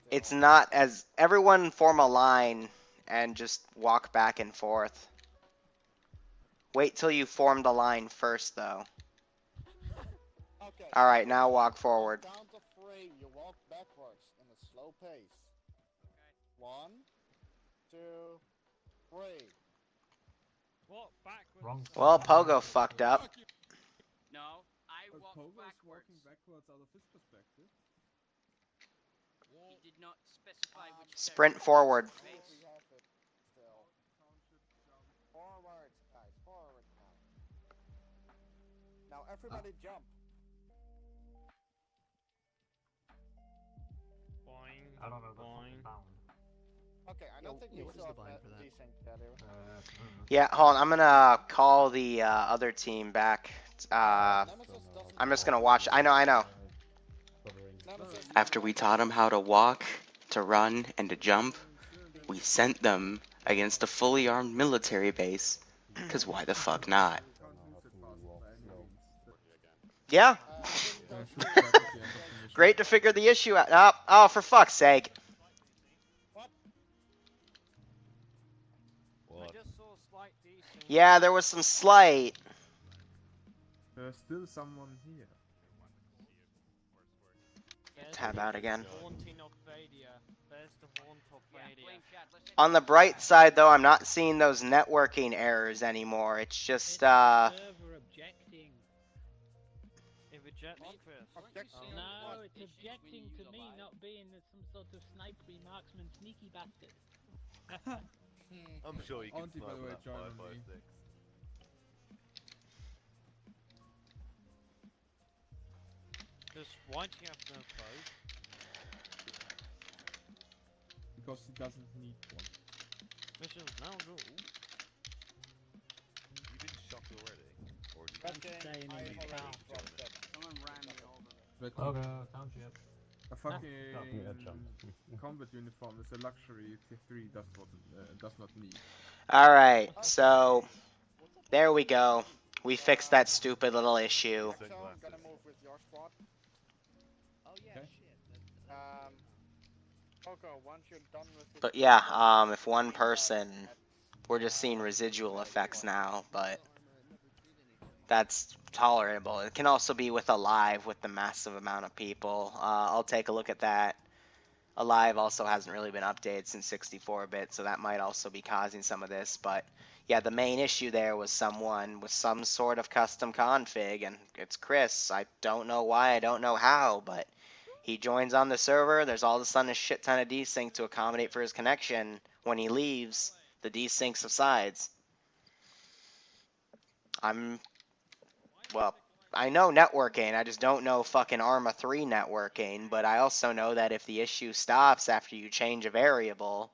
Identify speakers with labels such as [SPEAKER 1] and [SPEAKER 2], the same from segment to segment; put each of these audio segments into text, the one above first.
[SPEAKER 1] It's not as... Everyone form a line and just walk back and forth. Wait till you form the line first, though.
[SPEAKER 2] Okay.
[SPEAKER 1] Alright, now walk forward.
[SPEAKER 2] On count of 3, you walk backwards in a slow pace. 1, 2, 3.
[SPEAKER 3] What? Backwards?
[SPEAKER 4] Wrong
[SPEAKER 1] Well,
[SPEAKER 4] side.
[SPEAKER 1] Pogo fucked up.
[SPEAKER 5] No, I
[SPEAKER 6] But
[SPEAKER 5] walked
[SPEAKER 6] Pogo's
[SPEAKER 5] backwards.
[SPEAKER 6] walking backwards out of his perspective.
[SPEAKER 5] He did not specify which
[SPEAKER 1] Sprint
[SPEAKER 5] direction
[SPEAKER 1] forward.
[SPEAKER 5] he
[SPEAKER 2] We
[SPEAKER 5] faced.
[SPEAKER 2] have it still. Forward, guys. Forward now. Now everybody jump.
[SPEAKER 3] Boing.
[SPEAKER 4] I don't know the
[SPEAKER 3] Boing.
[SPEAKER 4] fucking sound.
[SPEAKER 2] Okay, I don't think you
[SPEAKER 7] what is
[SPEAKER 2] saw
[SPEAKER 7] the bind for that?
[SPEAKER 2] desync Liru.
[SPEAKER 1] Yeah, hold on. I'm gonna call the other team back.
[SPEAKER 2] Nemesis doesn't
[SPEAKER 1] I'm just
[SPEAKER 2] know
[SPEAKER 1] gonna
[SPEAKER 2] this
[SPEAKER 1] watch.
[SPEAKER 2] yet.
[SPEAKER 1] I know.
[SPEAKER 2] Nemesis
[SPEAKER 8] After we taught them how to walk, to run, and to jump, we sent them against a fully armed military base. Cause why the fuck not?
[SPEAKER 6] You can't move that fast by any means.
[SPEAKER 1] Yeah.
[SPEAKER 2] I didn't go
[SPEAKER 6] Yeah,
[SPEAKER 2] through
[SPEAKER 6] shoot
[SPEAKER 2] the
[SPEAKER 6] that at the end of the mission.
[SPEAKER 1] Great to figure the issue out. Oh, for fuck's sake.
[SPEAKER 2] What?
[SPEAKER 3] I just saw a slight desync.
[SPEAKER 1] Yeah, there was some slight.
[SPEAKER 6] There's still someone here.
[SPEAKER 1] Tab out again.
[SPEAKER 3] Haunting of failure. There's the haunt of
[SPEAKER 5] Yeah,
[SPEAKER 3] failure.
[SPEAKER 5] blame chat. Let's
[SPEAKER 1] On the bright side, though, I'm not seeing those networking errors anymore. It's just,
[SPEAKER 9] Server objecting.
[SPEAKER 3] It rejects Chris.
[SPEAKER 2] Objection.
[SPEAKER 9] No, it's objecting to me not being some sort of snipery marksman sneaky bastard.
[SPEAKER 7] I'm sure you can
[SPEAKER 6] Auntie, by the way,
[SPEAKER 7] snipe
[SPEAKER 6] join
[SPEAKER 7] that
[SPEAKER 6] me.
[SPEAKER 7] 556.
[SPEAKER 3] Just why do you have no bow?
[SPEAKER 6] Because he doesn't need one.
[SPEAKER 3] Missions now rule.
[SPEAKER 7] You've been shot already. Or did
[SPEAKER 2] That
[SPEAKER 9] I'm
[SPEAKER 2] game,
[SPEAKER 9] staying
[SPEAKER 2] I
[SPEAKER 9] in the
[SPEAKER 2] already
[SPEAKER 9] car.
[SPEAKER 2] dropped it.
[SPEAKER 5] Someone ran me over.
[SPEAKER 6] But
[SPEAKER 4] Pogo, township.
[SPEAKER 6] a fucking
[SPEAKER 4] yeah, jump.
[SPEAKER 6] combat uniform is a luxury tier 3 does not need.
[SPEAKER 1] alright, so there we go. We fixed that stupid little issue.
[SPEAKER 2] So I'm gonna move with your squad.
[SPEAKER 7] Oh yeah,
[SPEAKER 6] Okay.
[SPEAKER 7] shit.
[SPEAKER 2] Poco, once you're done with it.
[SPEAKER 1] But yeah, if one person, we're just seeing residual effects now, but that's tolerable. It can also be with Alive with the massive amount of people. I'll take a look at that. Alive also hasn't really been updated since 64-bit, so that might also be causing some of this, but yeah, the main issue there was someone with some sort of custom config, and it's Chris. I don't know why, I don't know how, but he joins on the server, there's all of a sudden a shit ton of desync to accommodate for his connection. When he leaves, the desync subsides. Well, I know networking, I just don't know fucking Arma 3 networking, but I also know that if the issue stops after you change a variable,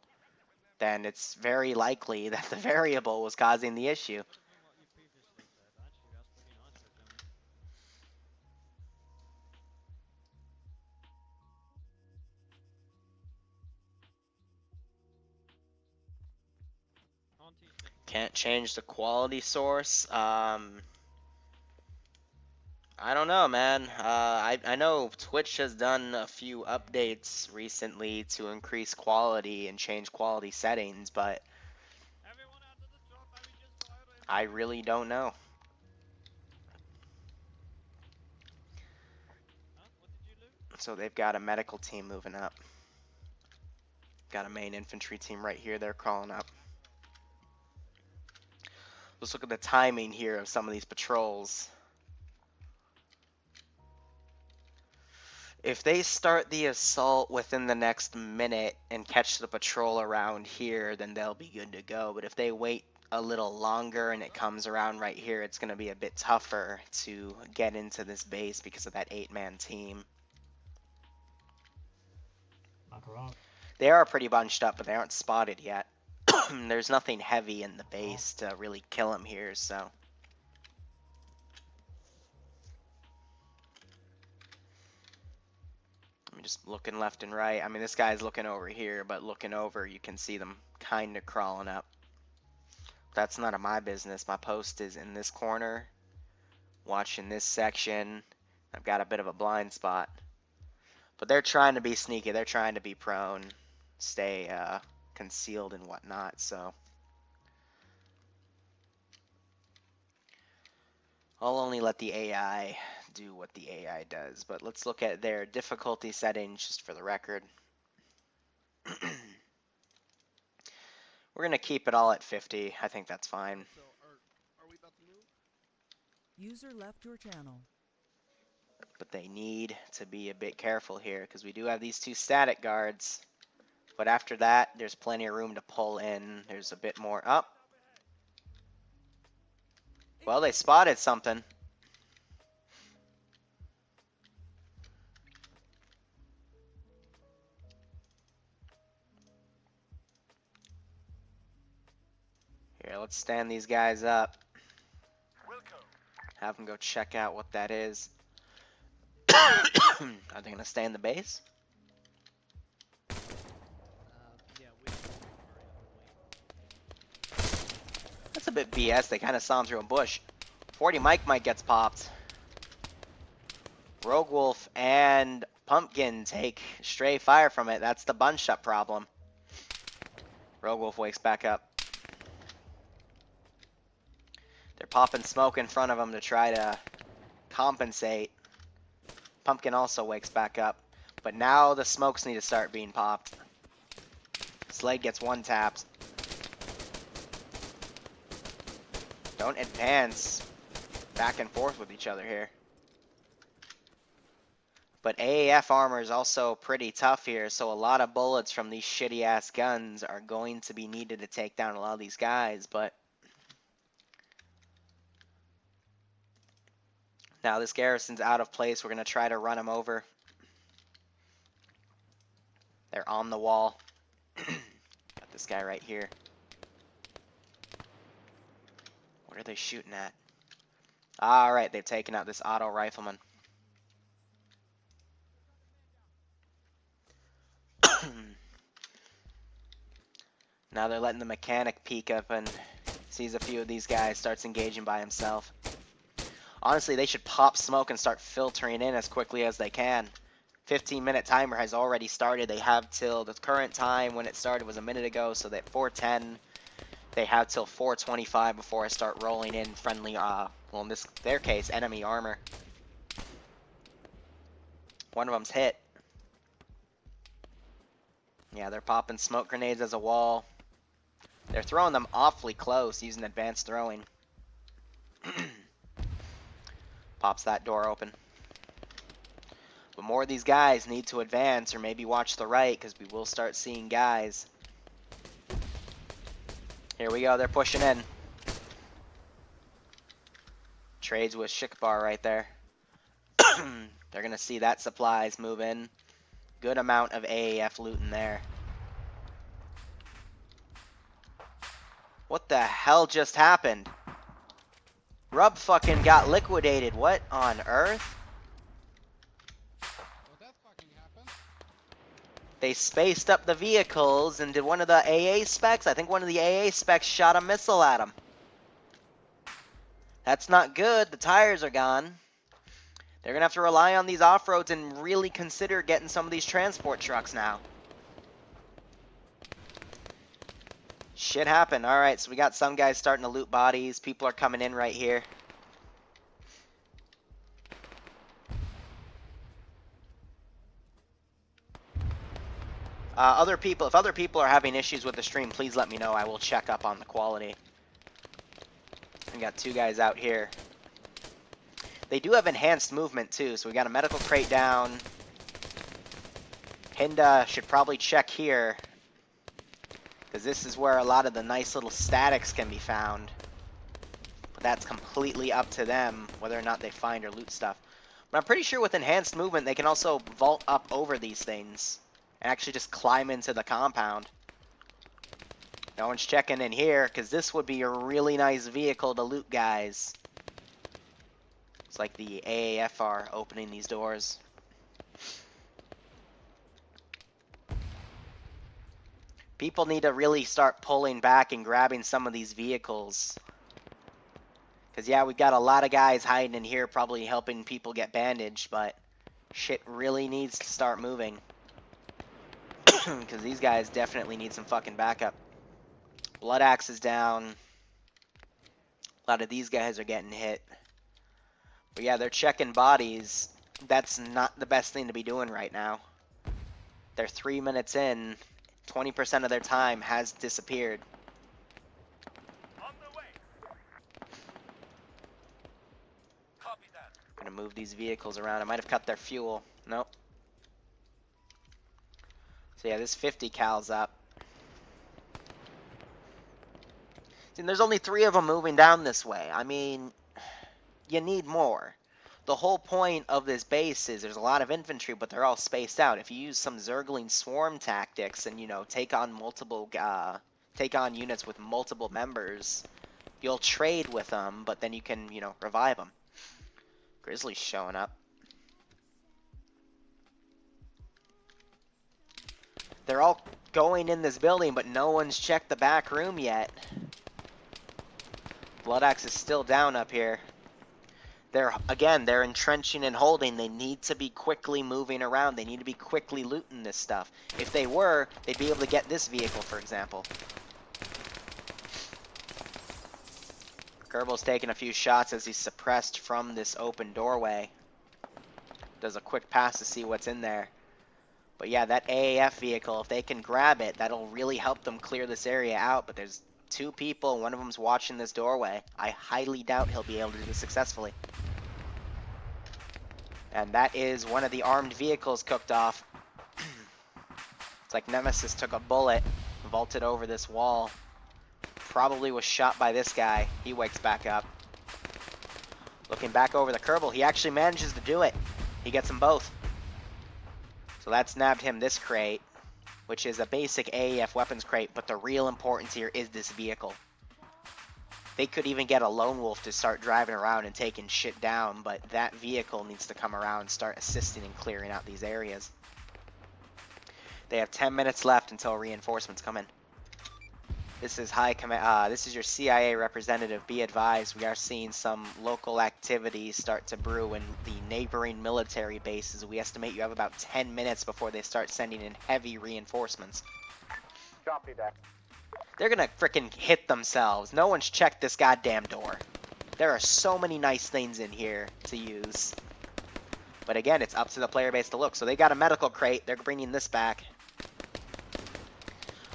[SPEAKER 1] then it's very likely that the variable was causing the issue.
[SPEAKER 3] What you previously said, actually, that's pretty nice of them. Auntie,
[SPEAKER 1] Can't change the quality source. I don't know, man. I know Twitch has done a few updates recently to increase quality and change quality settings, but
[SPEAKER 3] everyone out of the drop, I just fired it.
[SPEAKER 1] I really don't know.
[SPEAKER 3] Huh? What did you loot?
[SPEAKER 1] So they've got a medical team moving up. Got a main infantry team right here. They're crawling up. Let's look at the timing here of some of these patrols. If they start the assault within the next minute and catch the patrol around here, then they'll be good to go. But if they wait a little longer and it comes around right here, it's going to be a bit tougher to get into this base because of that 8-man team.
[SPEAKER 4] Not wrong.
[SPEAKER 1] They are pretty bunched up, but they aren't spotted yet. There's nothing heavy in the base to really kill them here, so. I'm just looking left and right. I mean, this guy's looking over here, but looking over, you can see them kind of crawling up. That's none of my business. My post is in this corner, watching this section. I've got a bit of a blind spot. But they're trying to be sneaky. They're trying to be prone, stay concealed and whatnot. So I'll only let the AI do what the AI does. But let's look at their difficulty settings just for the record. We're gonna keep it all at 50. I think that's fine.
[SPEAKER 7] So are we about to move?
[SPEAKER 10] User left your channel.
[SPEAKER 1] But they need to be a bit careful here because we do have these two static guards. But after that, there's plenty of room to pull in. There's a bit more up. Well, they spotted something. Here, let's stand these guys up. Have them go check out what that is. Are they going to stay in the base?
[SPEAKER 3] Yeah, we have to hurry up and wait.
[SPEAKER 1] That's a bit BS. They kind of saw him through a bush. 40 Mike Mike gets popped. Rogue Wolf and Pumpkin take stray fire from it. That's the bunch up problem. Rogue Wolf wakes back up. They're popping smoke in front of him to try to compensate. Pumpkin also wakes back up. But now the smokes need to start being popped. Slade gets one tapped. Don't advance back and forth with each other here. But AAF armor is also pretty tough here, so a lot of bullets from these shitty ass guns are going to be needed to take down a lot of these guys. But now this garrison's out of place. We're going to try to run them over. They're on the wall. Got this guy right here. What are they shooting at? Alright, they've taken out this auto rifleman. Now they're letting the mechanic peek up and sees a few of these guys, starts engaging by himself. Honestly, they should pop smoke and start filtering in as quickly as they can. 15-minute timer has already started. They have till the current time when it started was a minute ago, so that 4:10. They have till 4:25 before I start rolling in friendly, well, in their case, enemy armor. One of them's hit. Yeah, they're popping smoke grenades as a wall. They're throwing them awfully close using advanced throwing. Pops that door open. But more of these guys need to advance or maybe watch the right because we will start seeing guys. Here we go, they're pushing in. Trades with Shikbar right there. They're going to see that supplies move in. Good amount of AAF loot in there. What the hell just happened? Rub fucking got liquidated. What on earth?
[SPEAKER 2] Well, that fucking happened.
[SPEAKER 1] They spaced up the vehicles and did one of the AA specs. I think one of the AA specs shot a missile at him. That's not good. The tires are gone. They're going to have to rely on these off-roads and really consider getting some of these transport trucks now. Shit happened. Alright, so we got some guys starting to loot bodies. People are coming in right here. If other people are having issues with the stream, please let me know. I will check up on the quality. We got two guys out here. They do have enhanced movement too, so we got a medical crate down. Hinda should probably check here, because this is where a lot of the nice little statics can be found. But that's completely up to them, whether or not they find or loot stuff. But I'm pretty sure with enhanced movement, they can also vault up over these things and actually just climb into the compound. No one's checking in here, because this would be a really nice vehicle to loot guys. It's like the AAF are opening these doors. People need to really start pulling back and grabbing some of these vehicles. Because, yeah, we've got a lot of guys hiding in here probably helping people get bandaged, but Shit really needs to start moving. Because these guys definitely need some fucking backup. Blood Axe is down. A lot of these guys are getting hit. But yeah, they're checking bodies. That's not the best thing to be doing right now. They're 3 minutes in. 20% of their time has disappeared. Gonna move these vehicles around. I might have cut their fuel. Nope. So yeah, this 50 cal's up. See, there's only 3 of them moving down this way. I mean, you need more. The whole point of this base is there's a lot of infantry, but they're all spaced out. If you use some Zergling swarm tactics and, you know, take on units with multiple members, you'll trade with them, but then you can, you know, revive them. Grizzly's showing up. They're all going in this building, but no one's checked the back room yet. Blood Axe is still down up here. They're entrenching and holding. They need to be quickly moving around. They need to be quickly looting this stuff. If they were, they'd be able to get this vehicle, for example. Gerbil's taking a few shots as he's suppressed from this open doorway. Does a quick pass to see what's in there. But yeah, that AAF vehicle, if they can grab it, that'll really help them clear this area out. But there's 2 people, one of them's watching this doorway. I highly doubt he'll be able to do this successfully. And that is one of the armed vehicles cooked off. It's like Nemesis took a bullet, vaulted over this wall. Probably was shot by this guy. He wakes back up. Looking back over the Kerbal, he actually manages to do it. He gets them both. So that nabbed him this crate, which is a basic AAF weapons crate, but the real importance here is this vehicle. They could even get a lone wolf to start driving around and taking shit down, but that vehicle needs to come around and start assisting in clearing out these areas. They have 10 minutes left until reinforcements come in. This is this is your CIA representative. Be advised, we are seeing some local activity start to brew in the neighboring military bases. We estimate you have about 10 minutes before they start sending in heavy reinforcements.
[SPEAKER 2] Copy that.
[SPEAKER 1] They're gonna frickin' hit themselves. No one's checked this goddamn door. There are so many nice things in here to use. But again, it's up to the player base to look. So they got a medical crate. They're bringing this back.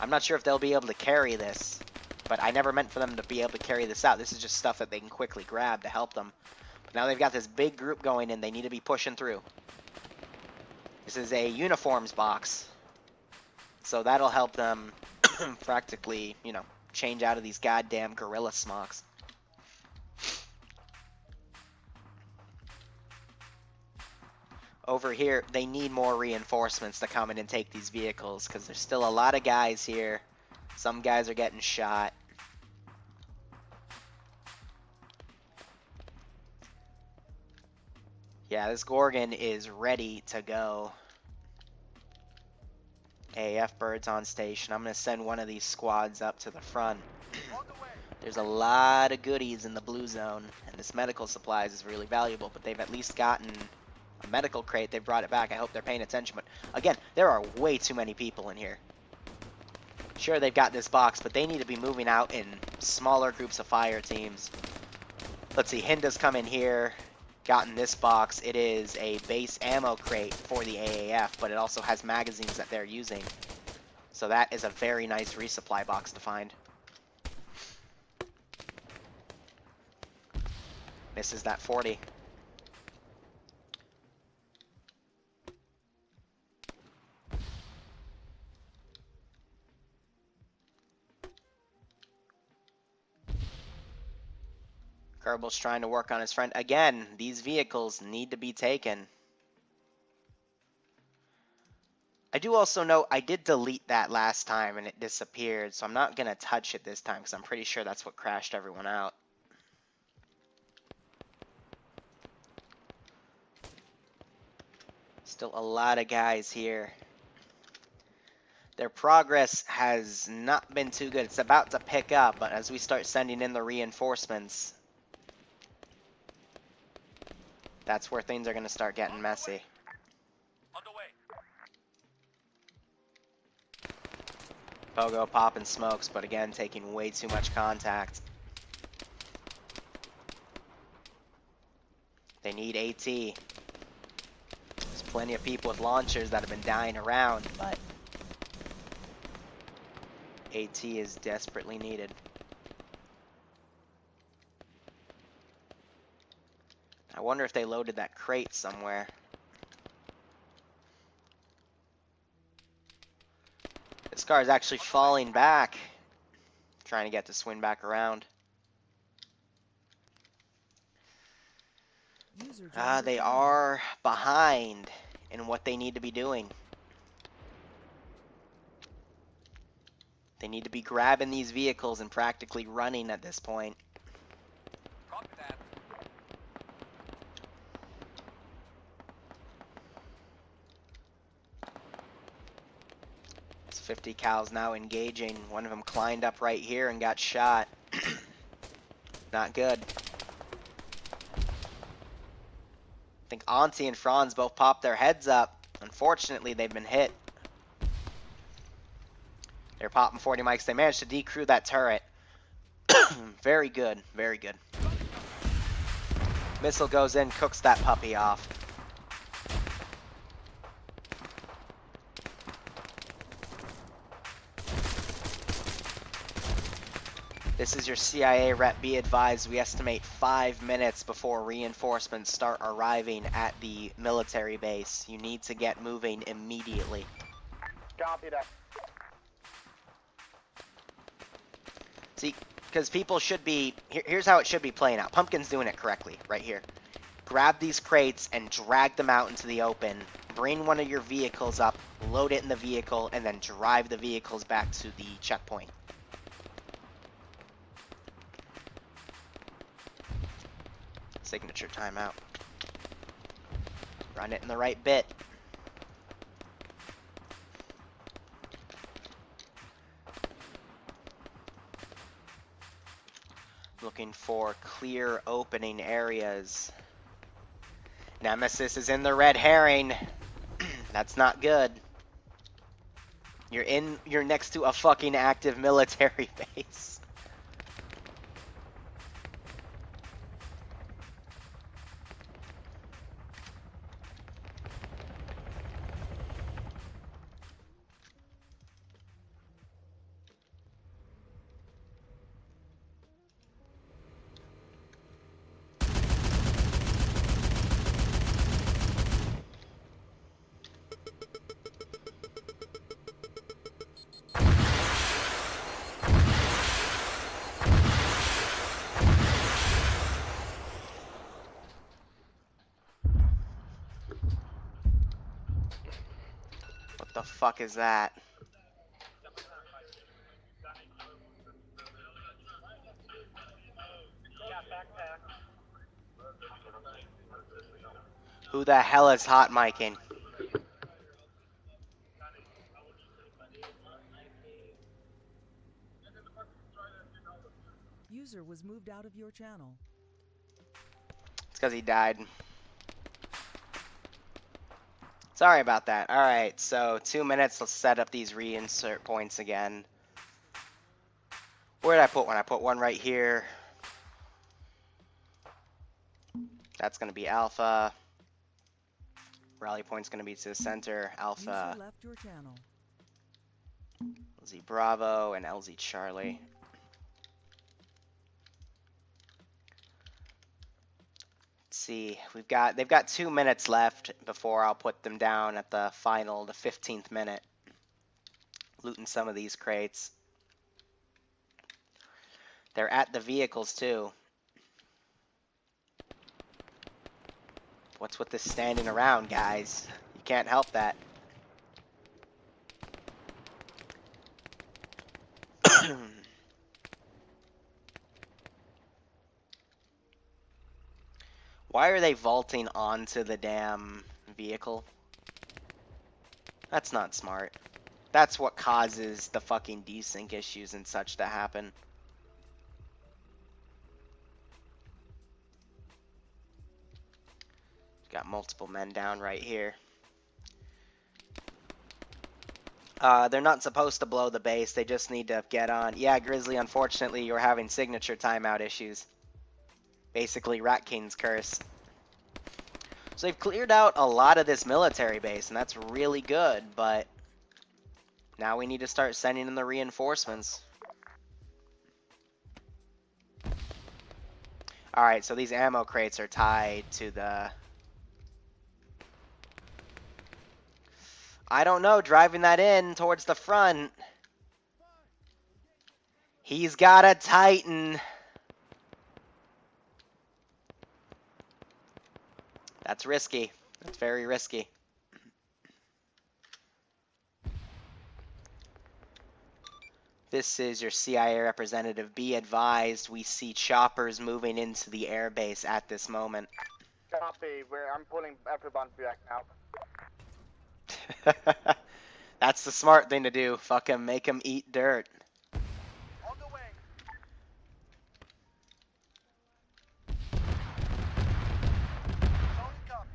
[SPEAKER 1] I'm not sure if they'll be able to carry this, but I never meant for them to be able to carry this out. This is just stuff that they can quickly grab to help them. But now they've got this big group going in. They need to be pushing through. This is a uniforms box. So that'll help them practically, you know, change out of these goddamn Guerrilla smocks. Over here, they need more reinforcements to come in and take these vehicles, because there's still a lot of guys here. Some guys are getting shot. Yeah, this Gorgon is ready to go. AF birds on station. I'm going to send one of these squads up to the front. There's a lot of goodies in the blue zone, and this medical supplies is really valuable, but they've at least gotten a medical crate. They brought it back. I hope they're paying attention, but again, there are way too many people in here. Sure, they've got this box, but they need to be moving out in smaller groups of fire teams. Let's see, Hinda's come in here, gotten this box. It is a base ammo crate for the AAF, but it also has magazines that they're using. So that is a very nice resupply box to find. Misses that 40. Kerbal's trying to work on his friend. Again, these vehicles need to be taken. I do also know I did delete that last time and it disappeared, so I'm not going to touch it this time because I'm pretty sure that's what crashed everyone out. Still a lot of guys here. Their progress has not been too good. It's about to pick up, but as we start sending in the reinforcements, that's where things are going to start getting messy. Pogo popping smokes, but again, taking way too much contact. They need AT. There's plenty of people with launchers that have been dying around, but AT is desperately needed. I wonder if they loaded that crate somewhere. This car is actually falling back. Trying to get to swing back around.
[SPEAKER 10] User joined your
[SPEAKER 1] They
[SPEAKER 10] channel.
[SPEAKER 1] are behind in what they need to be doing. They need to be grabbing these vehicles and practically running at this point.
[SPEAKER 7] Copy that.
[SPEAKER 1] It's 50 cals now engaging. One of them climbed up right here and got shot. Not good. I think Auntie and Franz both popped their heads up. Unfortunately, they've been hit. They're popping 40 mics. They managed to decrew that turret. Very good. Very good. Missile goes in, cooks that puppy off. This is your CIA rep. Be advised, we estimate 5 minutes before reinforcements start arriving at the military base. You need to get moving immediately.
[SPEAKER 2] Copy that.
[SPEAKER 1] See, because people should be... Here's how it should be playing out. Pumpkin's doing it correctly, right here. Grab these crates and drag them out into the open. Bring one of your vehicles up, load it in the vehicle, and then drive the vehicles back to the checkpoint. Signature timeout. Run it in the right bit. Looking for clear opening areas. Nemesis is in the red herring. That's not good. You're next to a fucking active military base. What the fuck is that? Who the hell is hot micing?
[SPEAKER 10] User was moved out of your channel.
[SPEAKER 1] It's because he died. Sorry about that. Alright, so 2 minutes. Let's set up these reinsert points again. Where did I put one? I put one right here. That's going to be Alpha. Rally point's going to be to the center. Alpha,
[SPEAKER 10] User left your channel.
[SPEAKER 1] LZ Bravo, and LZ Charlie. Let's see. They've got 2 minutes left before I'll put them down at the 15th minute. Looting some of these crates. They're at the vehicles too. What's with this standing around, guys? You can't help that. Why are they vaulting onto the damn vehicle? That's not smart. That's what causes the fucking desync issues and such to happen. Got multiple men down right here. They're not supposed to blow the base. They just need to get on. Yeah, Grizzly, unfortunately, you're having signature timeout issues. Basically, Rat King's curse. So they've cleared out a lot of this military base, and that's really good, but now we need to start sending in the reinforcements. Alright, so these ammo crates are tied to the... I don't know, driving that in towards the front. He's got a Titan. That's risky. That's very risky. This is your CIA representative. Be advised, we see choppers moving into the airbase at this moment.
[SPEAKER 2] Copy. I'm pulling everyone back now.
[SPEAKER 1] That's the smart thing to do. Fuck him, make him eat dirt.
[SPEAKER 7] On the way. Tony, copy.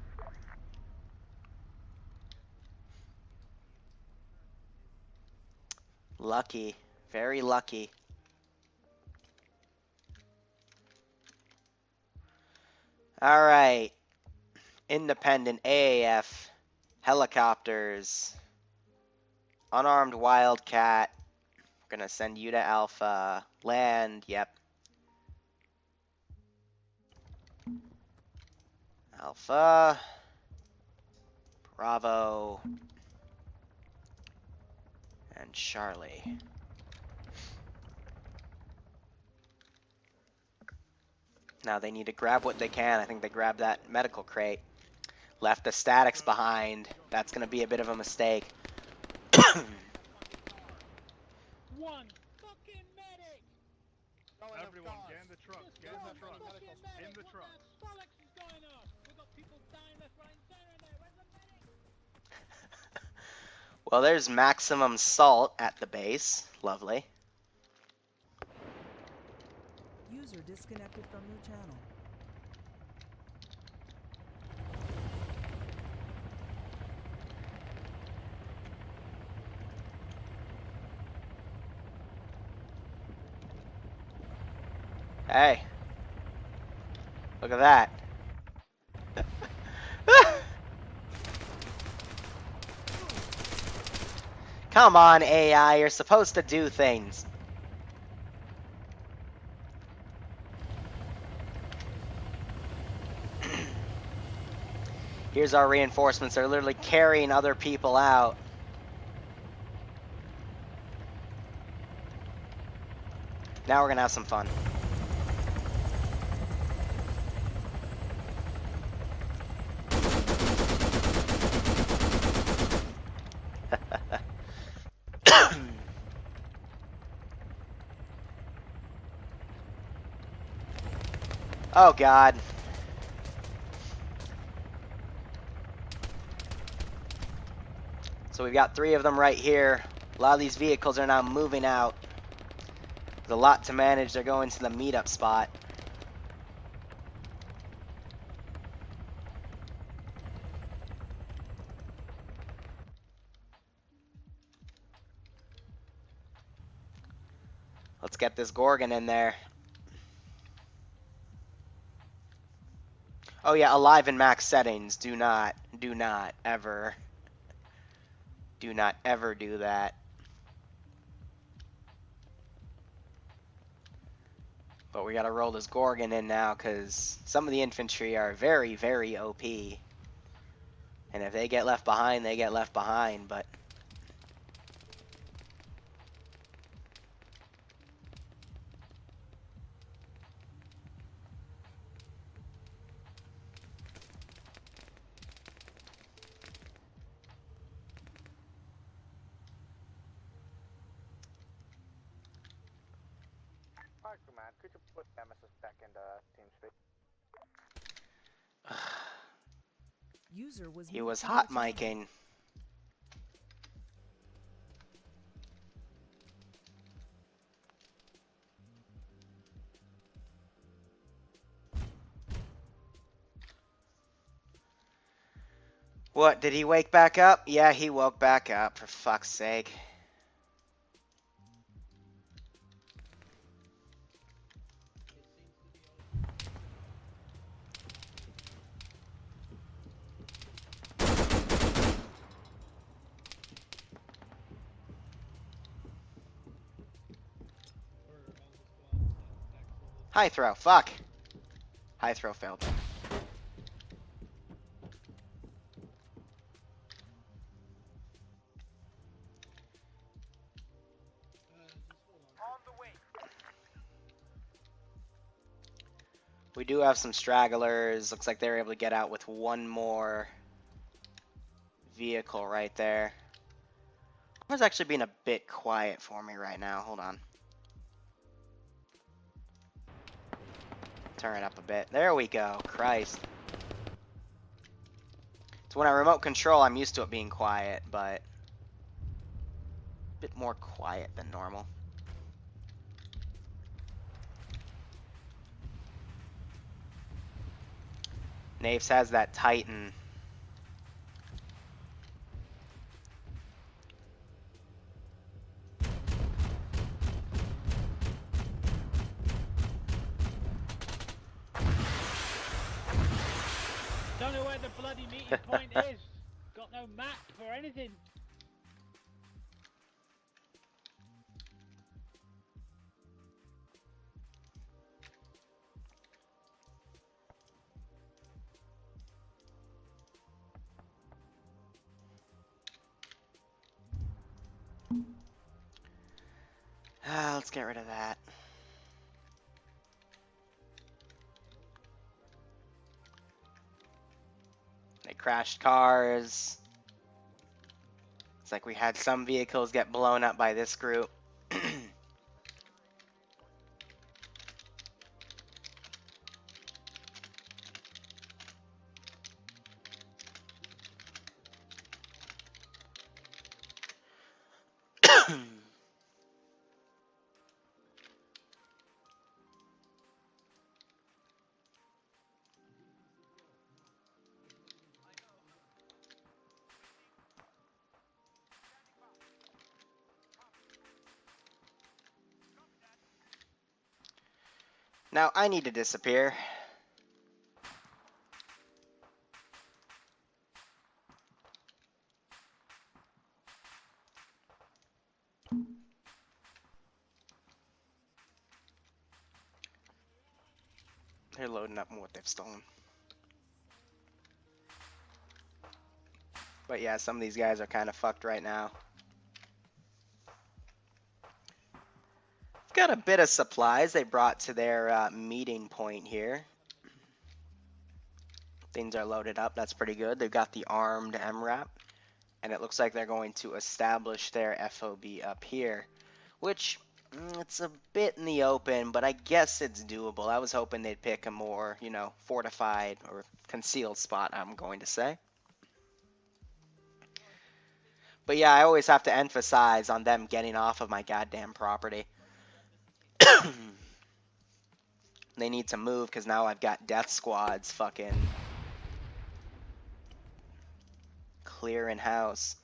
[SPEAKER 1] Lucky. Very lucky. Alright. Independent AAF. Helicopters. Unarmed Wildcat. We're gonna send you to Alpha. Land, yep. Alpha. Bravo. And Charlie. Now they need to grab what they can. I think they grabbed that medical crate. Left the statics behind. That's going to be a bit of a mistake.
[SPEAKER 9] One fucking medic!
[SPEAKER 2] Everyone, get in the truck.
[SPEAKER 9] Just
[SPEAKER 2] Get in
[SPEAKER 9] one
[SPEAKER 2] the truck.
[SPEAKER 9] fucking medic!
[SPEAKER 2] In the truck.
[SPEAKER 9] What the bollocks is going on? We've got people dying left, right, and center in there. Where's the medic?
[SPEAKER 1] Well, there's maximum salt at the base. Lovely.
[SPEAKER 10] User disconnected from your channel.
[SPEAKER 1] Hey. Look at that. Come on, AI. You're supposed to do things. Here's our reinforcements. They're literally carrying other people out. Now we're gonna have some fun. Oh God. So we've got 3 of them right here. A lot of these vehicles are now moving out. There's a lot to manage. They're going to the meetup spot. Let's get this Gorgon in there. Oh yeah, alive in max settings. Do not ever do that. But we gotta roll this Gorgon in now, because some of the infantry are very, very OP. And if they get left behind, they get left behind, but...
[SPEAKER 2] Alright, command. Could you put Nemesis back in the team speak?
[SPEAKER 10] User was
[SPEAKER 1] He
[SPEAKER 10] moved
[SPEAKER 1] was
[SPEAKER 10] to your
[SPEAKER 1] hot
[SPEAKER 10] channel.
[SPEAKER 1] micing. What, did he wake back up? Yeah, he woke back up, for fuck's sake. High throw, fuck. High throw failed.
[SPEAKER 7] On the way.
[SPEAKER 1] We do have some stragglers. Looks like they're able to get out with one more vehicle right there. Arma's actually being a bit quiet for me right now. Hold on. Turn it up a bit. There we go. Christ. So when I remote control, I'm used to it being quiet, but a bit more quiet than normal. Naves has that Titan.
[SPEAKER 9] Don't know where the bloody meeting point is. Got no map or anything.
[SPEAKER 1] Let's get rid of that. They crashed cars. It's like we had some vehicles get blown up by this group. Now I need to disappear. They're loading up what they've stolen. But yeah, some of these guys are kind of fucked right now. Got a bit of supplies they brought to their meeting point here. Things are loaded up. That's pretty good. They've got the armed MRAP. And it looks like they're going to establish their FOB up here. Which, it's a bit in the open, but I guess it's doable. I was hoping they'd pick a more, you know, fortified or concealed spot, I'm going to say. But yeah, I always have to emphasize on them getting off of my goddamn property. They need to move because now I've got death squads fucking clearing house.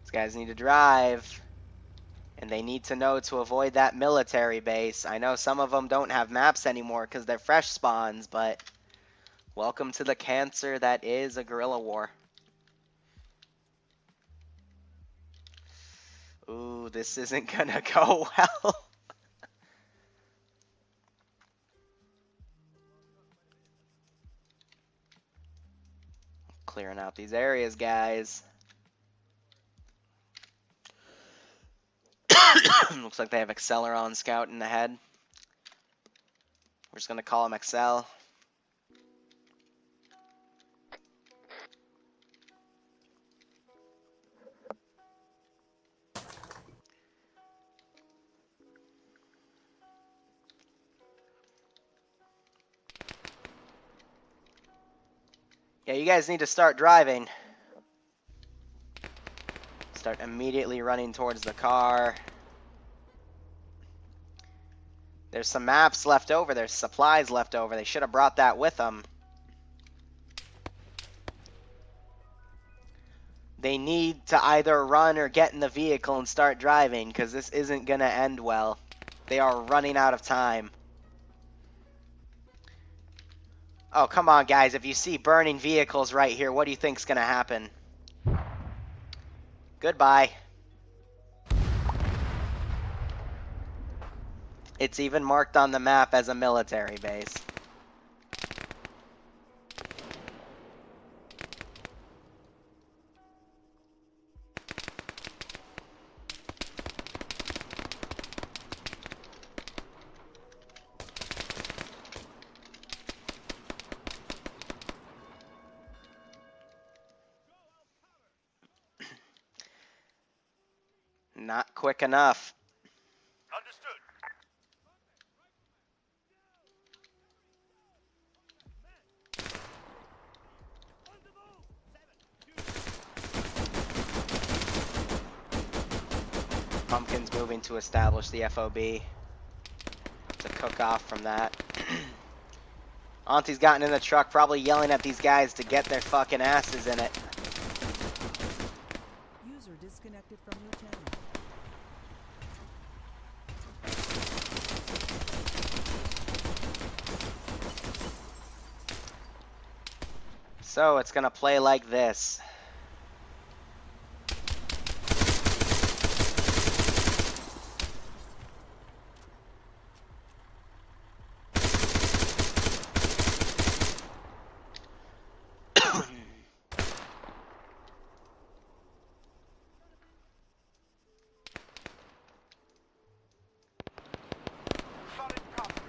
[SPEAKER 1] These guys need to drive. And they need to know to avoid that military base. I know some of them don't have maps anymore because they're fresh spawns, but welcome to the cancer that is a guerrilla war. Ooh, this isn't gonna go well. Clearing out these areas, guys. Looks like they have Acceleron scouting ahead. We're just gonna call him Excel. Yeah, you guys need to start driving. Start immediately running towards the car. There's some maps left over. There's supplies left over. They should have brought that with them. They need to either run or get in the vehicle and start driving, because this isn't going to end well. They are running out of time. Oh, come on, guys. If you see burning vehicles right here, what do you think's going to happen? Goodbye. It's even marked on the map as a military base. Not quick enough.
[SPEAKER 7] Understood.
[SPEAKER 1] Pumpkin's moving to establish the FOB. To cook off from that. Auntie's gotten in the truck, probably yelling at these guys to get their fucking asses in it.
[SPEAKER 10] User disconnected from your channel.
[SPEAKER 1] So it's gonna play like this.
[SPEAKER 7] Solid copy.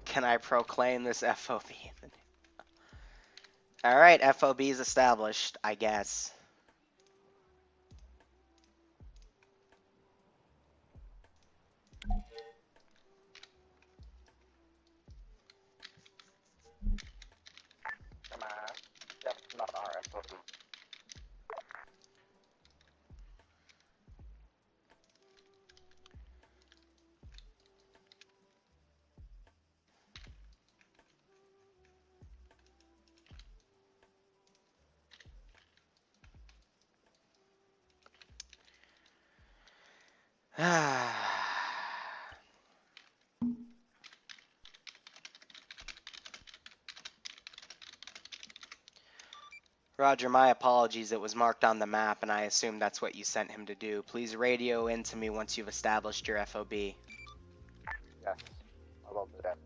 [SPEAKER 1] Can I proclaim this FOB? Alright, FOB is established, I guess.
[SPEAKER 2] Come on. That's not our FOB.
[SPEAKER 1] Roger, my apologies. It was marked on the map, and I assume that's what you sent him to do. Please radio in to me once you've established your FOB.
[SPEAKER 2] Yes, I will do that.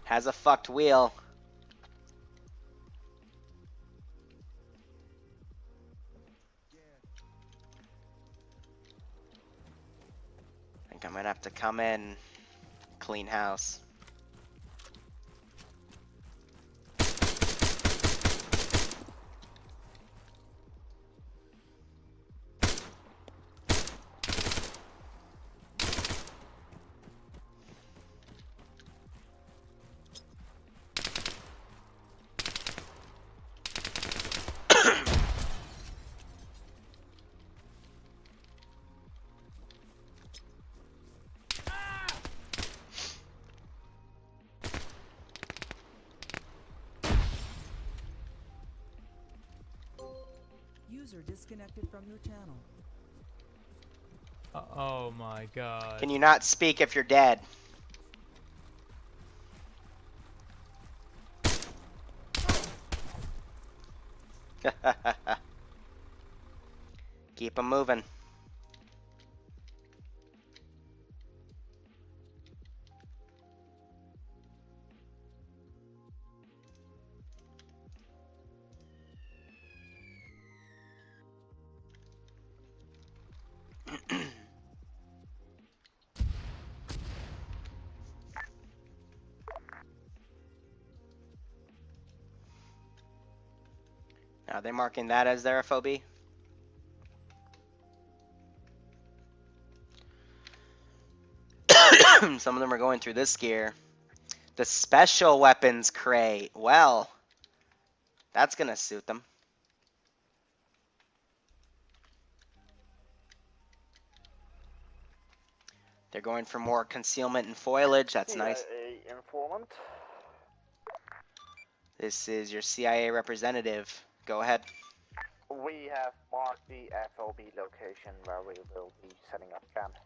[SPEAKER 1] Has a fucked wheel. I think I'm gonna have to come in, clean house.
[SPEAKER 10] User disconnected from your channel.
[SPEAKER 3] Oh my god.
[SPEAKER 1] Can you not speak if you're dead? Keep 'em moving. Are they marking that as their FOB? Some of them are going through this gear. The special weapons crate. Well, that's gonna suit them. They're going for more concealment and foliage. That's nice.
[SPEAKER 2] CIA informant.
[SPEAKER 1] This is your CIA representative. Go ahead.
[SPEAKER 2] We have marked the FOB location where we will be setting up camp.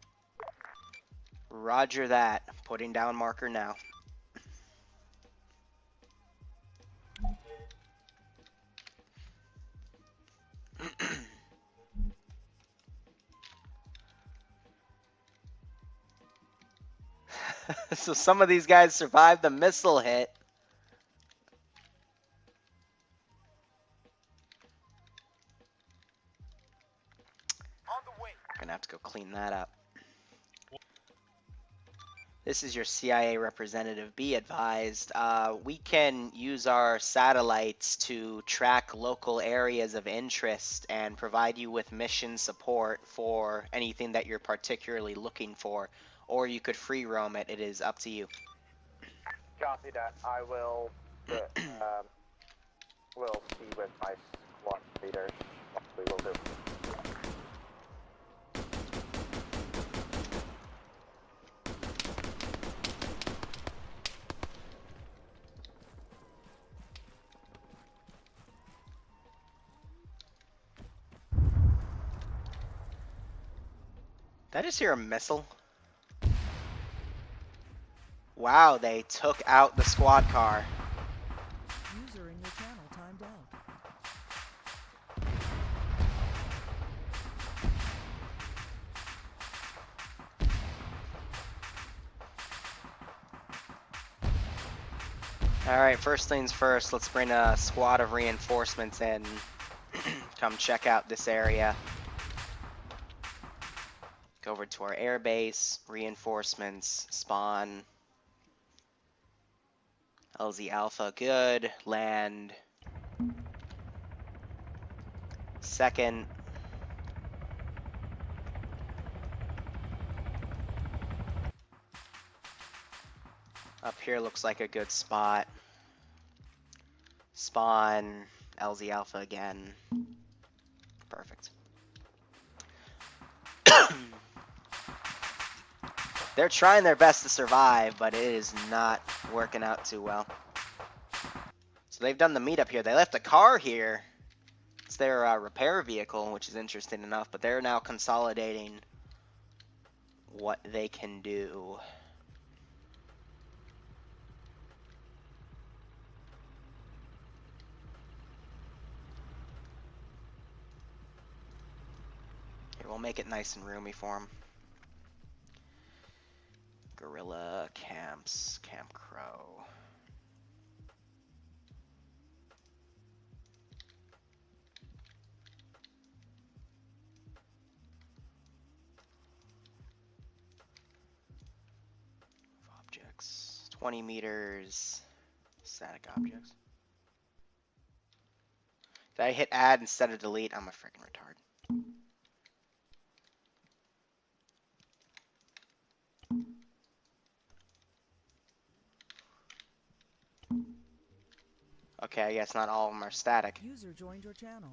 [SPEAKER 1] Roger that. Putting down marker now. So some of these guys survived the missile hit.
[SPEAKER 7] On the way.
[SPEAKER 1] Gonna have to go clean that up. This is your CIA representative. Be advised, we can use our satellites to track local areas of interest and provide you with mission support for anything that you're particularly looking for, or you could free roam it. It is up to you.
[SPEAKER 2] Copy that. I will will see with my squad leaders what we will do.
[SPEAKER 1] Did I just hear a missile? Wow, they took out the squad car.
[SPEAKER 10] User in your channel timed out.
[SPEAKER 1] Alright, first things first, let's bring a squad of reinforcements in. Come check out this area. Go over to our air base, reinforcements, spawn. LZ Alpha, good. Land. Second. Up here looks like a good spot. Spawn, LZ Alpha again. Perfect. They're trying their best to survive, but it is not working out too well. So they've done the meetup here. They left a car here. It's their repair vehicle, which is interesting enough, but they're now consolidating what they can do. Here, we'll make it nice and roomy for them. Guerrilla camps, Camp Crow. Objects, 20 meters, static objects. Did I hit add instead of delete? I'm a freaking retard. Okay, I guess not all of them are static.
[SPEAKER 10] User joined your channel.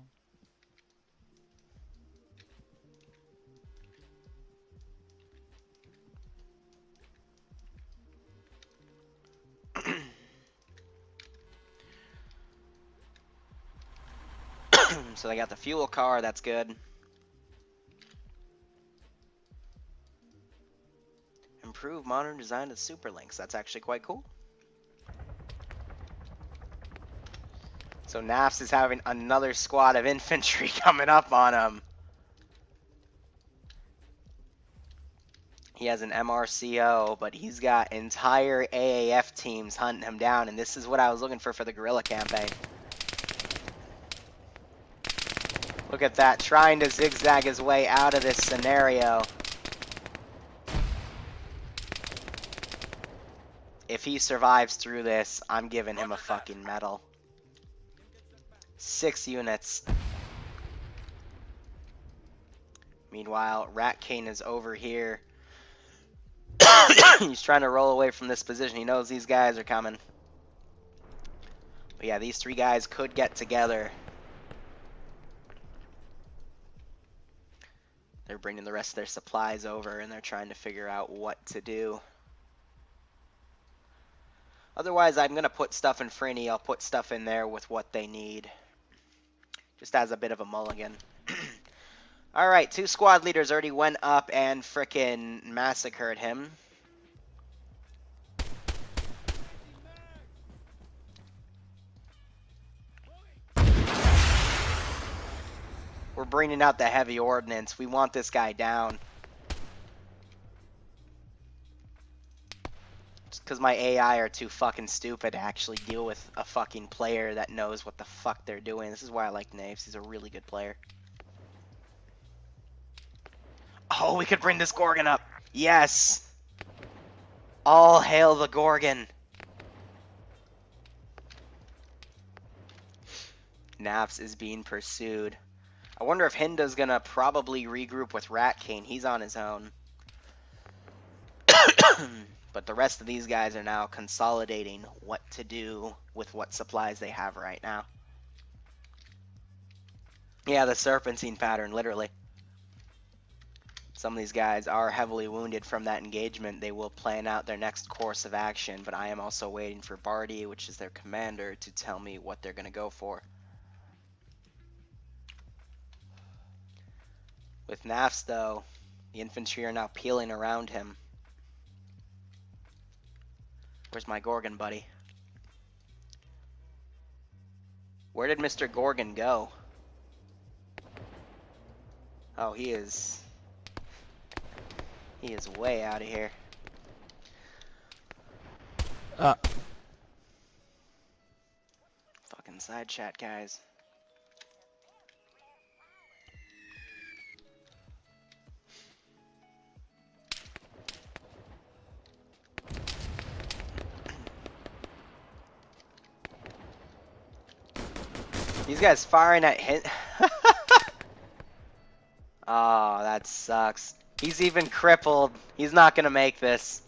[SPEAKER 1] So they got the fuel car, that's good. Improved modern design of superlinks, that's actually quite cool. So Naps is having another squad of infantry coming up on him. He has an MRCO, but he's got entire AAF teams hunting him down, and this is what I was looking for the guerrilla campaign. Look at that, trying to zigzag his way out of this scenario. If he survives through this, I'm giving him a fucking medal. 6 units. Meanwhile, Rat King is over here He's trying to roll away from this position. He knows these guys are coming. But yeah, these three guys could get together. They're bringing the rest of their supplies over, and they're trying to figure out what to do. Otherwise, I'm going to put stuff in Frinny. I'll put stuff in there with what they need. Just as a bit of a mulligan. Alright, 2 squad leaders already went up and frickin' massacred him. We're bringing out the heavy ordnance. We want this guy down. Just because my AI are too fucking stupid to actually deal with a fucking player that knows what the fuck they're doing. This is why I like Naves. He's a really good player. Oh, we could bring this Gorgon up. Yes. All hail the Gorgon. Naps is being pursued. I wonder if Hinda's gonna probably regroup with Rat King. He's on his own. But the rest of these guys are now consolidating what to do with what supplies they have right now. Yeah, the serpentine pattern, literally. Some of these guys are heavily wounded from that engagement. They will plan out their next course of action, but I am also waiting for Barty, which is their commander, to tell me what they're gonna go for. With Nafs, though, the infantry are now peeling around him. Where's my Gorgon, buddy? Where did Mr. Gorgon go? Oh, he is way out of here. Fucking side chat, guys. These guys firing at him. Oh, that sucks. He's even crippled. He's not gonna make this.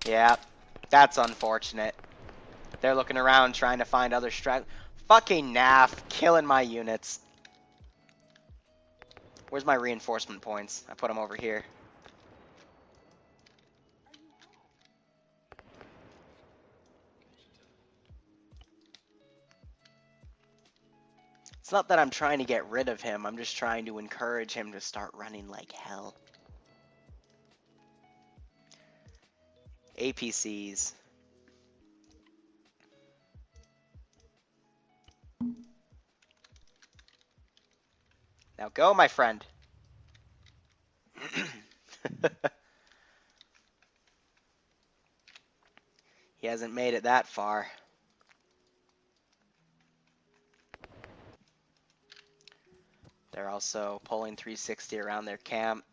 [SPEAKER 1] Yeah, that's unfortunate. They're looking around trying to find other strat. Fucking Naf, killing my units. Where's my reinforcement points? I put them over here. It's not that I'm trying to get rid of him, I'm just trying to encourage him to start running like hell. APCs. Now go, my friend. He hasn't made it that far. They're also pulling 360 around their camp.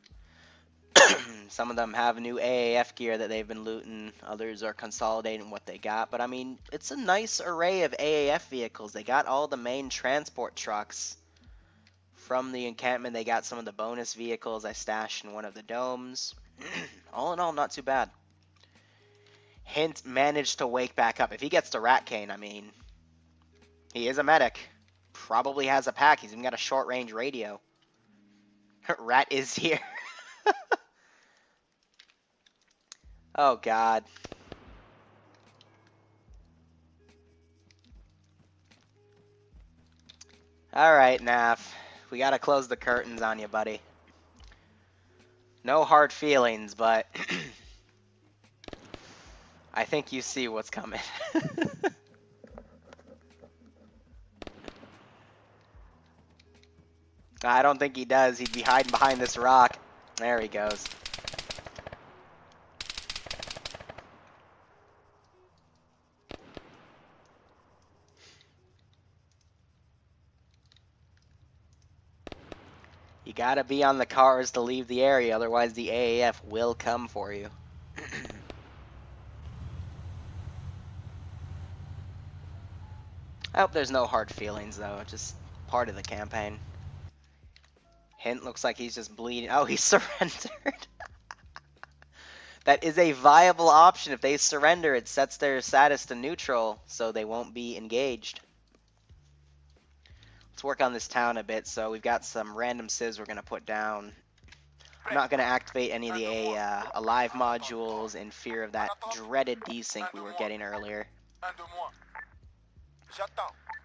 [SPEAKER 1] Some of them have new AAF gear that they've been looting. Others are consolidating what they got. But I mean, it's a nice array of AAF vehicles. They got all the main transport trucks from the encampment. They got some of the bonus vehicles I stashed in one of the domes. All in all, not too bad. Hint managed to wake back up. If he gets to Rat Cane, I mean, he is a medic. Probably has a pack. He's even got a short range radio. Rat is here. Oh god. Alright, Naf. We gotta close the curtains on you, buddy. No hard feelings, but I think you see what's coming. I don't think he does. He'd be hiding behind this rock. There he goes. You gotta be on the cars to leave the area, otherwise the AAF will come for you. I hope there's no hard feelings though, just part of the campaign. Hint looks like he's just bleeding. Oh, he surrendered. That is a viable option. If they surrender, it sets their status to neutral, so they won't be engaged. Let's work on this town a bit. So we've got some random civs we're going to put down. I'm not going to activate any of the alive modules in fear of that dreaded desync we were getting earlier.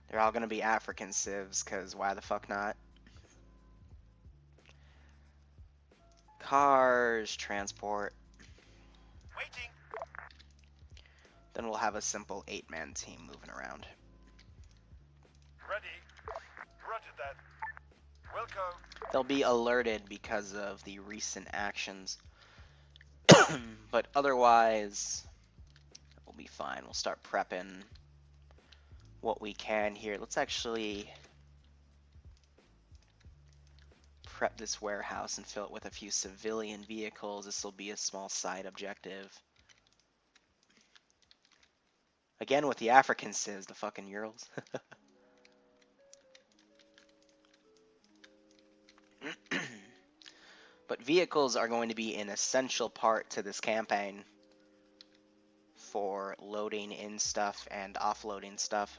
[SPEAKER 1] They're all going to be African civs, because why the fuck not? Cars, transport.
[SPEAKER 7] Waiting.
[SPEAKER 1] Then we'll have a simple 8-man team moving around.
[SPEAKER 7] Ready. Roger that. Welcome.
[SPEAKER 1] They'll be alerted because of the recent actions. But otherwise, we'll be fine. We'll start prepping what we can here. Let's actually prep this warehouse and fill it with a few civilian vehicles. This will be a small side objective. Again with the African civs, the fucking Urals. But vehicles are going to be an essential part to this campaign for loading in stuff and offloading stuff.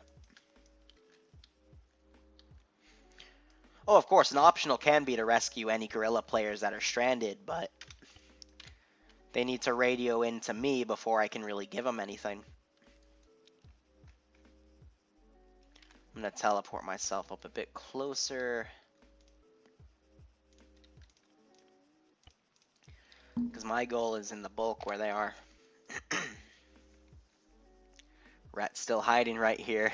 [SPEAKER 1] Oh, of course, an optional can be to rescue any guerrilla players that are stranded, but they need to radio in to me before I can really give them anything. I'm going to teleport myself up a bit closer, because my goal is in the bulk where they are. Rat's still hiding right here.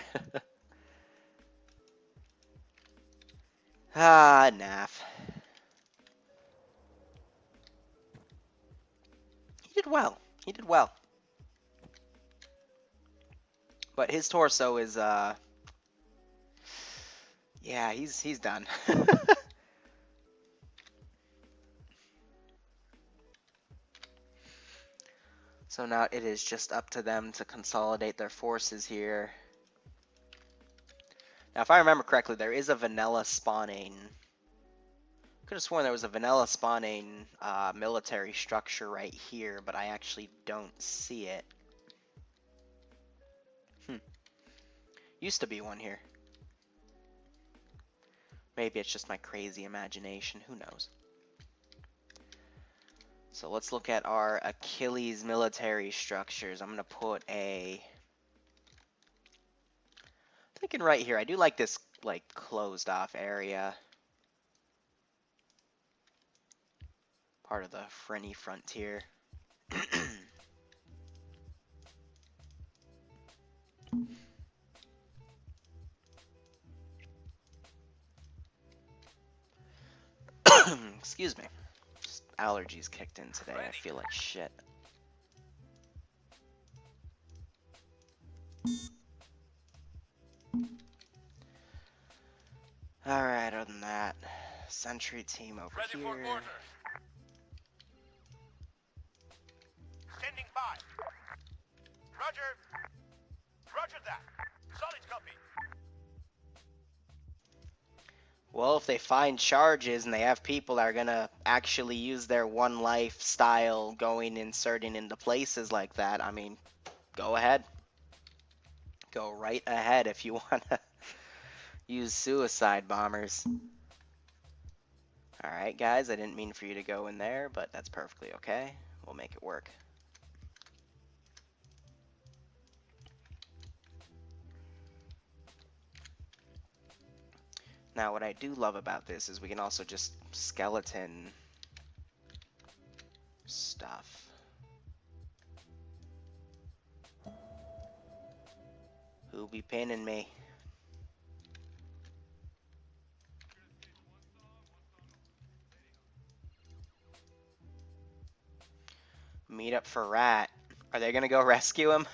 [SPEAKER 1] Ah, naff. He did well. He did well. But his torso is, yeah, he's done. So now it is just up to them to consolidate their forces here. Now, if I remember correctly, there is a vanilla spawning. Could have sworn there was a vanilla spawning military structure right here, but I actually don't see it. Used to be one here. Maybe it's just my crazy imagination. Who knows? So let's look at our Achilles military structures. I'm going to put a... I'm thinking right here. I do like this, like, closed off area. Part of the Frenny frontier. Excuse me. Just allergies kicked in today. I feel like shit. Alright, other than that, sentry team over
[SPEAKER 7] Ready for
[SPEAKER 1] here.
[SPEAKER 7] orders. Standing by. Roger. Roger that. Solid copy.
[SPEAKER 1] Well, if they find charges and they have people that are gonna actually use their one life style going inserting into places like that, I mean, go ahead. Go right ahead if you wanna use suicide bombers. Alright guys, I didn't mean for you to go in there, but that's perfectly okay. We'll make it work. Now what I do love about this is we can also just skeleton stuff. Who be pinning me? Meet up for Rat. Are they gonna go rescue him?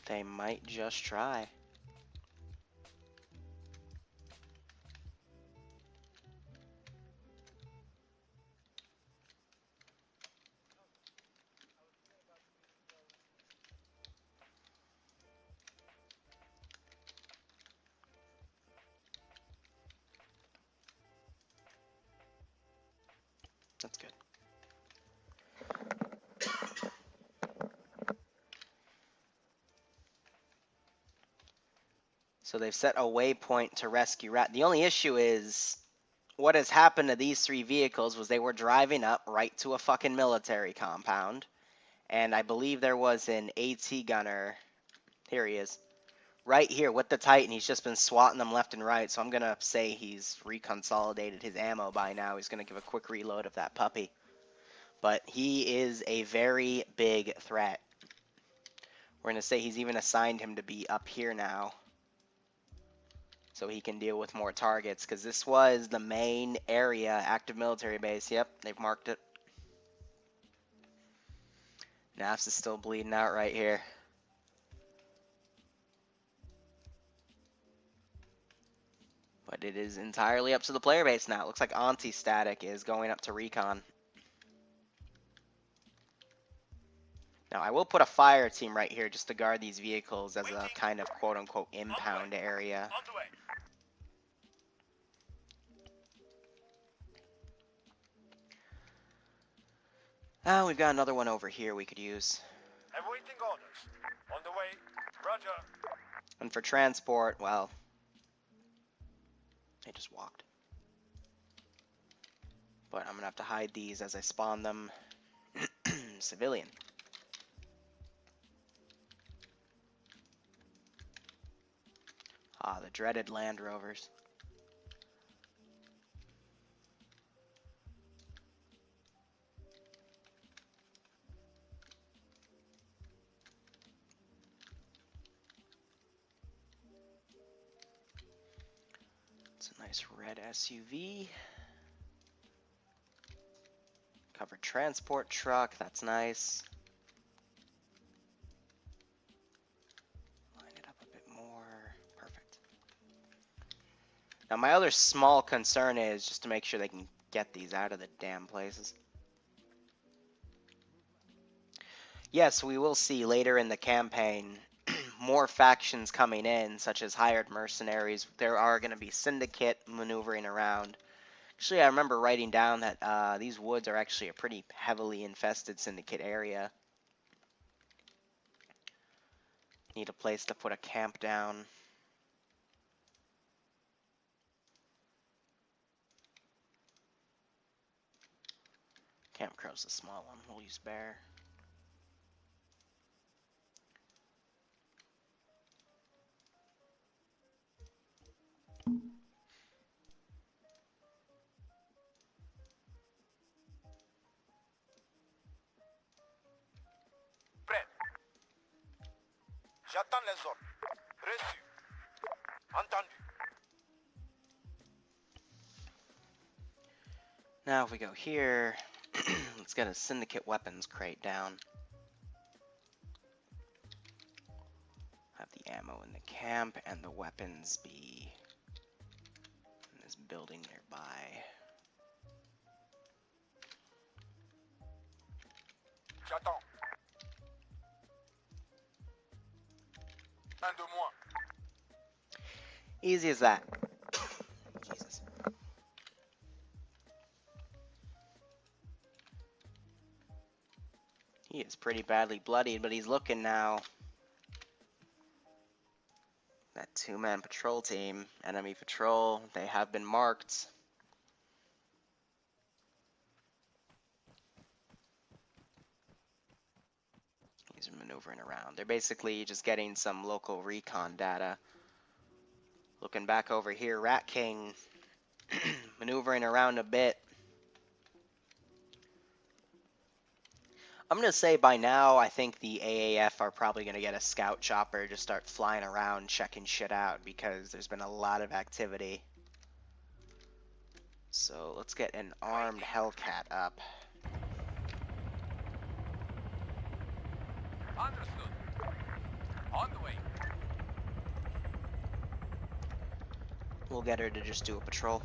[SPEAKER 1] They might just try. That's good. So they've set a waypoint to rescue Rat. The only issue is what has happened to these 3 vehicles was they were driving up right to a fucking military compound. And I believe there was an AT gunner. Here he is. Right here with the Titan. He's just been swatting them left and right. So I'm going to say he's reconsolidated his ammo by now. He's going to give a quick reload of that puppy. But he is a very big threat. We're going to say he's even assigned him to be up here now, so he can deal with more targets, because this was the main area, active military base. Yep, they've marked it. Nafs is still bleeding out right here. But it is entirely up to the player base now. It looks like anti-static is going up to recon. Now, I will put a fire team right here just to guard these vehicles as a kind of quote-unquote impound area.
[SPEAKER 7] On the way.
[SPEAKER 1] We've got another one over here we could use.
[SPEAKER 7] Awaiting orders. On the way. Roger.
[SPEAKER 1] And for transport, well, they just walked. But I'm going to have to hide these as I spawn them. Civilian. Ah, the dreaded Land Rovers. It's a nice red SUV. Covered transport truck, that's nice. Line it up a bit more. Perfect. Now my other small concern is just to make sure they can get these out of the damn places. Yes, we will see later in the campaign more factions coming in, such as hired mercenaries. There are going to be syndicate maneuvering around. Actually, I remember writing down that these woods are actually a pretty heavily infested syndicate area. Need a place to put a camp down. Camp Crow's a small one. We'll use Bear.
[SPEAKER 7] Prêt. J'attends les ordres. Reçu. Entendu.
[SPEAKER 1] Now if we go here, let's get a syndicate weapons crate down. Have the ammo in the camp and the weapons be in this building nearby.
[SPEAKER 7] J'attends. Un de moins.
[SPEAKER 1] Easy as that. Jesus. He is pretty badly bloodied, but he's looking now. That 2-man patrol team, enemy patrol, they have been marked. He's maneuvering around. They're basically just getting some local recon data. Looking back over here, Rat King maneuvering around a bit. I'm going to say by now, I think the AAF are probably going to get a scout chopper, just start flying around, checking shit out, because there's been a lot of activity. So let's get an armed Hellcat up.
[SPEAKER 7] Understood. On the way.
[SPEAKER 1] We'll get her to just do a patrol.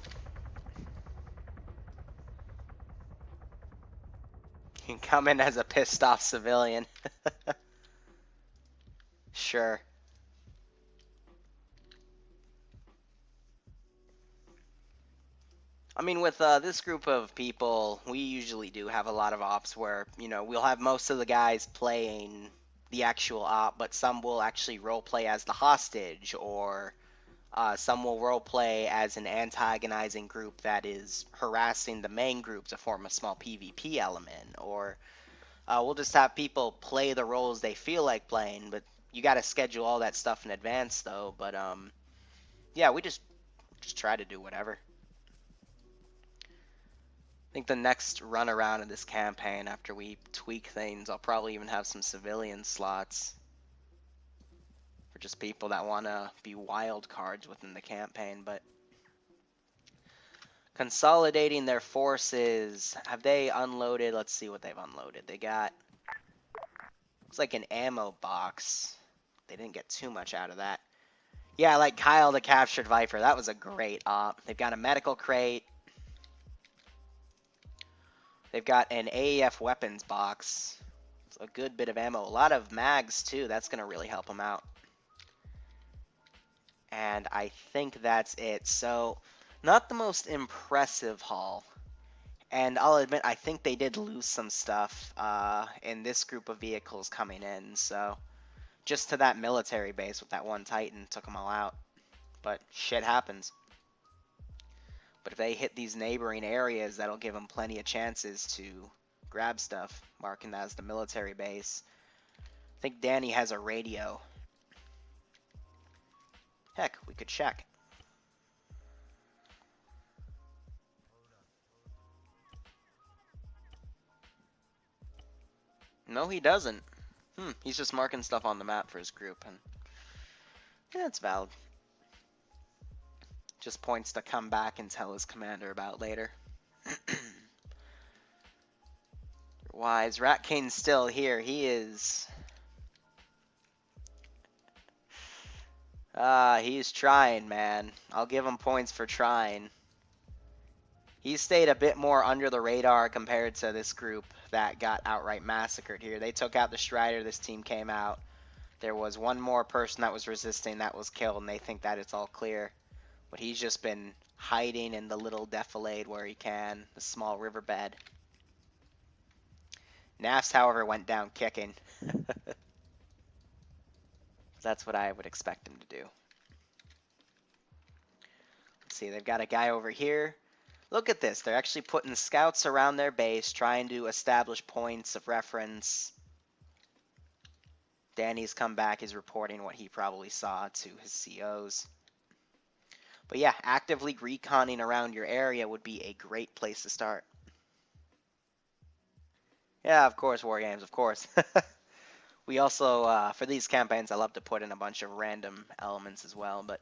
[SPEAKER 1] You can come in as a pissed off civilian. Sure. I mean, with this group of people, we usually do have a lot of ops where, you know, we'll have most of the guys playing the actual op, but some will actually roleplay as the hostage, or some will roleplay as an antagonizing group that is harassing the main group to form a small PvP element, or we'll just have people play the roles they feel like playing, but you got to schedule all that stuff in advance, though. But yeah, we just try to do whatever. I think the next run around of this campaign, after we tweak things, I'll probably even have some civilian slots for just people that want to be wild cards within the campaign. But consolidating their forces, have they unloaded? Let's see what they've unloaded. They got, looks like an ammo box. They didn't get too much out of that. Yeah, like Kyle the Captured Viper. That was a great op. They've got a medical crate. They've got an AEF weapons box. It's a good bit of ammo. A lot of mags, too. That's going to really help them out. And I think that's it. So, not the most impressive haul. And I'll admit, I think they did lose some stuff in this group of vehicles coming in. So, just to that military base with that one Titan, took them all out. But shit happens. But if they hit these neighboring areas, that'll give them plenty of chances to grab stuff, marking that as the military base. I think Danny has a radio. Heck, we could check. No, he doesn't. He's just marking stuff on the map for his group, and yeah, that's valid. Just points to come back and tell his commander about later. Wise, Rat King's still here. He is... he's trying, man. I'll give him points for trying. He stayed a bit more under the radar compared to this group that got outright massacred here. They took out the Strider, this team came out. There was one more person that was resisting that was killed, and they think that it's all clear. But he's just been hiding in the little defilade where he can, the small riverbed. Nafs, however, went down kicking. That's what I would expect him to do. Let's see, they've got a guy over here. Look at this. They're actually putting scouts around their base, trying to establish points of reference. Danny's come back, is reporting what he probably saw to his COs. But yeah, actively reconning around your area would be a great place to start. Yeah, of course, War Games, of course. We also, for these campaigns, I love to put in a bunch of random elements as well. But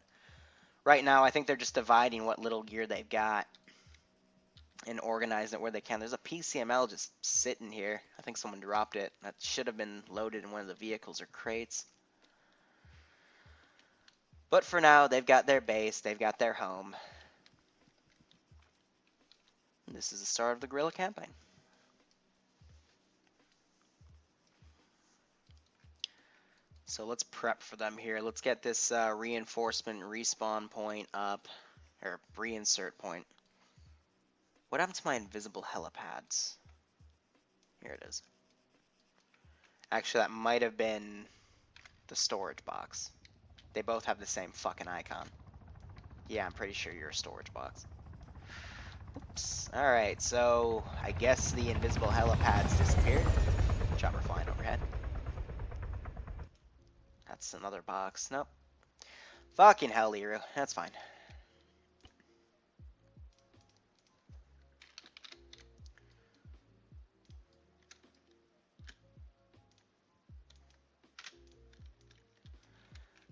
[SPEAKER 1] right now, I think they're just dividing what little gear they've got and organizing it where they can. There's a PCML just sitting here. I think someone dropped it. That should have been loaded in one of the vehicles or crates. But for now, they've got their base. They've got their home. And this is the start of the Guerrilla campaign. So let's prep for them here. Let's get this reinforcement respawn point up, or reinsert point. What happened to my invisible helipads? Here it is. Actually, that might have been the storage box. They both have the same fucking icon. Yeah, I'm pretty sure you're a storage box. Oops. Alright, so I guess the invisible helipads disappeared. Chopper flying overhead. That's another box. Nope. Fucking hell, Liru. That's fine.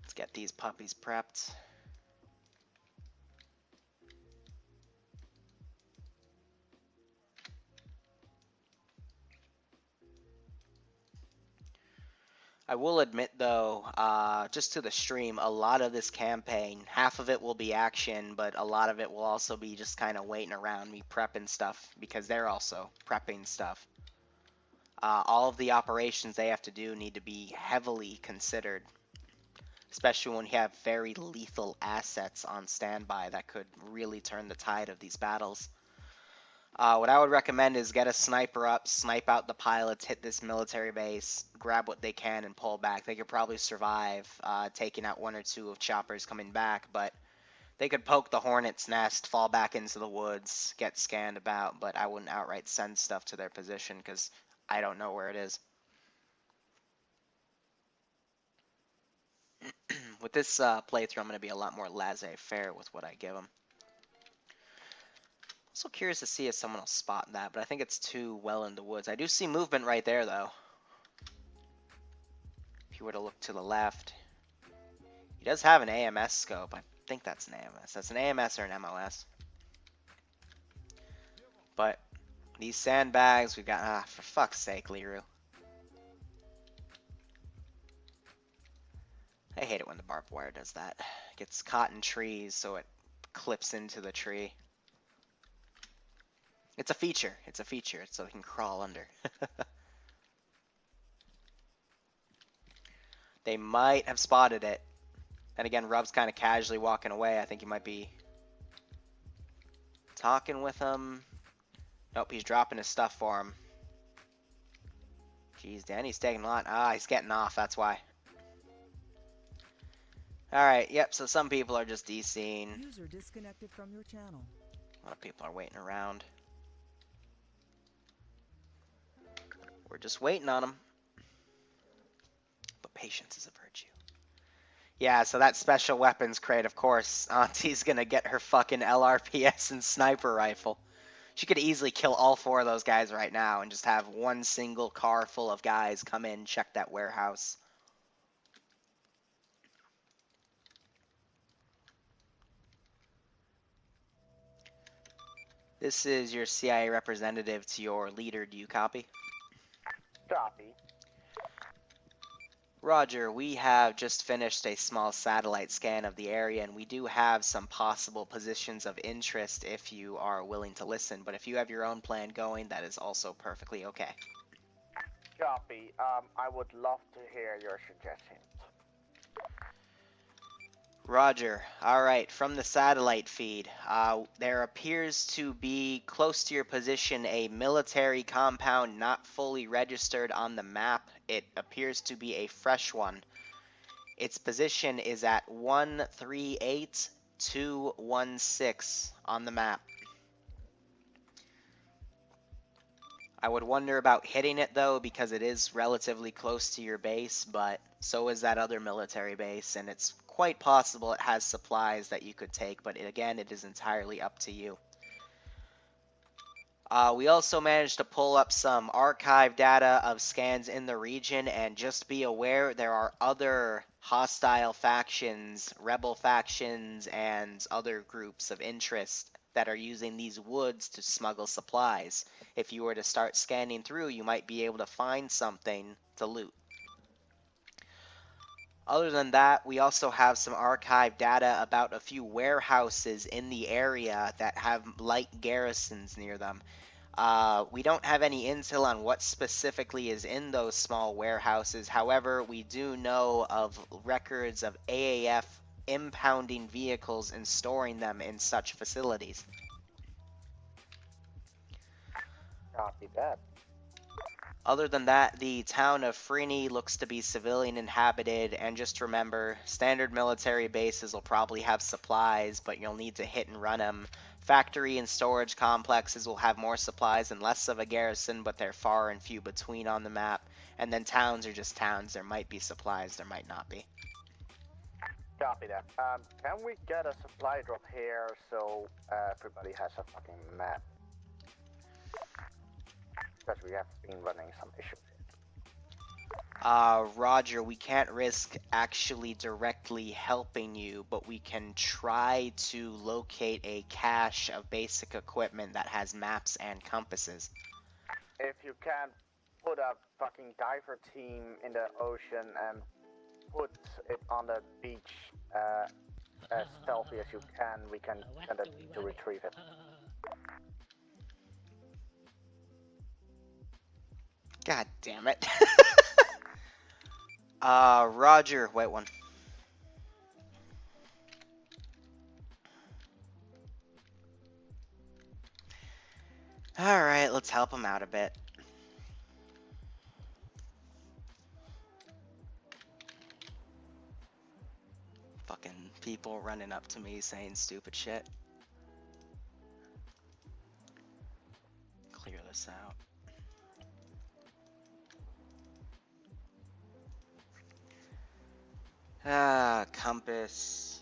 [SPEAKER 1] Let's get these puppies prepped. I will admit, though, just to the stream, a lot of this campaign, half of it will be action, but a lot of it will also be just kind of waiting around, me prepping stuff, because they're also prepping stuff. All of the operations they have to do need to be heavily considered, especially when you have very lethal assets on standby that could really turn the tide of these battles. What I would recommend is get a sniper up, snipe out the pilots, hit this military base, grab what they can, and pull back. They could probably survive taking out one or two of choppers coming back, but they could poke the hornet's nest, fall back into the woods, get scanned about, but I wouldn't outright send stuff to their position because I don't know where it is. With this playthrough, I'm going to be a lot more laissez-faire with what I give them. Also curious to see if someone will spot that, but I think it's too well in the woods. I do see movement right there, though. If you were to look to the left. He does have an AMS scope. I think that's an AMS. That's an AMS or an MOS. But these sandbags, we've got... for fuck's sake, Liru. I hate it when the barbed wire does that. It gets caught in trees, so it clips into the tree. It's a feature. It's a feature. It's so it can crawl under. They might have spotted it. And again, Rub's kind of casually walking away. I think he might be talking with him. Nope, he's dropping his stuff for him. Jeez, Danny's taking a lot. He's getting off. That's why. Alright, yep, so some people are just DCing.
[SPEAKER 10] User disconnected from your channel.
[SPEAKER 1] A lot of people are waiting around. We're just waiting on them. But patience is a virtue. Yeah, so that special weapons crate, of course, Auntie's gonna get her fucking LRPS and sniper rifle. She could easily kill all four of those guys right now and just have one single car full of guys come in, check that warehouse. This is your CIA representative to your leader. Do you copy?
[SPEAKER 2] Copy.
[SPEAKER 1] Roger, we have just finished a small satellite scan of the area, and we do have some possible positions of interest if you are willing to listen. But if you have your own plan going, that is also perfectly okay.
[SPEAKER 2] Copy. I would love to hear your suggestions.
[SPEAKER 1] Roger. Alright, from the satellite feed, there appears to be close to your position a military compound not fully registered on the map. It appears to be a fresh one. Its position is at 138216 on the map. I would wonder about hitting it though, because it is relatively close to your base, but so is that other military base, and it's quite possible it has supplies that you could take, but again, it is entirely up to you. We also managed to pull up some archive data of scans in the region, and just be aware there are other hostile factions, rebel factions, and other groups of interest that are using these woods to smuggle supplies. If you were to start scanning through, you might be able to find something to loot. Other than that, we also have some archive data about a few warehouses in the area that have light garrisons near them. We don't have any intel on what specifically is in those small warehouses. However, we do know of records of AAF impounding vehicles and storing them in such facilities.
[SPEAKER 2] Copy that.
[SPEAKER 1] Other than that, the town of Freeney looks to be civilian inhabited, and just remember, standard military bases will probably have supplies, but you'll need to hit and run them. Factory and storage complexes will have more supplies and less of a garrison, but they're far and few between on the map. And then towns are just towns. There might be supplies, there might not be.
[SPEAKER 2] Copy that. Can we get a supply drop here so everybody has a fucking map? Because we have been running some issues here.
[SPEAKER 1] Roger, we can't risk actually directly helping you, but we can try to locate a cache of basic equipment that has maps and compasses.
[SPEAKER 2] If you can put a fucking diver team in the ocean and put it on the beach as stealthy as you can, we can send it to retrieve it.
[SPEAKER 1] God damn it. Roger, wait one. Alright, let's help them out a bit. Fucking people running up to me saying stupid shit. Clear this out. Compass.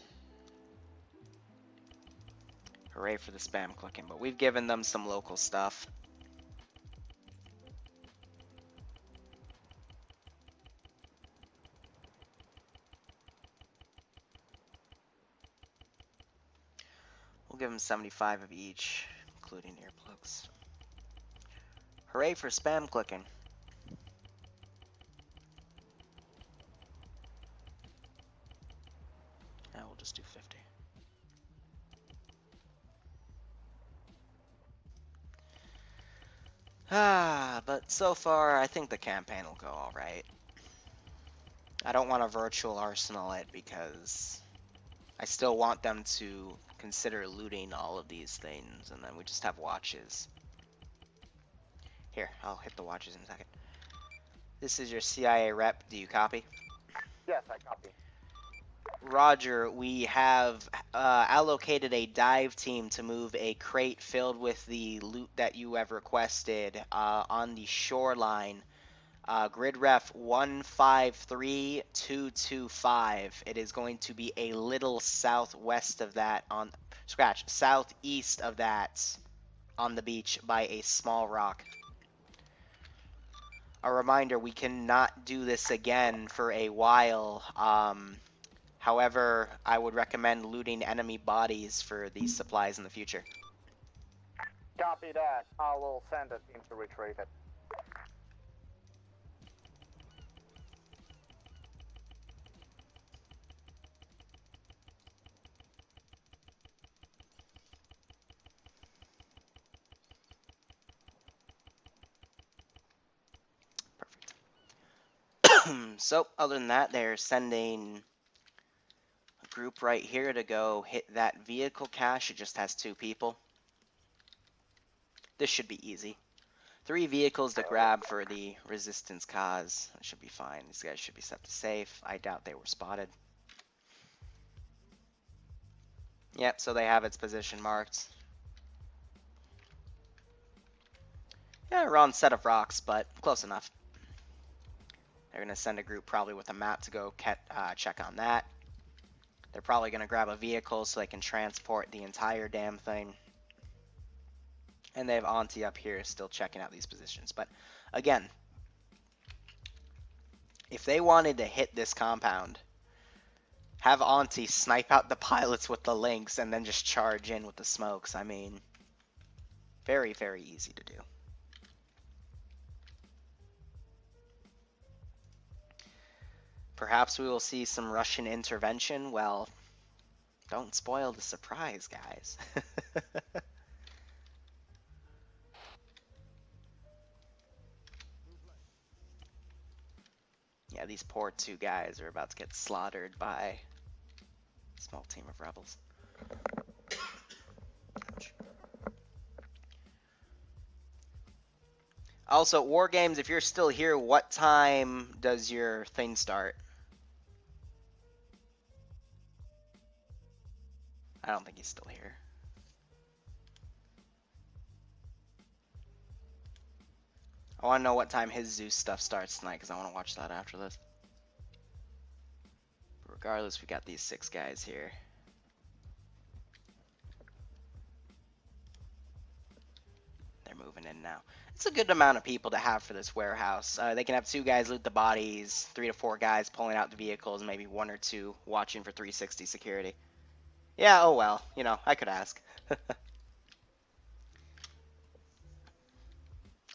[SPEAKER 1] Hooray for the spam clicking, but we've given them some local stuff. We'll give them 75 of each, including earplugs. Hooray for spam clicking. Yeah, we'll just do 50. But so far, I think the campaign will go alright. I don't want to virtual arsenal it because I still want them to consider looting all of these things, and then we just have watches. Here, I'll hit the watches in a second. This is your CIA rep. Do you copy?
[SPEAKER 2] Yes, I copy.
[SPEAKER 1] Roger, we have allocated a dive team to move a crate filled with the loot that you have requested on the shoreline. Grid ref 153225. It is going to be a little southwest of that southeast of that on the beach by a small rock. A reminder, we cannot do this again for a while. However, I would recommend looting enemy bodies for these supplies in the future.
[SPEAKER 2] Copy that. I will send a team to retrieve it.
[SPEAKER 1] So, other than that, they're sending a group right here to go hit that vehicle cache. It just has 2 people. This should be easy. 3 vehicles to grab for the resistance cause. That should be fine. These guys should be set to safe. I doubt they were spotted. Yep, so they have its position marked. Yeah, wrong set of rocks, but close enough. They're going to send a group probably with a map to go check on that. They're probably going to grab a vehicle so they can transport the entire damn thing. And they have Auntie up here still checking out these positions. But again, if they wanted to hit this compound, have Auntie snipe out the pilots with the links and then just charge in with the smokes. I mean, very, very easy to do. Perhaps we will see some Russian intervention. Well, don't spoil the surprise, guys. Yeah, these poor 2 guys are about to get slaughtered by a small team of rebels. Ouch. Also, War Games, if you're still here, what time does your thing start? I don't think he's still here. I want to know what time his Zeus stuff starts tonight, because I want to watch that after this. But regardless, we got these 6 guys here. They're moving in now. It's a good amount of people to have for this warehouse. They can have 2 guys loot the bodies, 3 to 4 guys pulling out the vehicles, and maybe 1 or 2 watching for 360 security. Yeah, oh well, you know, I could ask.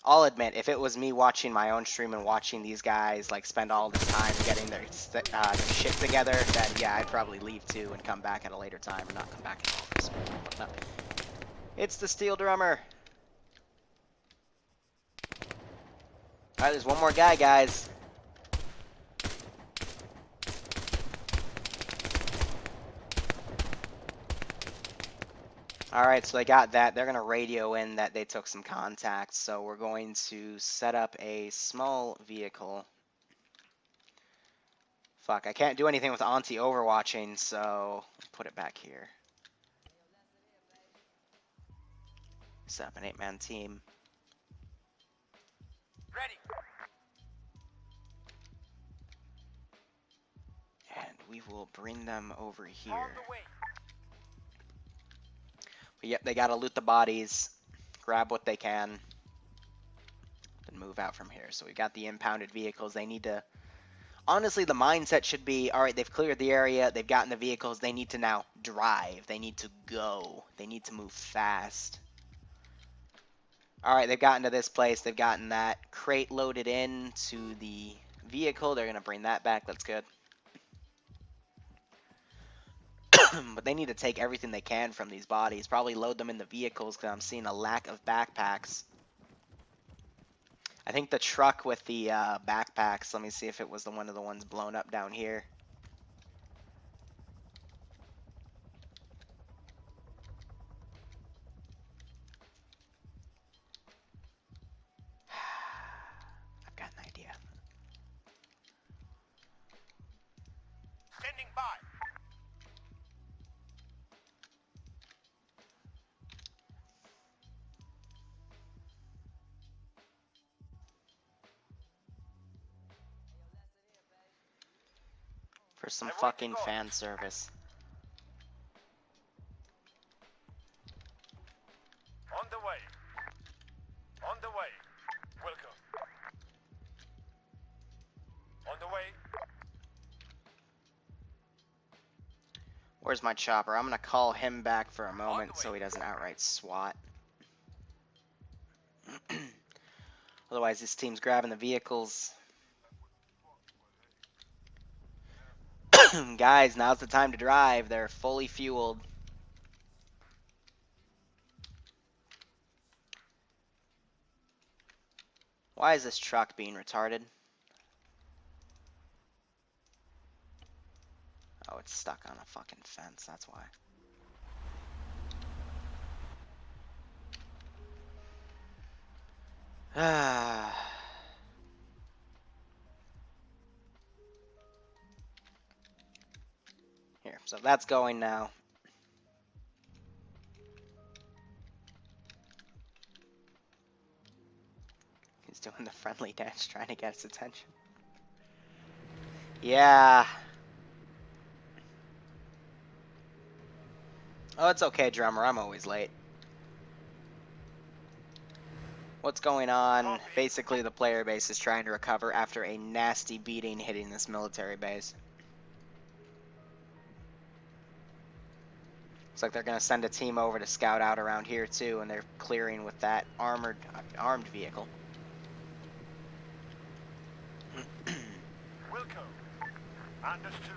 [SPEAKER 1] I'll admit, if it was me watching my own stream and watching these guys like spend all this time getting their shit together, then yeah, I'd probably leave too and come back at a later time, or not come back at all. But no. It's the steel drummer. Alright, there's 1 more guy, guys. Alright, so they got that. They're going to radio in that they took some contact. So we're going to set up a small vehicle. Fuck, I can't do anything with Auntie overwatching, so put it back here. Set up an 8-man team.
[SPEAKER 7] Ready.
[SPEAKER 1] And we will bring them over
[SPEAKER 7] On
[SPEAKER 1] here.
[SPEAKER 7] the way.
[SPEAKER 1] But yep, they gotta loot the bodies, grab what they can, then move out from here. So we got the impounded vehicles. They need to... Honestly, the mindset should be, alright, they've cleared the area, they've gotten the vehicles, they need to now drive. They need to go. They need to move fast. Alright, they've gotten to this place, they've gotten that crate loaded in to the vehicle. They're gonna bring that back, that's good. But they need to take everything they can from these bodies. Probably load them in the vehicles because I'm seeing a lack of backpacks. I think the truck with the backpacks, let me see if it was one of the ones blown up down here. I've got an idea.
[SPEAKER 7] Standing by.
[SPEAKER 1] For some
[SPEAKER 7] I'm ready to
[SPEAKER 1] fucking
[SPEAKER 7] go.
[SPEAKER 1] fan service.
[SPEAKER 7] On the way. On the way. Welcome. On the way.
[SPEAKER 1] Where's my chopper? I'm gonna call him back for a moment so he doesn't outright SWAT. Otherwise, this team's grabbing the vehicles. Guys, now's the time to drive. They're fully fueled. Why is this truck being retarded? Oh, it's stuck on a fucking fence, that's why. Here, so that's going now. He's doing the friendly dance, trying to get his attention. Yeah. Oh, it's okay, drummer. I'm always late. What's going on? Basically, the player base is trying to recover after a nasty beating hitting this military base. Looks like they're going to send a team over to scout out around here, too, and they're clearing with that armed vehicle.
[SPEAKER 7] Welcome. Understood.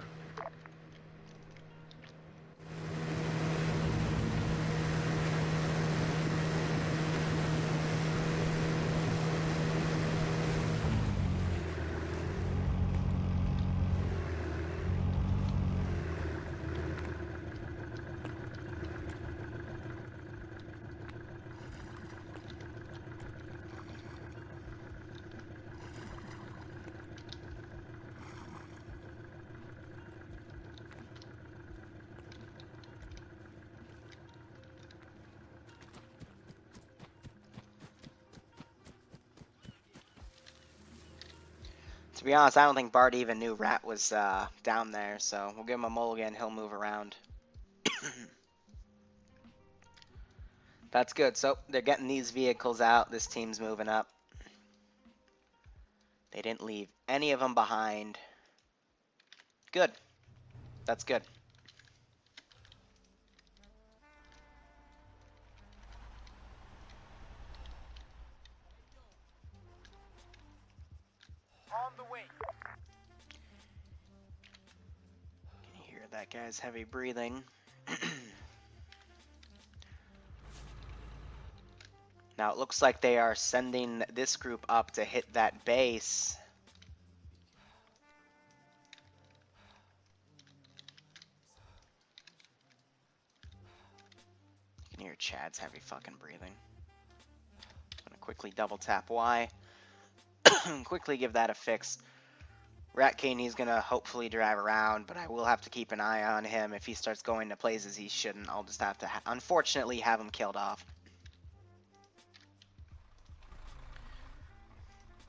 [SPEAKER 1] To be honest, I don't think Bart even knew Rat was down there, so we'll give him a mulligan, he'll move around. That's good. So they're getting these vehicles out. This team's moving up. They didn't leave any of them behind. Good. That's good.
[SPEAKER 7] On the way.
[SPEAKER 1] Can you hear that guy's heavy breathing? Now it looks like they are sending this group up to hit that base. You can Chad's heavy fucking breathing. Gonna quickly double tap Y. Quickly give that a fix. Rat King, he's gonna hopefully drive around, but I will have to keep an eye on him. If he starts going to places he shouldn't, I'll just have to, unfortunately, have him killed off.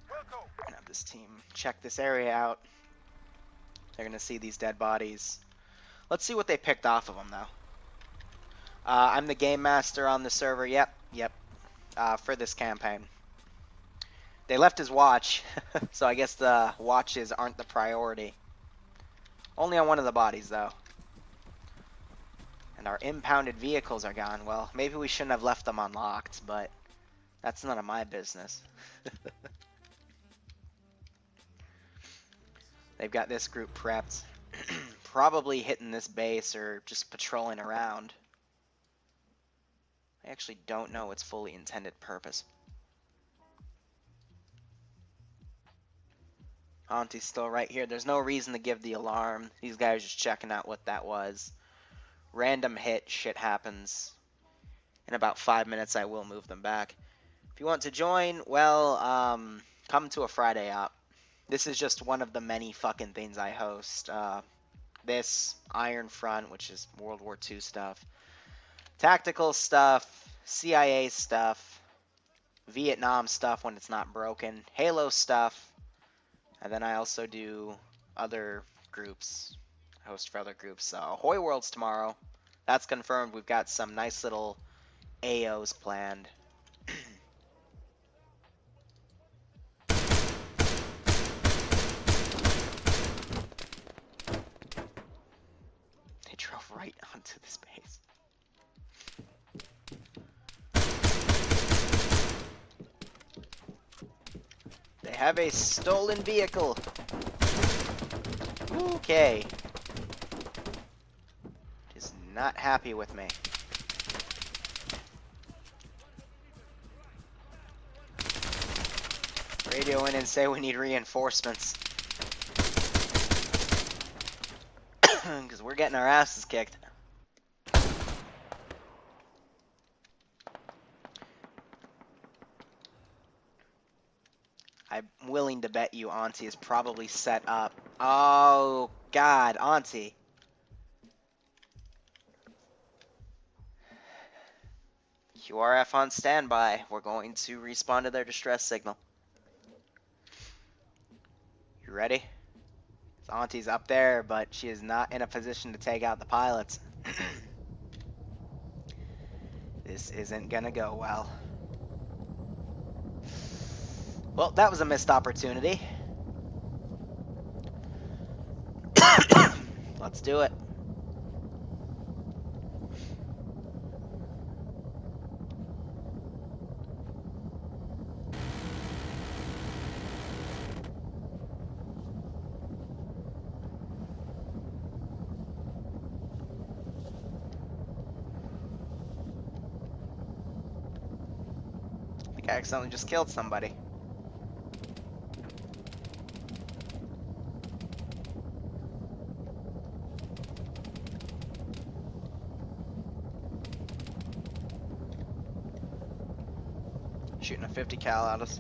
[SPEAKER 7] We'll go.
[SPEAKER 1] Gonna have this team check this area out. They're gonna see these dead bodies. Let's see what they picked off of them, though. I'm the game master on the server. Yep. For this campaign. They left his watch, so I guess the watches aren't the priority. Only on one of the bodies, though. And our impounded vehicles are gone. Well, maybe we shouldn't have left them unlocked, but that's none of my business. They've got this group prepped. Probably hitting this base or just patrolling around. I actually don't know its fully intended purpose. Auntie's still right here. There's no reason to give the alarm. These guys are just checking out what that was. Random hit, shit happens. In about 5 minutes, I will move them back. If you want to join, well, come to a Friday op. This is just one of the many fucking things I host. This, Iron Front, which is World War II stuff. Tactical stuff, CIA stuff, Vietnam stuff when it's not broken, Halo stuff. And then I also do other groups, host for other groups. Ahoy Worlds tomorrow. That's confirmed. We've got some nice little AOs planned. They drove right onto this base. They have a stolen vehicle. Okay. Is not happy with me. Radio in and say we need reinforcements. Because we're getting our asses kicked. I'm willing to bet you Auntie is probably set up. Oh, God, Auntie. QRF on standby. We're going to respond to their distress signal. You ready? Auntie's up there, but she is not in a position to take out the pilots. This isn't gonna go well. Well, that was a missed opportunity. Let's do it. I think I accidentally just killed somebody. Shooting a 50 cal at us.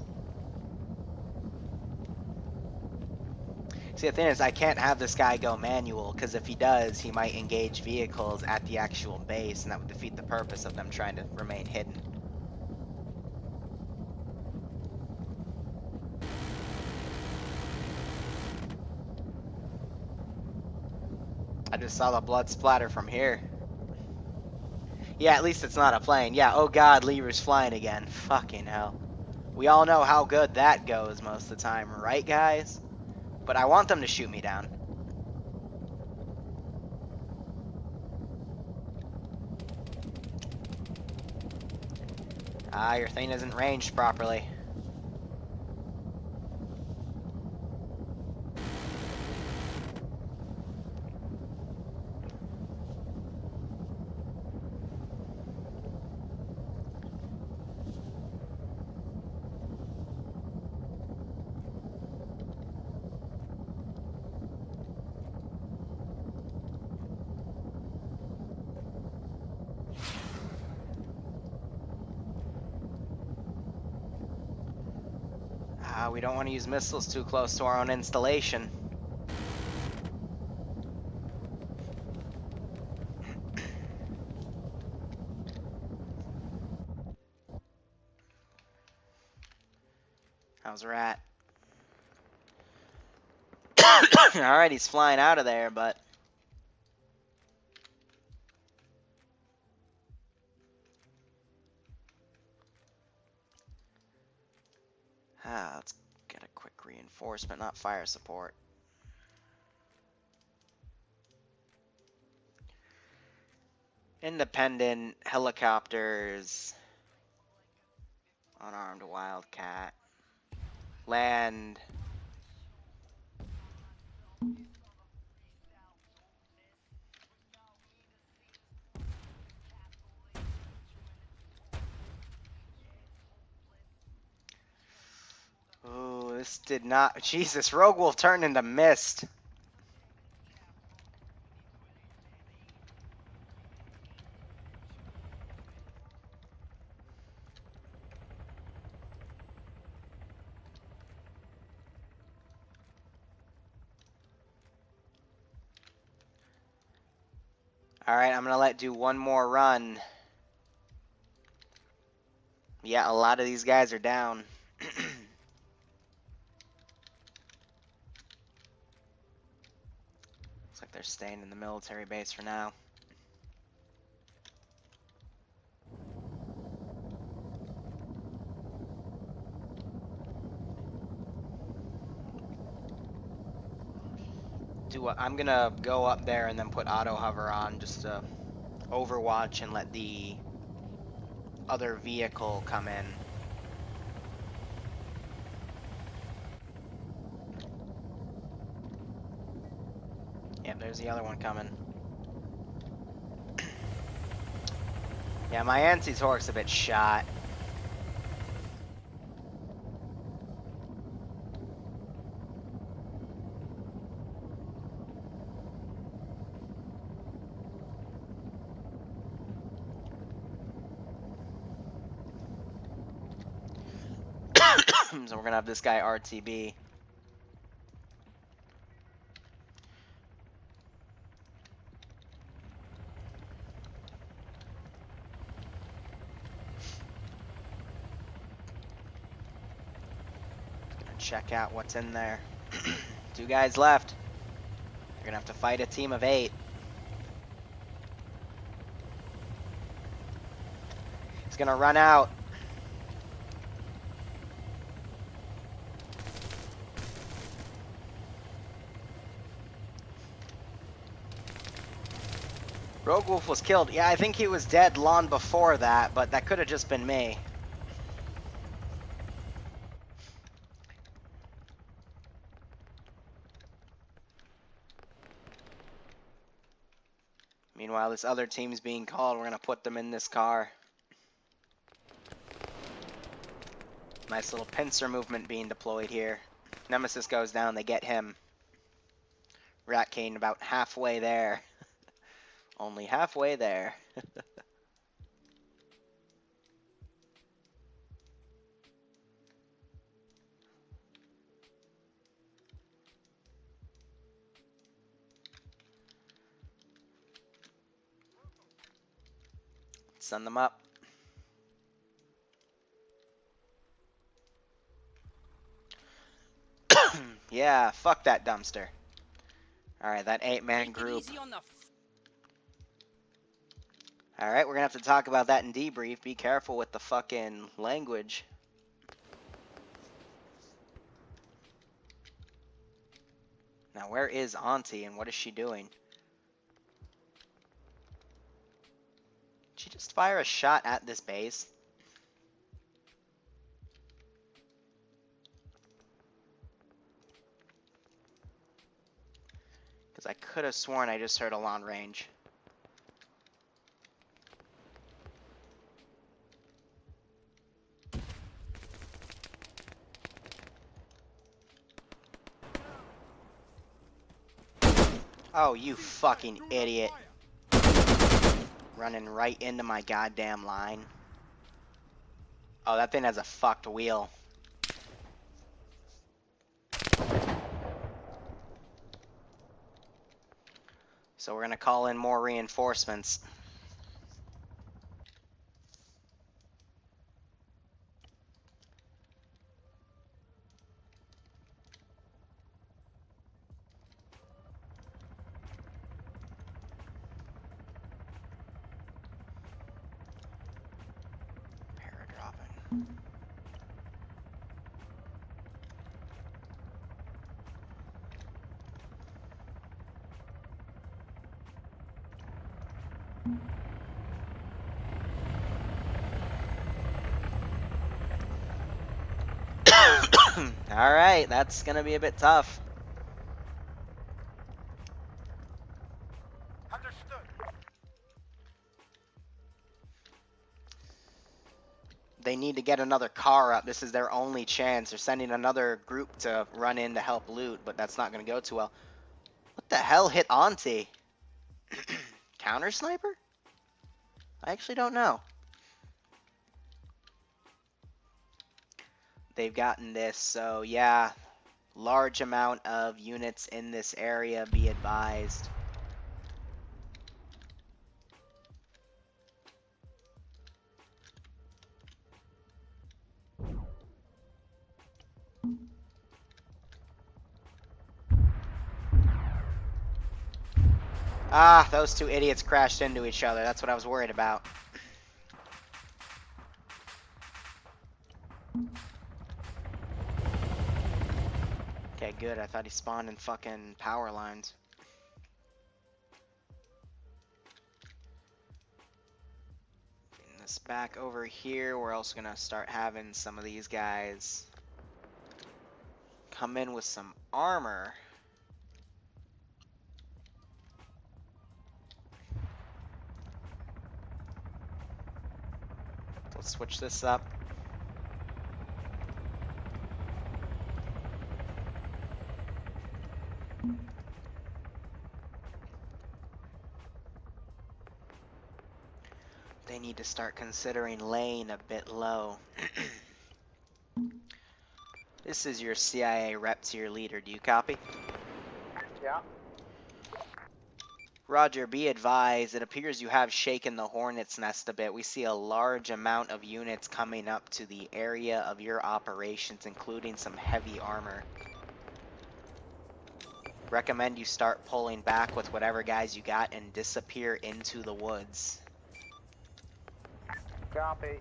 [SPEAKER 1] See, the thing is, I can't have this guy go manual, because if he does, he might engage vehicles at the actual base, and that would defeat the purpose of them trying to remain hidden. I just saw the blood splatter from here. Yeah, at least it's not a plane. Yeah, oh god, Liru's flying again. Fucking hell. We all know how good that goes most of the time, right guys? But I want them to shoot me down. Ah, your thing isn't ranged properly. We don't want to use missiles too close to our own installation. How's Rat? Alright, he's flying out of there, but... let's get a quick reinforcement, not fire support. Independent helicopters. Unarmed Wildcat. Land. Ooh, this did not... Jesus, Rogue Wolf turned into mist. Alright, I'm gonna let do one more run. Yeah, a lot of these guys are down. Looks like they're staying in the military base for now. I'm gonna go up there and then put auto hover on just to overwatch and let the other vehicle come in. Yep, there's the other one coming. Yeah, my anti-torque's a bit shot. So we're gonna have this guy RTB. Gonna check out what's in there. 2 guys left. You're gonna have to fight a team of 8. He's gonna run out. Rogue Wolf was killed. Yeah, I think he was dead long before that, but that could have just been me. Meanwhile, this other team's being called. We're going to put them in this car. Nice little pincer movement being deployed here. Nemesis goes down, they get him. Rat Cane about halfway there. Only halfway there. Send them up. Yeah, fuck that dumpster. Alright, that 8-man group. Alright, we're gonna have to talk about that in debrief. Be careful with the fucking language. Now, where is Auntie and what is she doing? Did she just fire a shot at this base? Because I could have sworn I just heard a long range. Oh, you fucking idiot. Running right into my goddamn line. Oh, that thing has a fucked wheel. So we're gonna call in more reinforcements. Paradropping. Alright, that's gonna be a bit tough.
[SPEAKER 7] Understood.
[SPEAKER 1] They need to get another car up. This is their only chance. They're sending another group to run in to help loot, but that's not gonna go too well. What the hell hit Auntie? Counter sniper? I actually don't know. They've gotten this, so yeah. Large amount of units in this area, be advised. Ah, those two idiots crashed into each other. That's what I was worried about. Okay, good. I thought he spawned in fucking power lines. Bring this back over here. We're also gonna start having some of these guys come in with some armor. Let's switch this up. They need to start considering laying a bit low. This is your CIA rep to your leader. Do you copy?
[SPEAKER 2] Yeah.
[SPEAKER 1] Roger, be advised, it appears you have shaken the hornet's nest a bit. We see a large amount of units coming up to the area of your operations, including some heavy armor. Recommend you start pulling back with whatever guys you got and disappear into the woods.
[SPEAKER 2] Copy.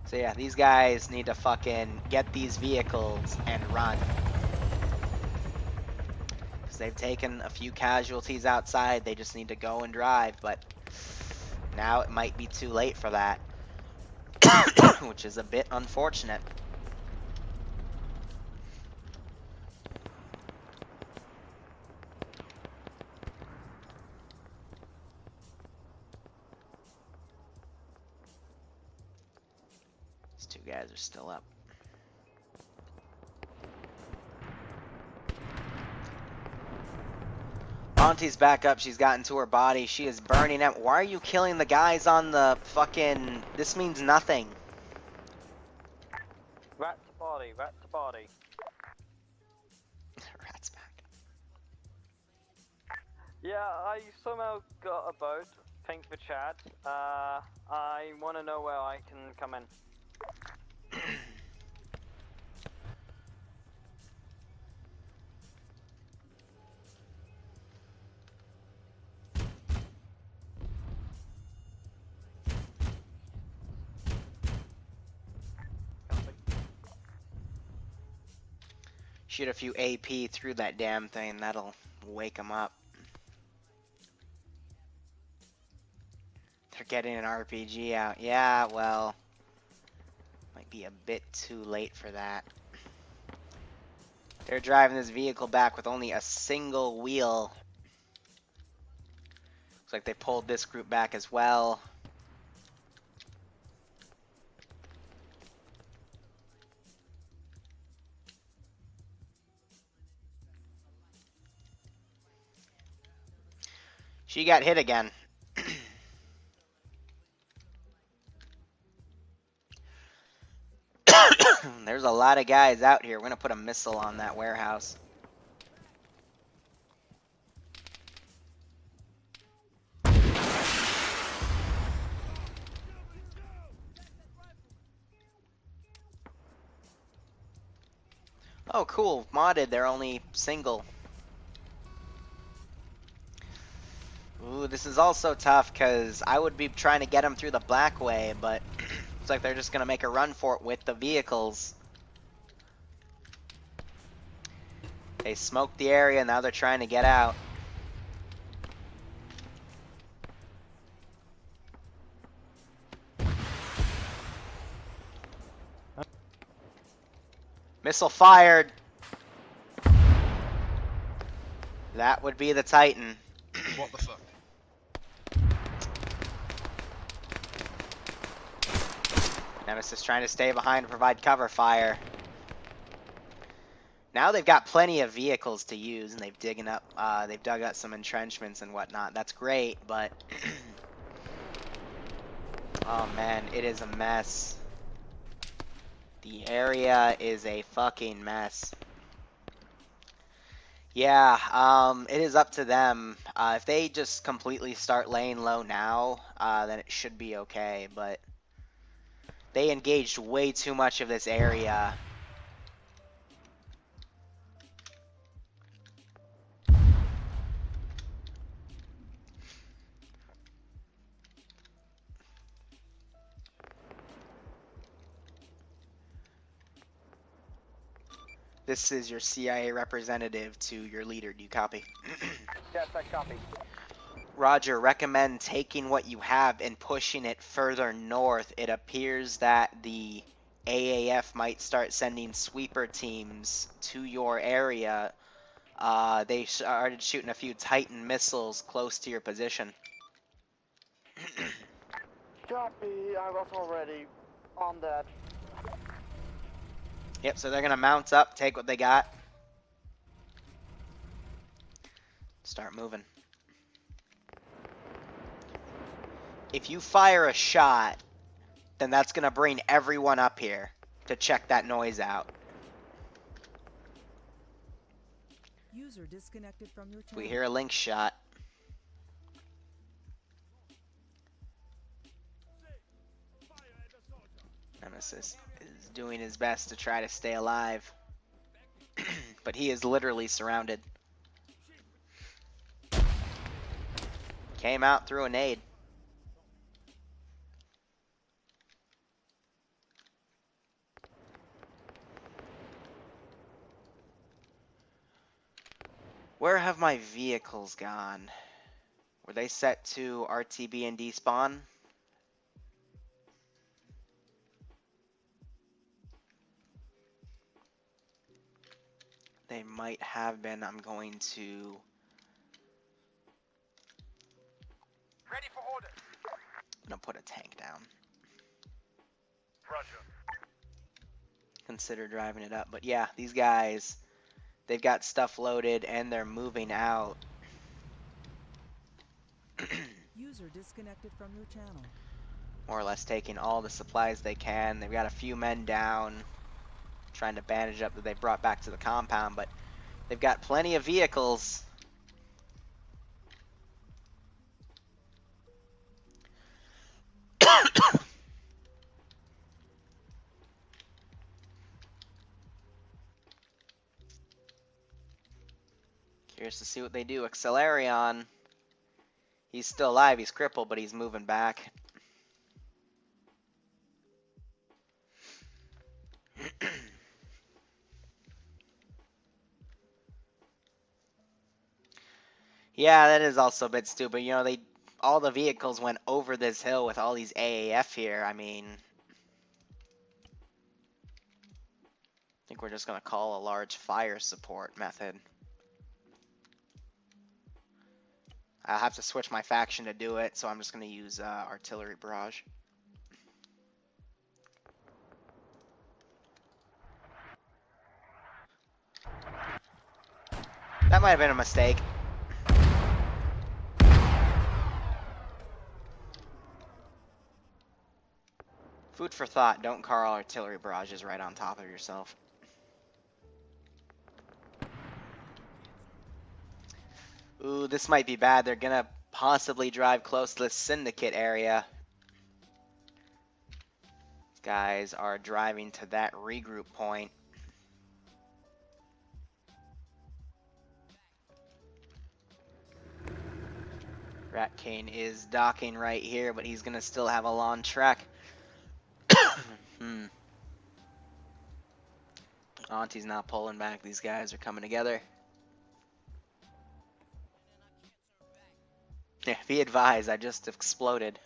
[SPEAKER 1] So yeah, these guys need to fucking get these vehicles and run. Because they've taken a few casualties outside, they just need to go and drive, but now it might be too late for that. Which is a bit unfortunate. These two guys are still up. Auntie's back up. She's gotten to her body. She is burning out. Why are you killing the guys on the fucking... This means nothing.
[SPEAKER 11] Rat to body, rat to body.
[SPEAKER 1] Rat's back.
[SPEAKER 11] Yeah, I somehow got a boat. Thanks for chat. I want to know where I can come in.
[SPEAKER 1] Shoot a few AP through that damn thing. That'll wake them up. They're getting an RPG out. Yeah, well, might be a bit too late for that. They're driving this vehicle back with only a single wheel. Looks like they pulled this group back as well. She got hit again. There's a lot of guys out here. We're gonna put a missile on that warehouse. Oh, cool. Modded. They're only single. Ooh, this is also tough because I would be trying to get them through the black way, but it's like they're just gonna make a run for it with the vehicles. They smoked the area, now they're trying to get out. Missile fired. That would be the Titan.
[SPEAKER 12] What the fuck?
[SPEAKER 1] Nemesis trying to stay behind and provide cover fire. Now they've got plenty of vehicles to use, and they've dug up some entrenchments and whatnot. That's great, but oh man, it is a mess. The area is a fucking mess. Yeah, it is up to them. If they just completely start laying low now, then it should be okay, but they engaged way too much of this area. This is your CIA representative to your leader. Do you copy?
[SPEAKER 2] Yes, I copy.
[SPEAKER 1] Roger, recommend taking what you have and pushing it further north. It appears that the AAF might start sending sweeper teams to your area. They started shooting a few Titan missiles close to your position.
[SPEAKER 2] Copy, I was already on that.
[SPEAKER 1] Yep, so they're gonna mount up, take what they got. Start moving. If you fire a shot, then that's gonna bring everyone up here to check that noise out.
[SPEAKER 10] User disconnected from your
[SPEAKER 1] If we
[SPEAKER 10] channel.
[SPEAKER 1] hear a link shot, Nemesis is doing his best to try to stay alive, but he is literally surrounded. Came out through a nade. Where have my vehicles gone? Were they set to RTB and despawn? They might have been. I'm going to...
[SPEAKER 7] Ready for orders.
[SPEAKER 1] I'm gonna put a tank down.
[SPEAKER 7] Roger.
[SPEAKER 1] Consider driving it up. But yeah, these guys, they've got stuff loaded and they're moving out.
[SPEAKER 10] User disconnected from your channel.
[SPEAKER 1] More or less taking all the supplies they can. They've got a few men down, trying to bandage up that they brought back to the compound, but they've got plenty of vehicles. Curious to see what they do. Accelerion, he's still alive, he's crippled, but he's moving back. Yeah, that is also a bit stupid. You know, all the vehicles went over this hill with all these AAF here. I mean, I think we're just going to call a large fire support method. I'll have to switch my faction to do it, so I'm just going to use artillery barrage. That might have been a mistake. If Food for thought, don't car artillery barrages right on top of yourself. Ooh, this might be bad. They're gonna possibly drive close to the syndicate area. These guys are driving to that regroup point. Rat Cane is docking right here, but he's gonna still have a long trek. Auntie's not pulling back. These guys are coming together. Yeah, be advised, I just exploded.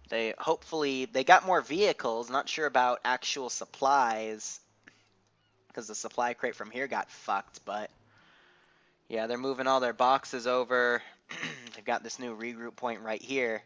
[SPEAKER 1] They got more vehicles. Not sure about actual supplies, because the supply crate from here got fucked, but yeah, they're moving all their boxes over. They've got this new regroup point right here.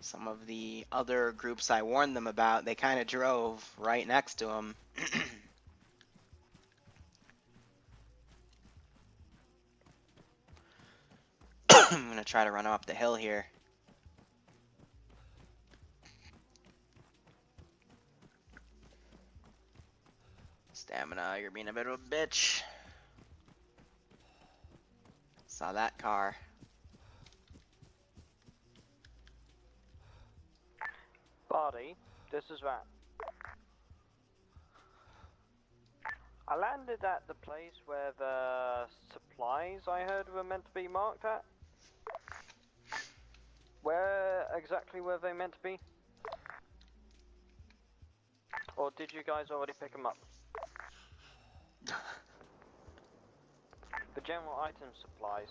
[SPEAKER 1] Some of the other groups I warned them about, they kind of drove right next to them. I'm going to try to run up the hill here. Stamina, you're being a bit of a bitch. Saw that car.
[SPEAKER 11] Barty, this is Rat. I landed at the place where the supplies I heard were meant to be marked at. Where exactly were they meant to be? Or did you guys already pick them up? The general item supplies.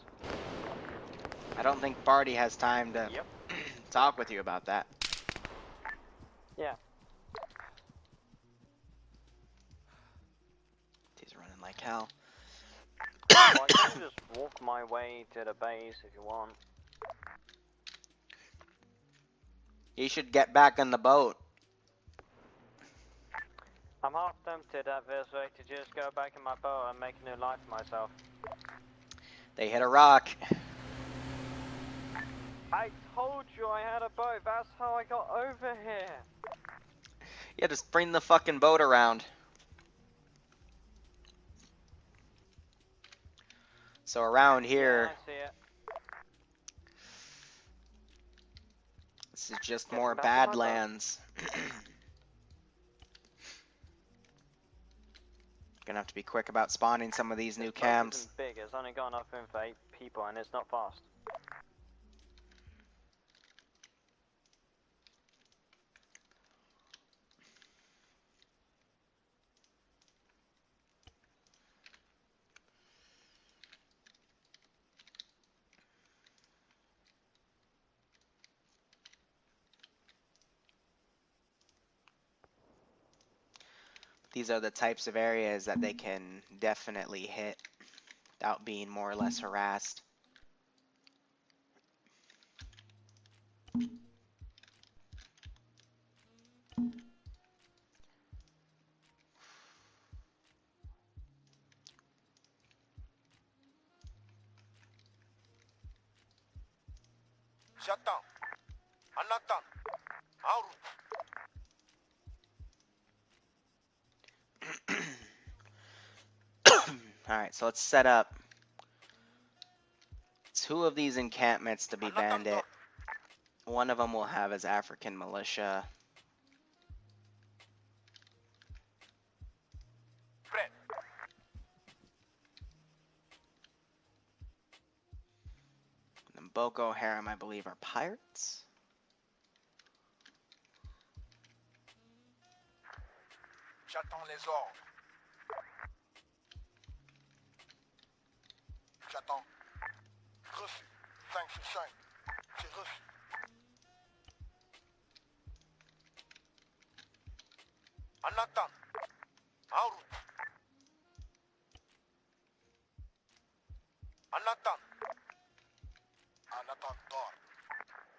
[SPEAKER 1] I don't think Barty has time to talk with you about that.
[SPEAKER 11] Yeah.
[SPEAKER 1] He's running like hell.
[SPEAKER 11] Well, I can just walk my way to the base if you want.
[SPEAKER 1] You should get back on the boat.
[SPEAKER 11] I'm half tempted at this way to just go back in my boat and make a new life for myself.
[SPEAKER 1] They hit a rock.
[SPEAKER 11] I told you I had a boat, that's how I got over here.
[SPEAKER 1] Yeah, just bring the fucking boat around. So around here,
[SPEAKER 11] Yeah, I see it.
[SPEAKER 1] this is just
[SPEAKER 11] Get
[SPEAKER 1] more
[SPEAKER 11] back in my boat.
[SPEAKER 1] Badlands. Gonna have to be quick about spawning some of these new
[SPEAKER 11] This boat
[SPEAKER 1] camps.
[SPEAKER 11] isn't big, it's only got enough room for 8 people and it's not fast.
[SPEAKER 1] These are the types of areas that they can definitely hit without being more or less harassed.
[SPEAKER 7] Shut down. I'm not done. En route.
[SPEAKER 1] Alright, so let's set up 2 of these encampments to be bandit. One of them will have his African militia.
[SPEAKER 7] Fred.
[SPEAKER 1] And then Boko Haram, I believe, are pirates.
[SPEAKER 7] J'attends les ordres. J'attends. Reçu. 5 sur 5. C'est reçu. Anatan. En route. Anatan. Anatan dort.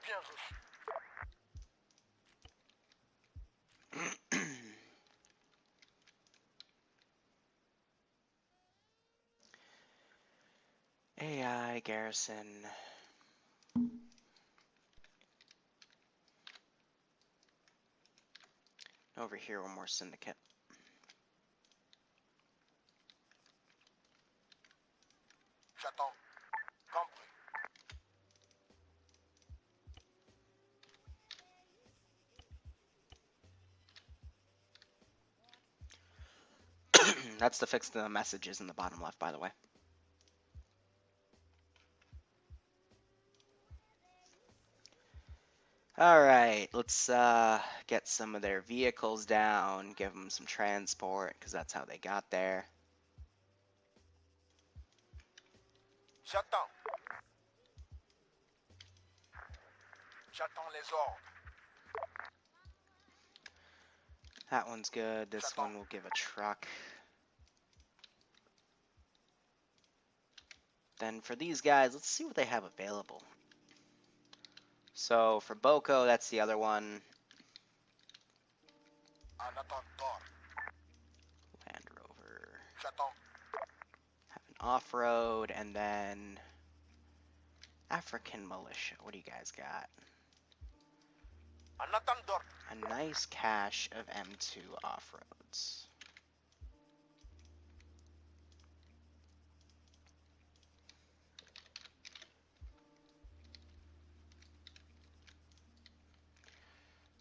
[SPEAKER 7] Bien reçu.
[SPEAKER 8] AI garrison. Over here, one more syndicate.
[SPEAKER 7] J'attends. Compris.
[SPEAKER 8] That's to fix the messages in the bottom left, by the way. Alright, let's get some of their vehicles down, give them some transport, because that's how they got there.
[SPEAKER 7] J'attends. J'attends les ordres.
[SPEAKER 8] That one's good. This one will give a truck. Then for these guys, let's see what they have available. So for Boko, that's the other one.
[SPEAKER 7] Anatan dort.
[SPEAKER 8] Land Rover.
[SPEAKER 7] J'attends.
[SPEAKER 8] Have an off-road, and then African militia. What do you guys got?
[SPEAKER 7] Anatan dort.
[SPEAKER 8] A nice cache of M2 off-roads.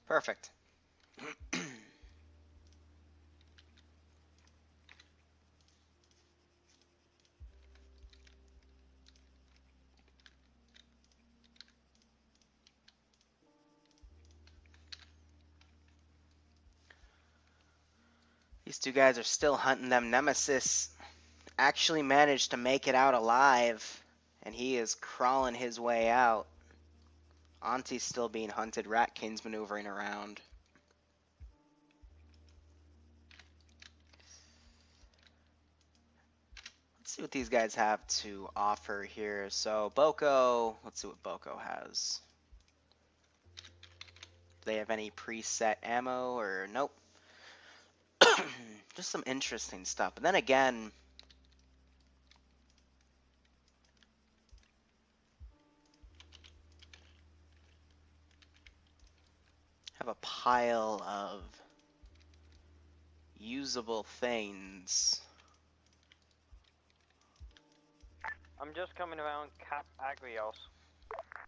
[SPEAKER 8] Perfect. These two guys are still hunting them. Nemesis actually managed to make it out alive, and he is crawling his way out. Altis still being hunted. Rat King's maneuvering around. Let's see what these guys have to offer here. So Boko, let's see what Boko has. Do they have any preset ammo or nope? Just some interesting stuff. But then again, have a pile of usable things.
[SPEAKER 11] I'm just coming around Cap Agrios.
[SPEAKER 8] I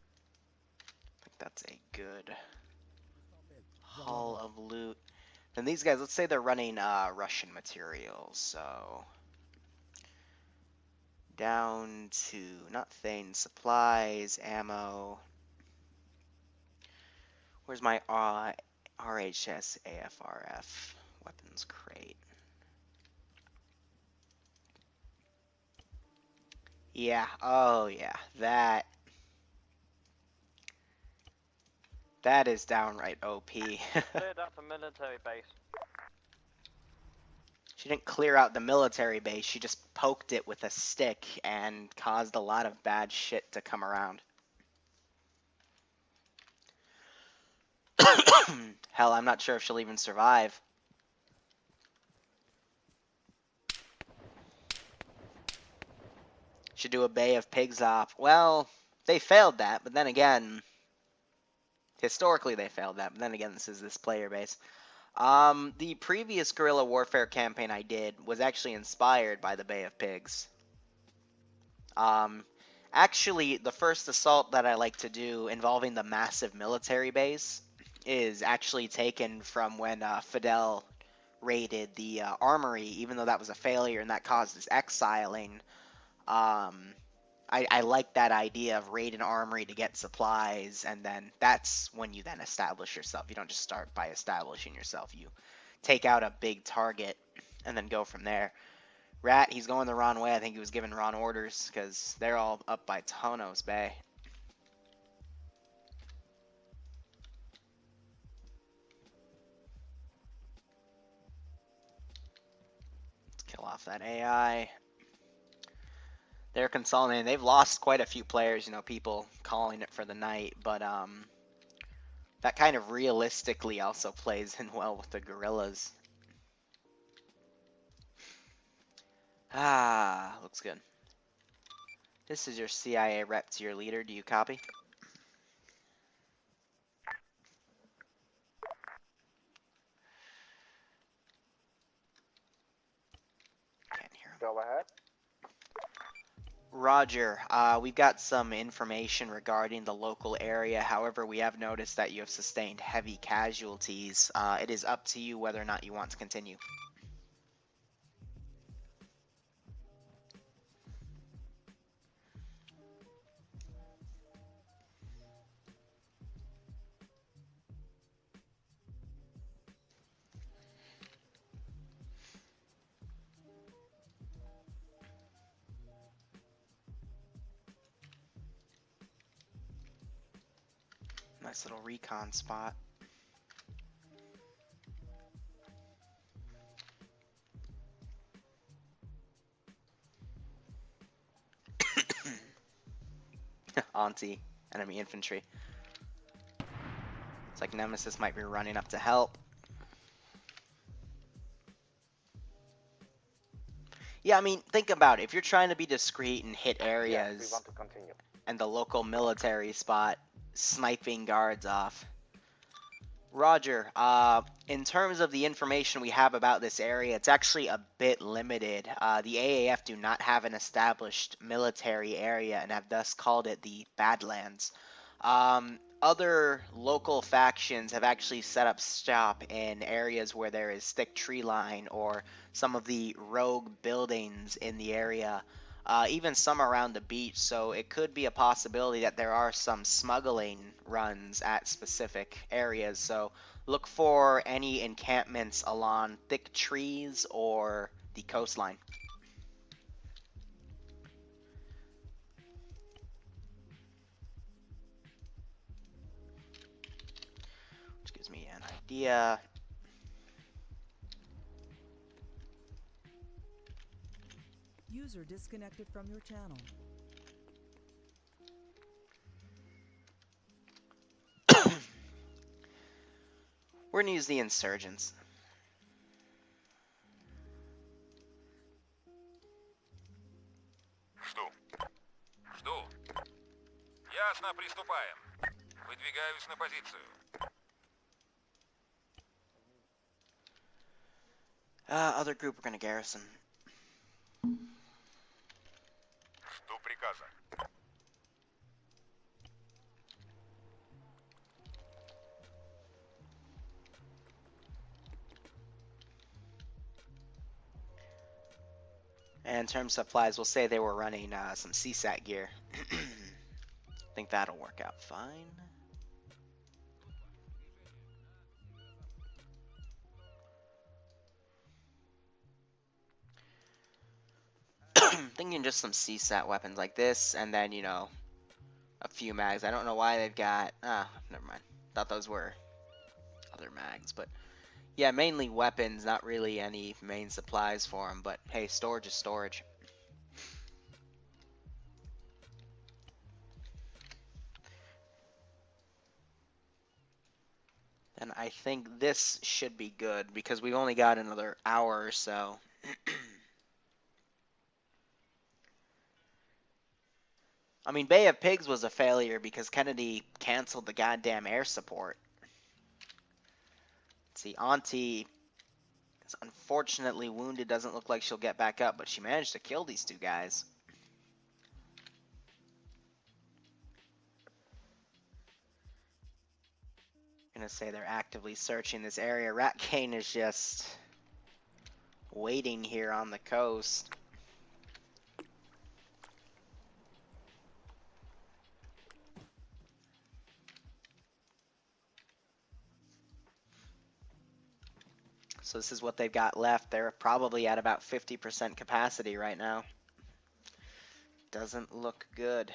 [SPEAKER 8] think that's a good haul of loot. Then these guys, let's say they're running Russian materials, so down to not things, supplies, ammo. Where's my RHS AFRF weapons crate? Yeah, oh yeah, that is downright OP.
[SPEAKER 11] Cleared up a military base.
[SPEAKER 8] She didn't clear out the military base, she just poked it with a stick and caused a lot of bad shit to come around. Hell, I'm not sure if she'll even survive. Should do a Bay of Pigs op. Well, they failed that, but then again, historically they failed that, but then again, this is this player base. The previous guerrilla warfare campaign I did was actually inspired by the Bay of Pigs. Actually, the first assault that I like to do involving the massive military base is actually taken from when Fidel raided the armory, even though that was a failure and that caused his exiling. I like that idea of raid an armory to get supplies, and then that's when you then establish yourself. You don't just start by establishing yourself. You take out a big target and then go from there. Rat, he's going the wrong way. I think he was giving wrong orders because they're all up by Tonos Bay. off that AI. They're consolidating. They've lost quite a few players, people calling it for the night, but that kind of realistically also plays in well with the Guerrillas. Looks good. This is your CIA rep to your leader. Do you copy? Can't hear him.
[SPEAKER 2] Go ahead.
[SPEAKER 8] Roger. We've got some information regarding the local area. However, we have noticed that you have sustained heavy casualties. It is up to you whether or not you want to continue. Nice little recon spot. Auntie, enemy infantry. It's like Nemesis might be running up to help. Yeah, I mean, think about it. If you're trying to be discreet and hit areas,
[SPEAKER 2] Yes, we want to continue.
[SPEAKER 8] and the local military spot sniping guards off. Roger. In terms of the information we have about this area, it's actually a bit limited. The AAF do not have an established military area and have thus called it the Badlands. Other local factions have actually set up shop in areas where there is thick tree line or some of the rogue buildings in the area. Even some around the beach, so it could be a possibility that there are some smuggling runs at specific areas. So look for any encampments along thick trees or the coastline. Which gives me an idea.
[SPEAKER 10] User disconnected from your channel.
[SPEAKER 8] We're going to use the insurgents.
[SPEAKER 7] Жду. Ясно, приступаем. Выдвигаюсь на позицию.
[SPEAKER 8] Other group we're going to garrison.
[SPEAKER 7] Жду приказа.
[SPEAKER 8] And in terms of supplies, we'll say they were running some CSAT gear. I think that'll work out fine. Thinking just some CSAT weapons like this, and then, a few mags. I don't know why they've got... never mind. Thought those were other mags, but... Yeah, mainly weapons, not really any main supplies for them, but hey, storage is storage. And I think this should be good, because we've only got another hour or so. I mean, Bay of Pigs was a failure because Kennedy canceled the goddamn air support. Let's see, Auntie is unfortunately wounded. Doesn't look like she'll get back up, but she managed to kill these two guys. I'm gonna say they're actively searching this area. Rat Cane is just waiting here on the coast. So this is what they've got left. They're probably at about 50% capacity right now. Doesn't look good.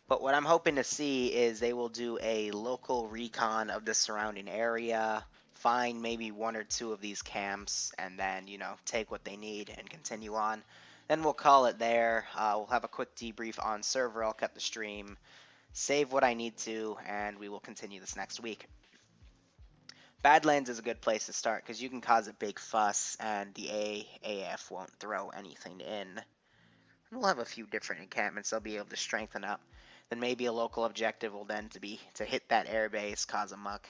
[SPEAKER 8] But what I'm hoping to see is they will do a local recon of the surrounding area, find maybe one or two of these camps and then, you know, take what they need and continue on. Then we'll call it there. We'll have a quick debrief on server. I'll cut the stream, save what I need to, and we will continue this next week. Badlands is a good place to start because you can cause a big fuss and the AAF won't throw anything in. We'll have a few different encampments they'll be able to strengthen up. Then maybe a local objective will then be to hit that airbase, cause a muck.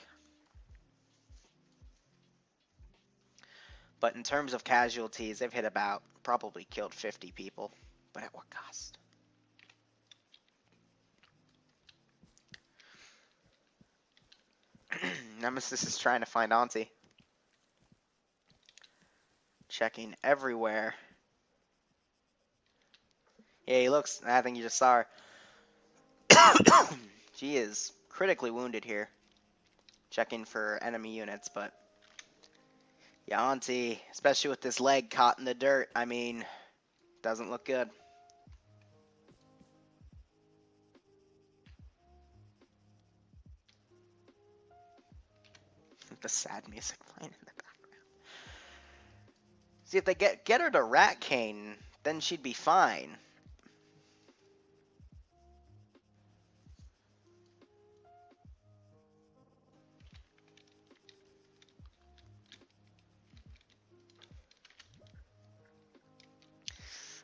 [SPEAKER 8] But in terms of casualties, they've hit about, probably killed 50 people. But at what cost? Nemesis is trying to find Auntie. Checking everywhere. Yeah, he looks, I think you just saw her. She is critically wounded here. Checking for enemy units, but yeah, Auntie, especially with this leg caught in the dirt, I mean, doesn't look good. The sad music playing in the background. See, if they get her to Rat Cane, then she'd be fine.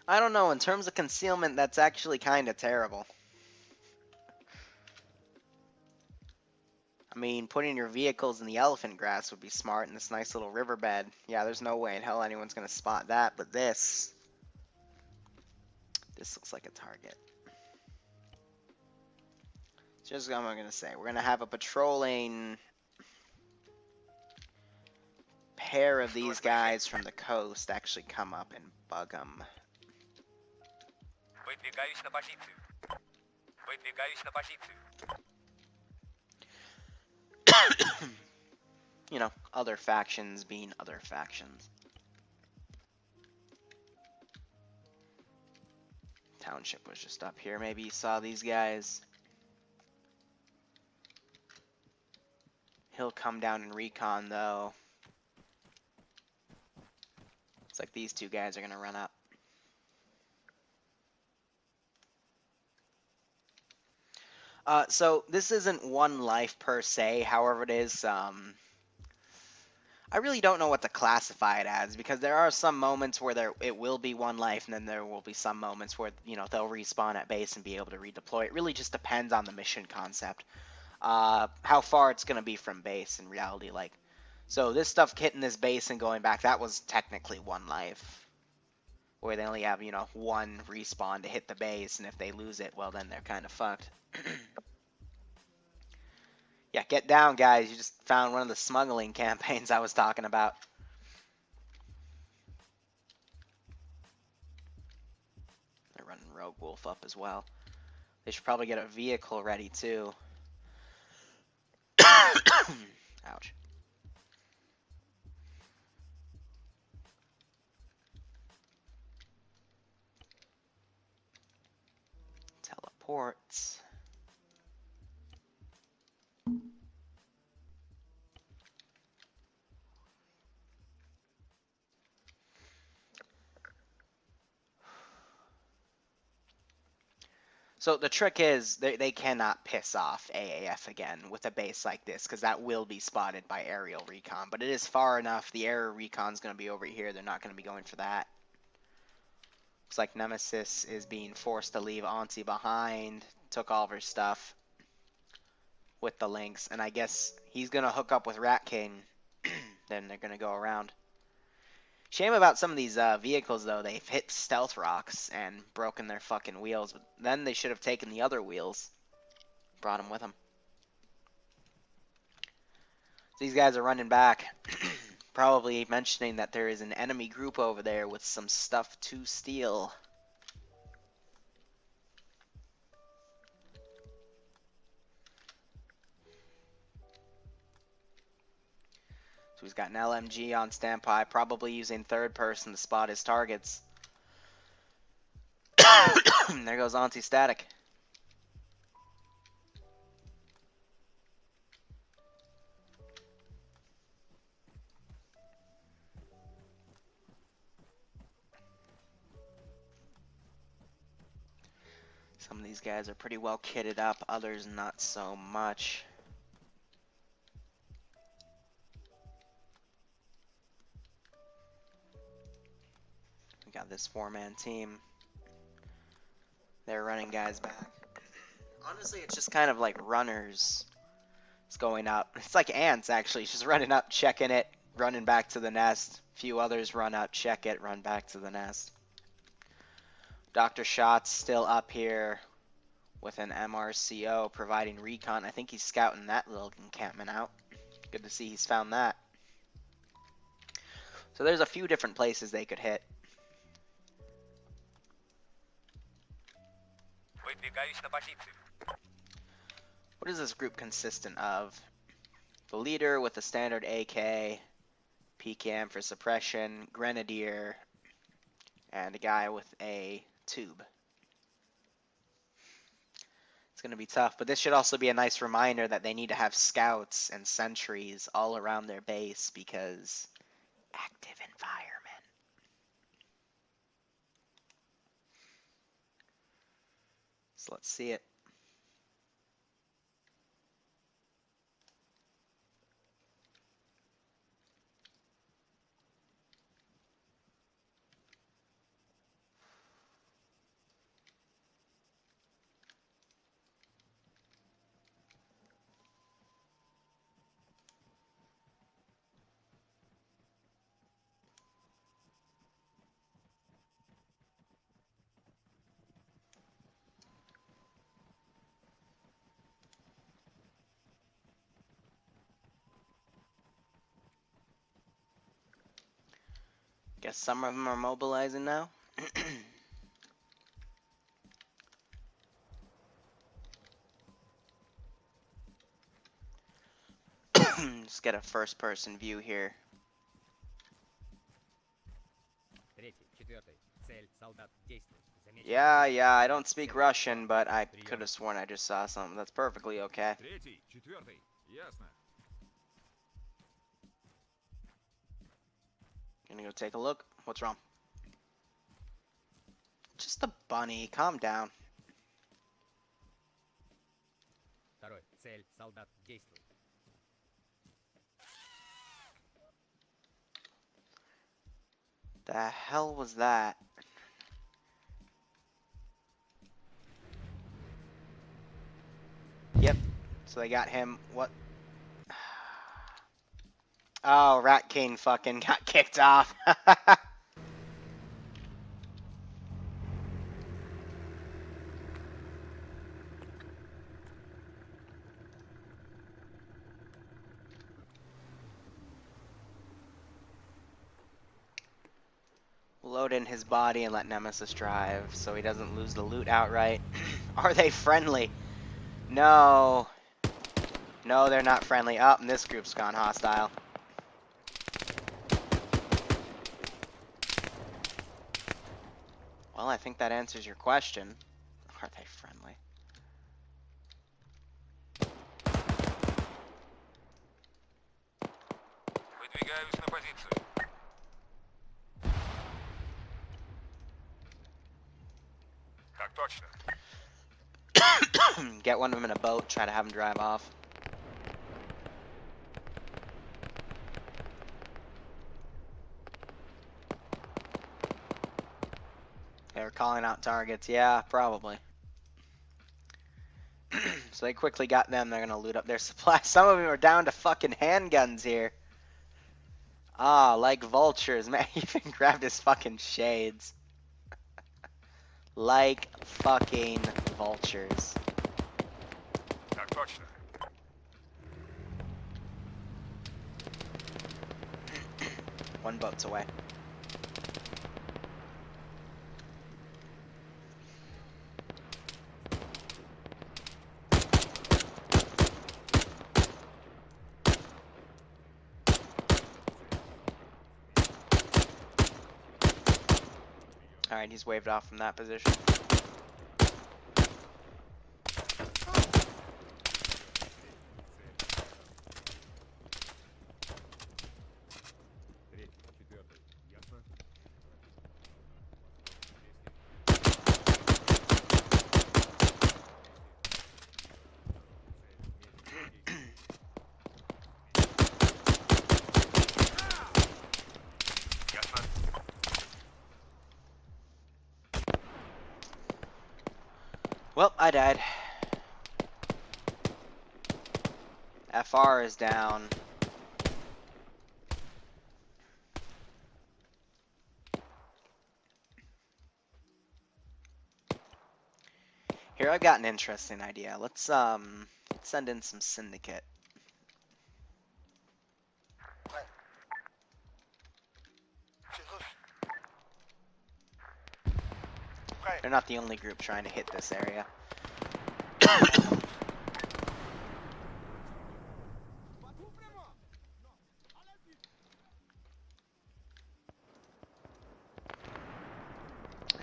[SPEAKER 8] I don't know, in terms of concealment, that's actually kind of terrible. I mean, putting your vehicles in the elephant grass would be smart in this nice little riverbed. Yeah, there's no way in hell anyone's going to spot that, but this looks like a target. Just what I'm going to say. We're going to have a patrolling pair of these guys from the coast actually come up and bug them. You know, other factions being other factions. Township was just up here. Maybe you saw these guys. He'll come down and recon, though. It's like these two guys are going to run up. So this isn't one life per se. However, it is... I really don't know what to classify it as, because there are some moments where it will be one life, and then there will be some moments where, you know, they'll respawn at base and be able to redeploy. It really just depends on the mission concept. How far it's going to be from base in reality. Like, so this stuff hitting this base and going back, that was technically one life. Where they only have, you know, one respawn to hit the base, and if they lose it, well, then they're kind of fucked. Yeah, get down, guys. You just found one of the smuggling campaigns I was talking about. They're running Rogue Wolf up as well. They should probably get a vehicle ready, too. Ouch. Teleports. So the trick is they cannot piss off AAF again with a base like this, because that will be spotted by aerial recon. But it is far enough. The aerial recon's going to be over here. They're not going to be going for that. Looks like Nemesis is being forced to leave Auntie behind. Took all of her stuff with the links. And I guess he's going to hook up with Rat King. Then they're going to go around. Shame about some of these vehicles, though. They've hit stealth rocks and broken their fucking wheels. But then they should have taken the other wheels. Brought them with them. These guys are running back. Probably mentioning that there is an enemy group over there with some stuff to steal. So he's got an LMG on standby, probably using third person to spot his targets. There goes anti-static. Some of these guys are pretty well kitted up, others not so much. We got this 4-man team. They're running guys back. Honestly, it's just kind of like runners. It's going up. It's like ants, actually. It's just running up, checking it, running back to the nest. A few others run up, check it, run back to the nest. Dr. Shot's still up here with an MRCO providing recon. I think he's scouting that little encampment out. Good to see he's found that. So there's a few different places they could hit. What is this group consistent of? The leader with a standard AK, PKM for suppression, grenadier, and a guy with a tube. It's going to be tough, but this should also be a nice reminder that they need to have scouts and sentries all around their base because active environment. So let's see it. Guess some of them are mobilizing now. Just get a first-person view here. Yeah, I don't speak Russian, but I could have sworn I just saw something. That's perfectly okay. Gonna go take a look. What's wrong? Just a bunny. Calm down. The hell was that? Yep. So they got him. What? Oh, Rat King fucking got kicked off. Load in his body and let Nemesis drive so he doesn't lose the loot outright. Are they friendly? No. No, they're not friendly. Oh, and this group's gone hostile. Well, I think that answers your question. Are they friendly? Get one of them in a boat, try to have them drive off. They're calling out targets. Yeah, probably. So they quickly got them. They're going to loot up their supplies. Some of them are down to fucking handguns here. Ah, like vultures. Man, he even grabbed his fucking shades. Like fucking vultures. One boat's away. Alright, he's waved off from that position. Well, I died. FR is down. Here, I've got an interesting idea. Let's send in some syndicate. They're not the only group trying to hit this area.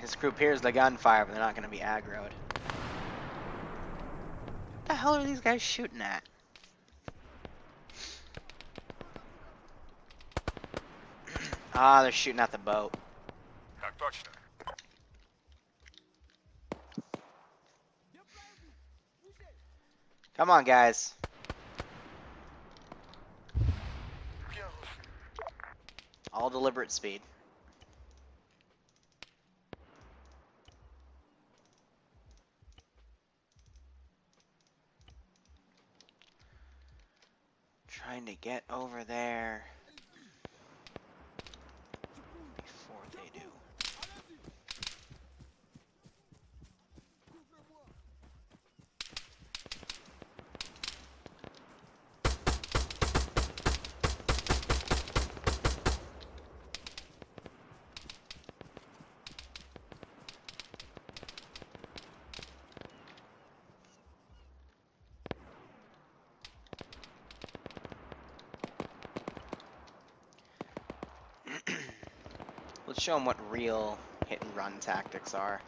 [SPEAKER 8] This group hears the gunfire, but they're not going to be aggroed. What the hell are these guys shooting at? Ah, they're shooting at the boat. Come on, guys. All deliberate speed. Trying to get over there before they do. Let's show them what real hit and run tactics are.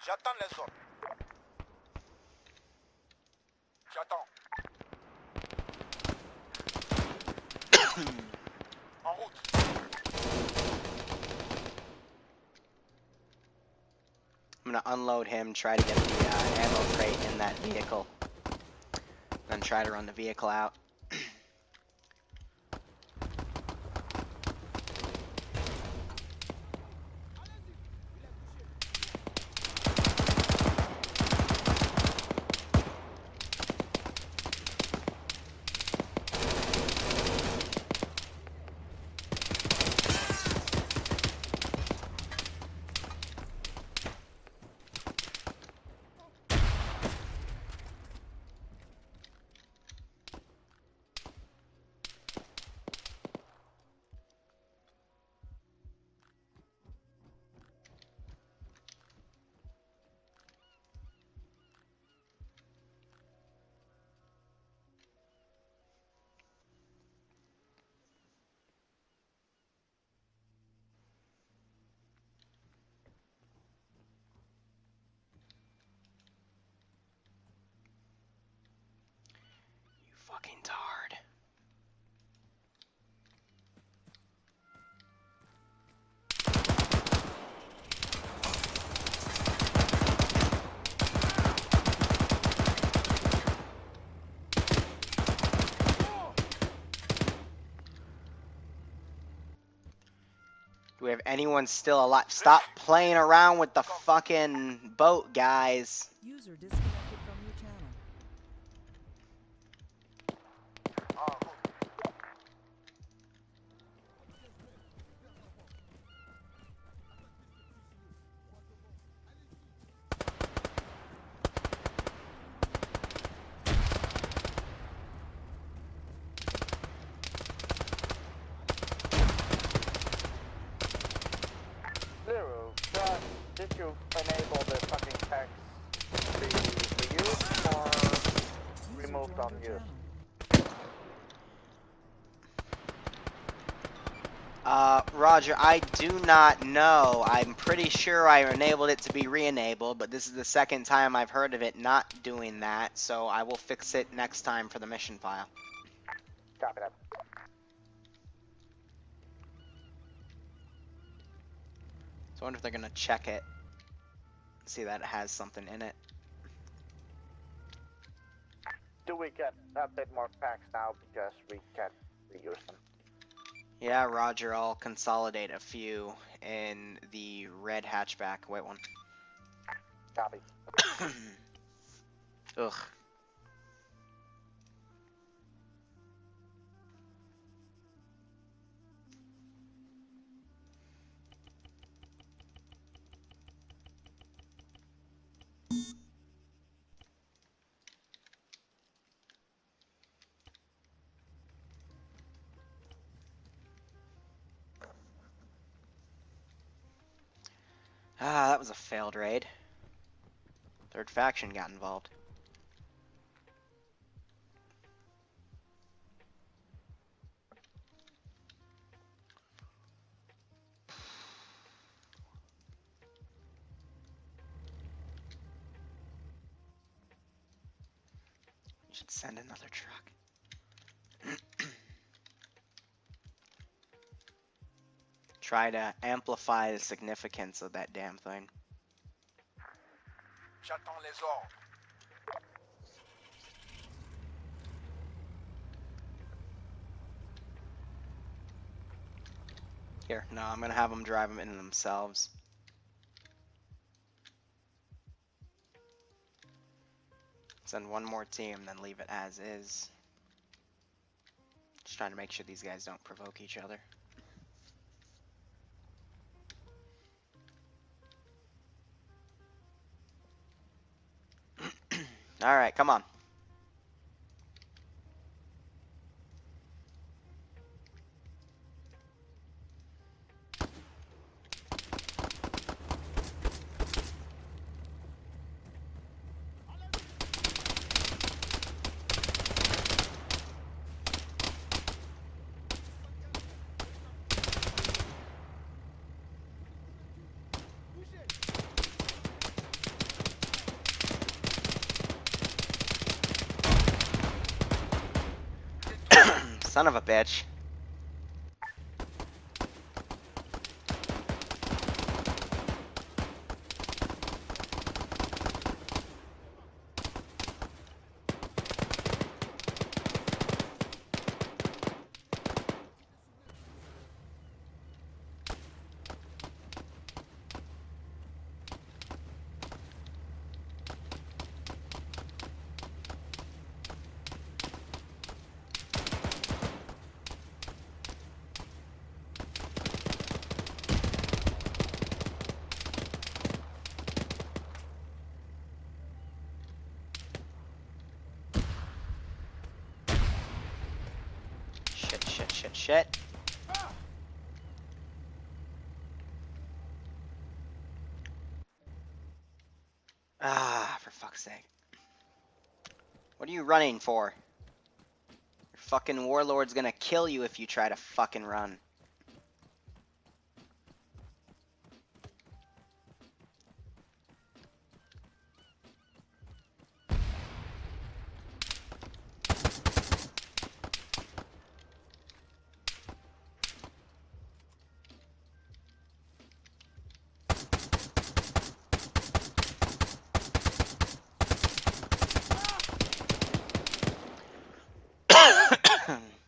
[SPEAKER 7] J'attends les ordres. J'attends. En route.
[SPEAKER 8] I'm gonna unload him, try to get the ammo crate in that vehicle, then try to run the vehicle out. Fucking tard. Do we have anyone still alive? Stop playing around with the fucking boat, guys.
[SPEAKER 10] User disconnected from your channel.
[SPEAKER 2] Liru, did you enable the fucking text to be reused or
[SPEAKER 10] User
[SPEAKER 2] removed
[SPEAKER 10] joined
[SPEAKER 2] on
[SPEAKER 10] your
[SPEAKER 2] use?
[SPEAKER 10] channel.
[SPEAKER 8] Roger, I do not know. I'm pretty sure I enabled it to be re-enabled, but this is the second time I've heard of it not doing that, so I will fix it next time for the mission file.
[SPEAKER 2] Copy that.
[SPEAKER 8] So I wonder if they're gonna check it, see that it has something in it.
[SPEAKER 2] Do we get a bit more packs now because we can't reuse them?
[SPEAKER 8] Yeah, Roger. I'll consolidate a few in the red hatchback. White one.
[SPEAKER 2] Copy.
[SPEAKER 8] Ugh. Ah, that was a failed raid. Third faction got involved. You should send another truck. Try to amplify the significance of that damn thing.
[SPEAKER 7] J'attends les ordres.
[SPEAKER 8] Here, no, I'm gonna have them drive them in themselves. Send one more team, then leave it as is. Just trying to make sure these guys don't provoke each other. Alright, come on. Son of a bitch. Shit. Ah, for fuck's sake. What are you running for? Your fucking warlord's gonna kill you if you try to fucking run.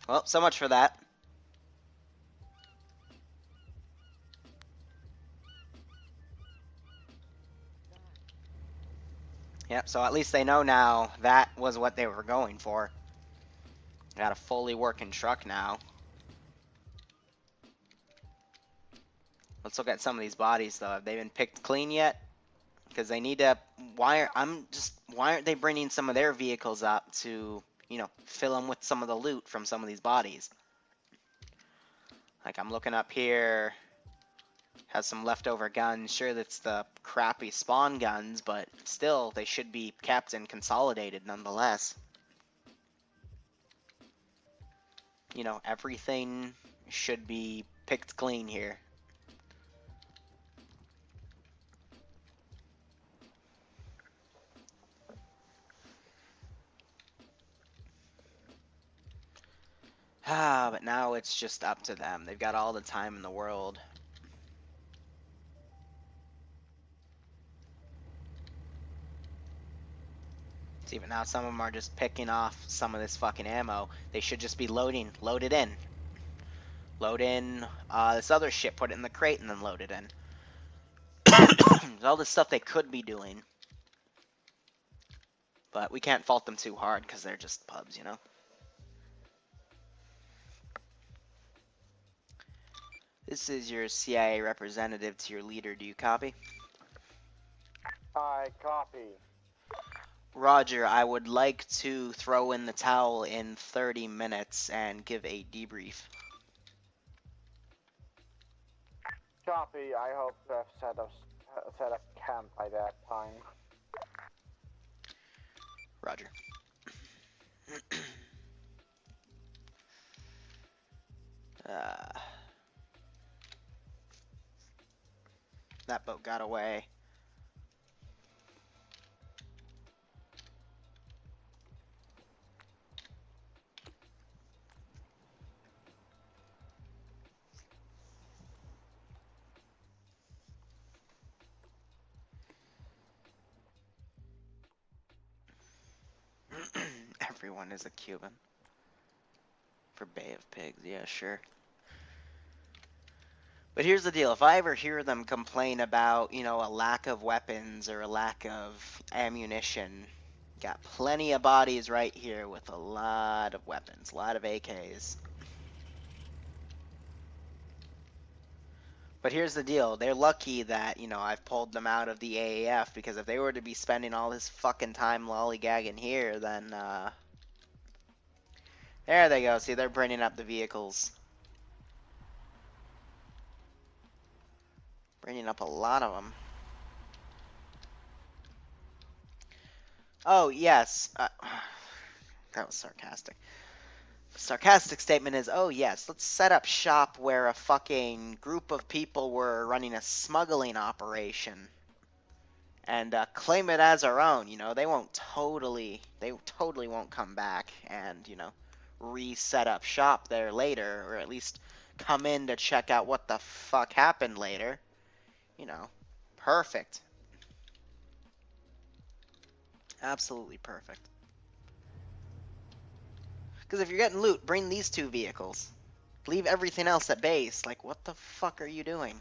[SPEAKER 8] Well, so much for that. Yep, so at least they know now that was what they were going for. Got a fully working truck now. Let's look at some of these bodies though. Have they been picked clean yet? Because they need to. Why aren't they bringing some of their vehicles up to, you know, fill them with some of the loot from some of these bodies? Like I'm looking up here. Has some leftover guns. Sure, that's the crappy spawn guns, but still, they should be kept and consolidated nonetheless. You know, everything should be picked clean here. Ah, but now it's just up to them. They've got all the time in the world. See, but now some of them are just picking off some of this fucking ammo. They should just be loaded in. Load in this other shit, put it in the crate, and then load it in. All this stuff they could be doing. But we can't fault them too hard because they're just pubs, you know? This is your CIA representative to your leader. Do you copy?
[SPEAKER 2] I copy.
[SPEAKER 8] Roger, I would like to throw in the towel in 30 minutes and give a debrief.
[SPEAKER 2] Copy. I hope to have set up camp by that time.
[SPEAKER 8] Roger. That boat got away. Everyone is a Cuban. For Bay of Pigs, yeah, sure. But here's the deal. If I ever hear them complain about, you know, a lack of weapons or a lack of ammunition, got plenty of bodies right here with a lot of weapons, a lot of AKs. But here's the deal. They're lucky that, you know, I've pulled them out of the AAF, because if they were to be spending all this fucking time lollygagging here, then, there they go. See, they're bringing up the vehicles. Bringing up a lot of them. Oh, yes. That was sarcastic. The sarcastic statement is, oh, yes, let's set up shop where a fucking group of people were running a smuggling operation and claim it as our own. You know, they totally won't come back and, you know, reset up shop there later, or at least come in to check out what the fuck happened later. You know, perfect. Absolutely perfect. Because if you're getting loot, bring these 2 vehicles. Leave everything else at base. Like, what the fuck are you doing?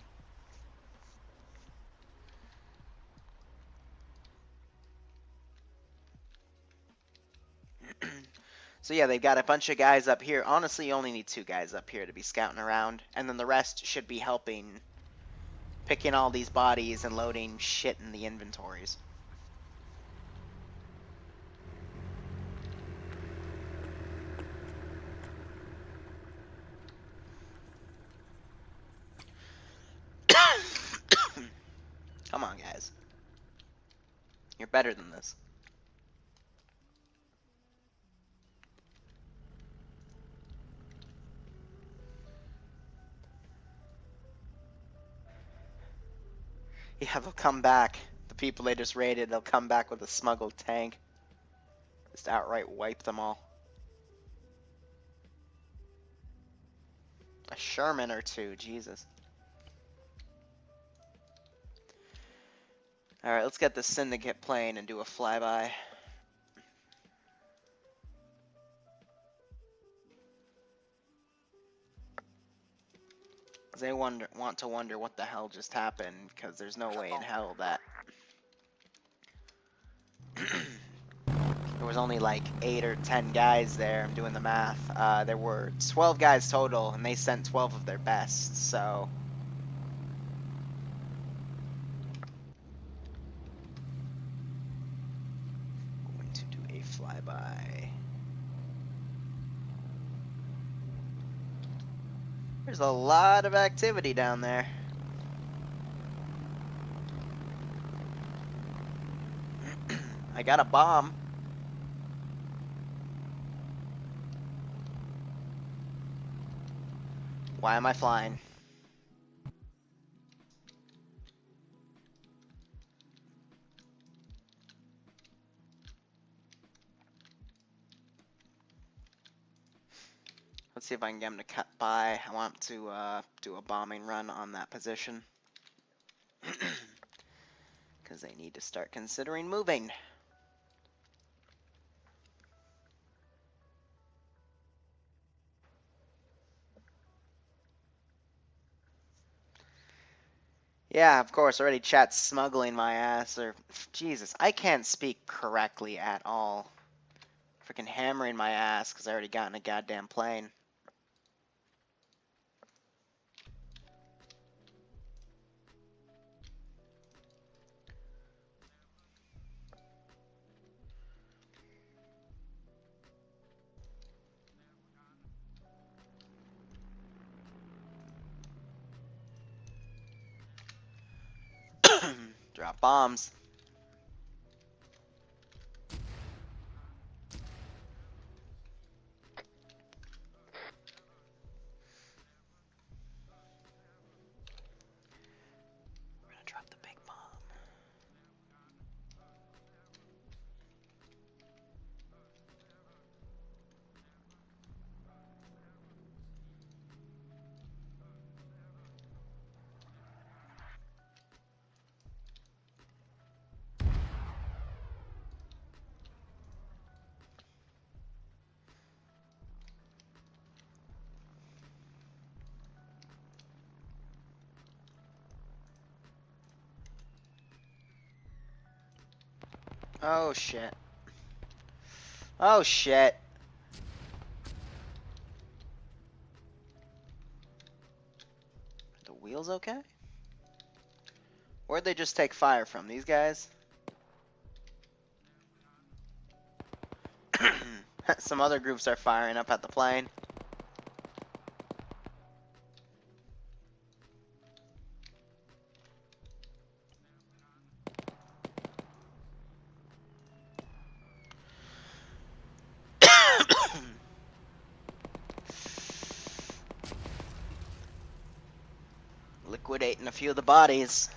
[SPEAKER 8] So yeah, they've got a bunch of guys up here. Honestly, you only need 2 guys up here to be scouting around. And then the rest should be helping picking all these bodies and loading shit in the inventories. Come on, guys. You're better than this. Yeah, they'll come back. The people they just raided, they'll come back with a smuggled tank. Just outright wipe them all. A Sherman or 2, Jesus. Alright, let's get the Syndicate plane and do a flyby. They want to wonder what the hell just happened, because there's no way in hell that there was only like 8 or 10 guys there. I'm doing the math. There were 12 guys total, and they sent 12 of their best, so going to do a flyby. There's a lot of activity down there. I got a bomb. Why am I flying? Let's see if I can get him to cut by. I want to do a bombing run on that position. Because they need to start considering moving. Yeah, of course. Already chat's smuggling my ass. Or Jesus, I can't speak correctly at all. Freaking hammering my ass because I already got in a goddamn plane. Drop bombs. We're gonna drop the big bomb. Oh shit. Oh shit. The wheels okay? Where'd they just take fire from? These guys? Some other groups are firing up at the plane. Liquidating a few of the bodies.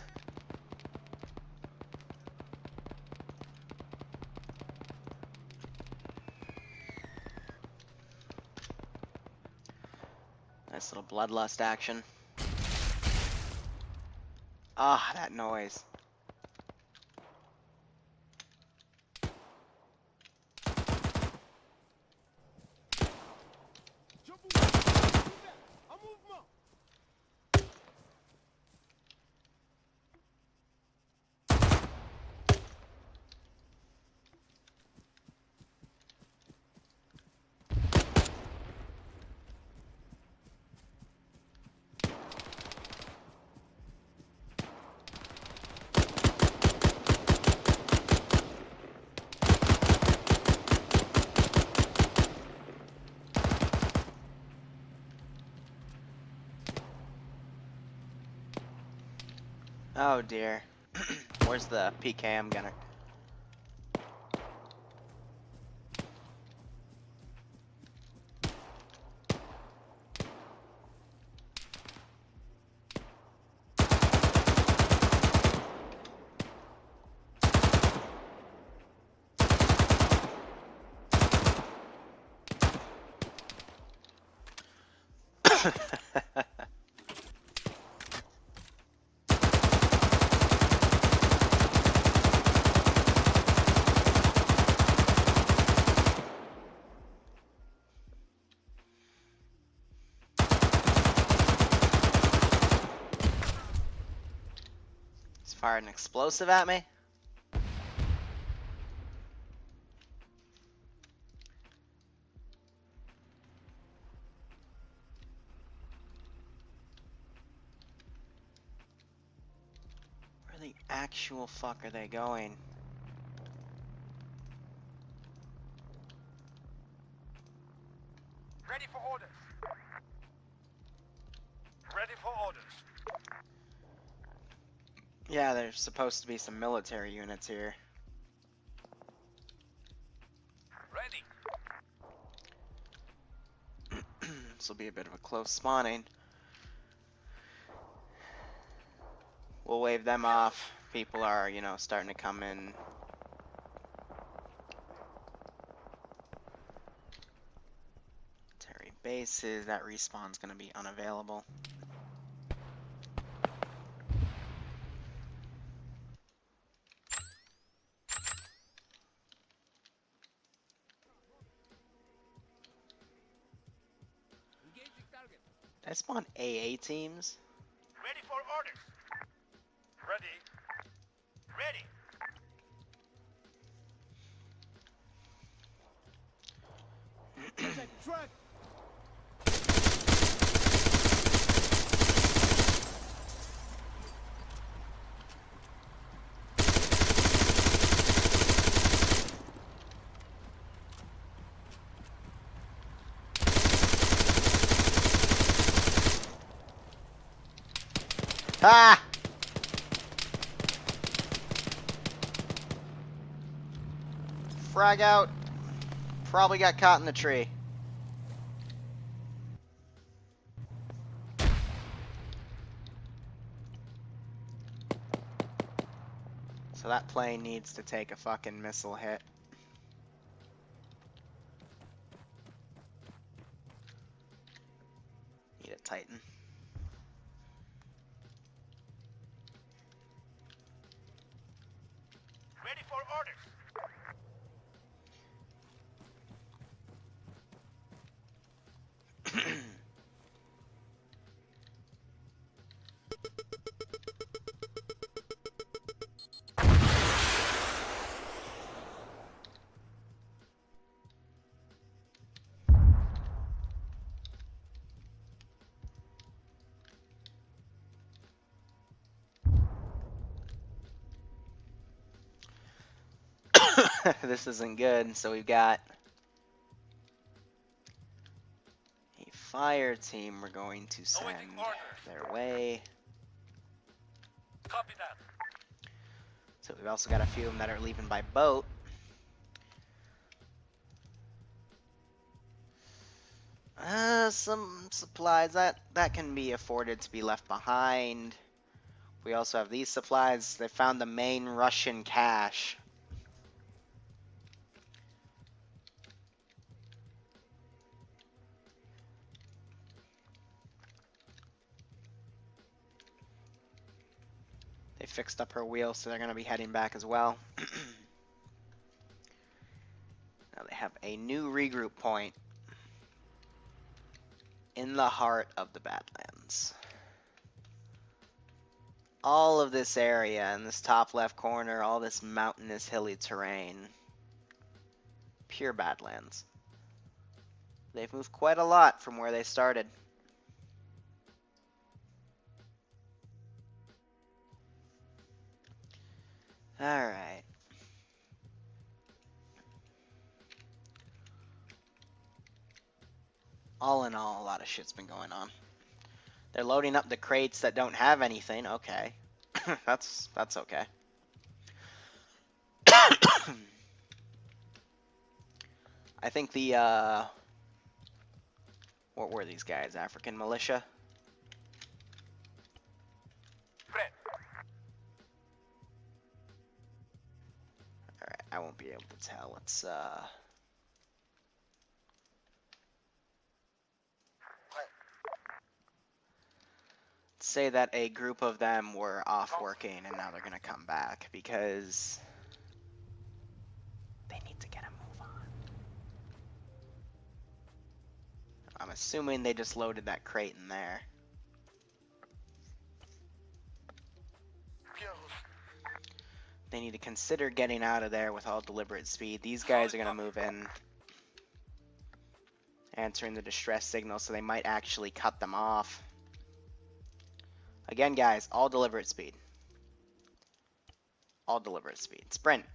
[SPEAKER 8] Nice little bloodlust action. Ah, that noise. Oh dear. Where's the PKM gunner? He's fired an explosive at me. Where the actual fuck are they going?
[SPEAKER 7] Ready for orders. Ready for orders.
[SPEAKER 8] Yeah, there's supposed to be some military units here.
[SPEAKER 7] Ready.
[SPEAKER 8] This will be a bit of a close spawning. We'll wave them off. People are, you know, starting to come in. Military bases, that respawn's gonna be unavailable. Did I spawn AA teams?
[SPEAKER 7] Ready for orders. Ready. Ready.
[SPEAKER 10] Track.
[SPEAKER 8] Ah! Frag out. Probably got caught in the tree. So that plane needs to take a fucking missile hit. Need a Titan.
[SPEAKER 7] Ready for orders.
[SPEAKER 8] This isn't good. So we've got a fire team we're going to send
[SPEAKER 7] Awaiting orders.
[SPEAKER 8] their way.
[SPEAKER 7] Copy that.
[SPEAKER 8] So we've also got a few of them that are leaving by boat. Some supplies that can be afforded to be left behind. We also have these supplies. They found the main Russian cache. They fixed up her wheel, so they're going to be heading back as well. Now they have a new regroup point in the heart of the Badlands. All of this area in this top left corner, all this mountainous hilly terrain, pure Badlands. They've moved quite a lot from where they started. Alright. All in all, a lot of shit's been going on. They're loading up the crates that don't have anything. Okay. that's okay. I think the, what were these guys? African militia?
[SPEAKER 7] Fred.
[SPEAKER 8] Alright, I won't be able to tell. Let's, say that a group of them were off working and now they're gonna come back because they need to get a move on. I'm assuming they just loaded that crate in there. They need to consider getting out of there with all deliberate speed. These guys are gonna move in, answering the distress signal, so they might actually cut them off. Again, guys, all deliberate speed. All deliberate speed. Sprint.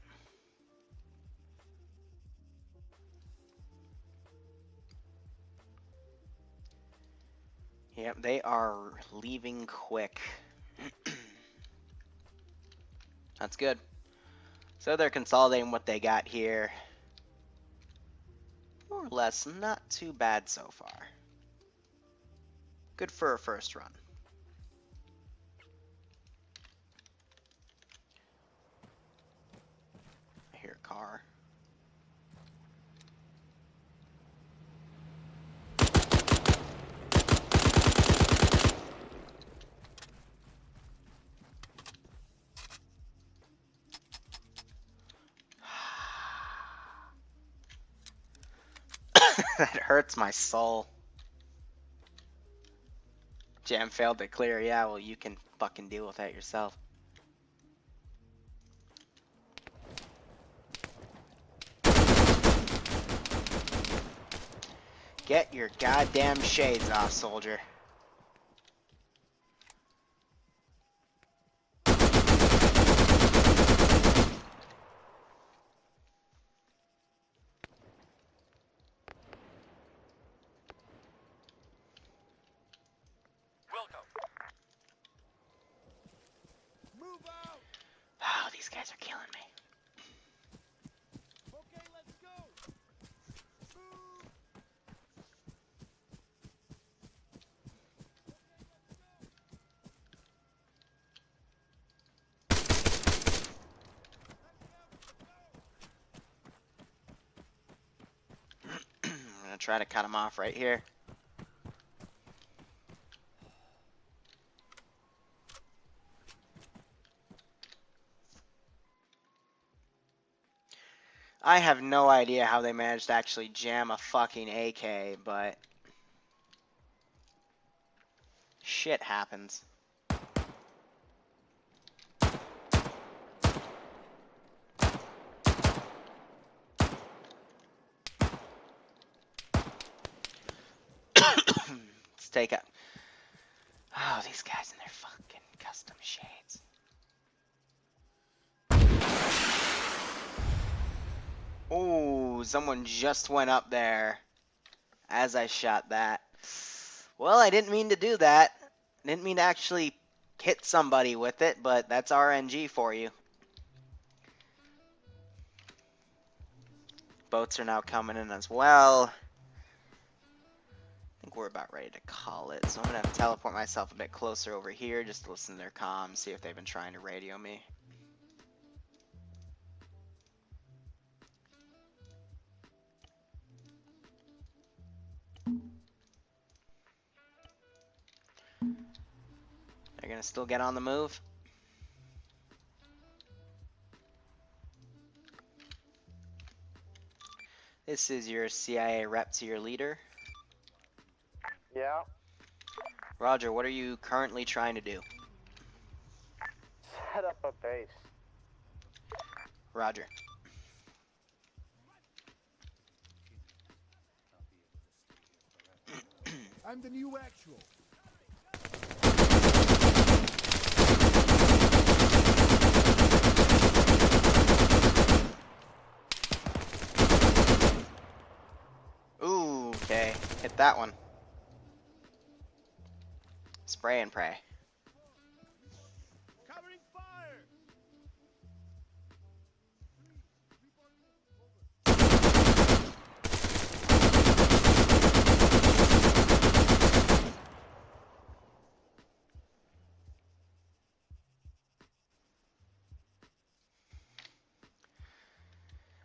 [SPEAKER 8] Yep, they are leaving quick. That's good. So they're consolidating what they got here. More or less, not too bad so far. Good for a first run. I hear a car. That hurts my soul. Jam failed to clear. Yeah, well, you can fucking deal with that yourself. Get your goddamn shades off, soldier.
[SPEAKER 7] Welcome.
[SPEAKER 5] Move out!
[SPEAKER 8] Oh, these guys are killing me.
[SPEAKER 5] Okay, let's go! Move!
[SPEAKER 8] I'm gonna try to cut him off right here. I have no idea how they managed to actually jam a fucking AK, but shit happens. Let's take a... Oh, these guys in their fucking custom shades. Oh, someone just went up there as I shot that. Well, I didn't mean to do that. Didn't mean to actually hit somebody with it, but that's RNG for you. Boats are now coming in as well. I think we're about ready to call it, so I'm going to teleport myself a bit closer over here just to listen to their comms, see if they've been trying to radio me. They're going to still get on the move. This is your CIA rep to your leader.
[SPEAKER 2] Yeah.
[SPEAKER 8] Roger, what are you currently trying to do?
[SPEAKER 2] Set up a base.
[SPEAKER 8] Roger.
[SPEAKER 5] I'm the new actual.
[SPEAKER 8] Ooh, okay. Hit that one. Spray and pray.
[SPEAKER 5] Covering fire!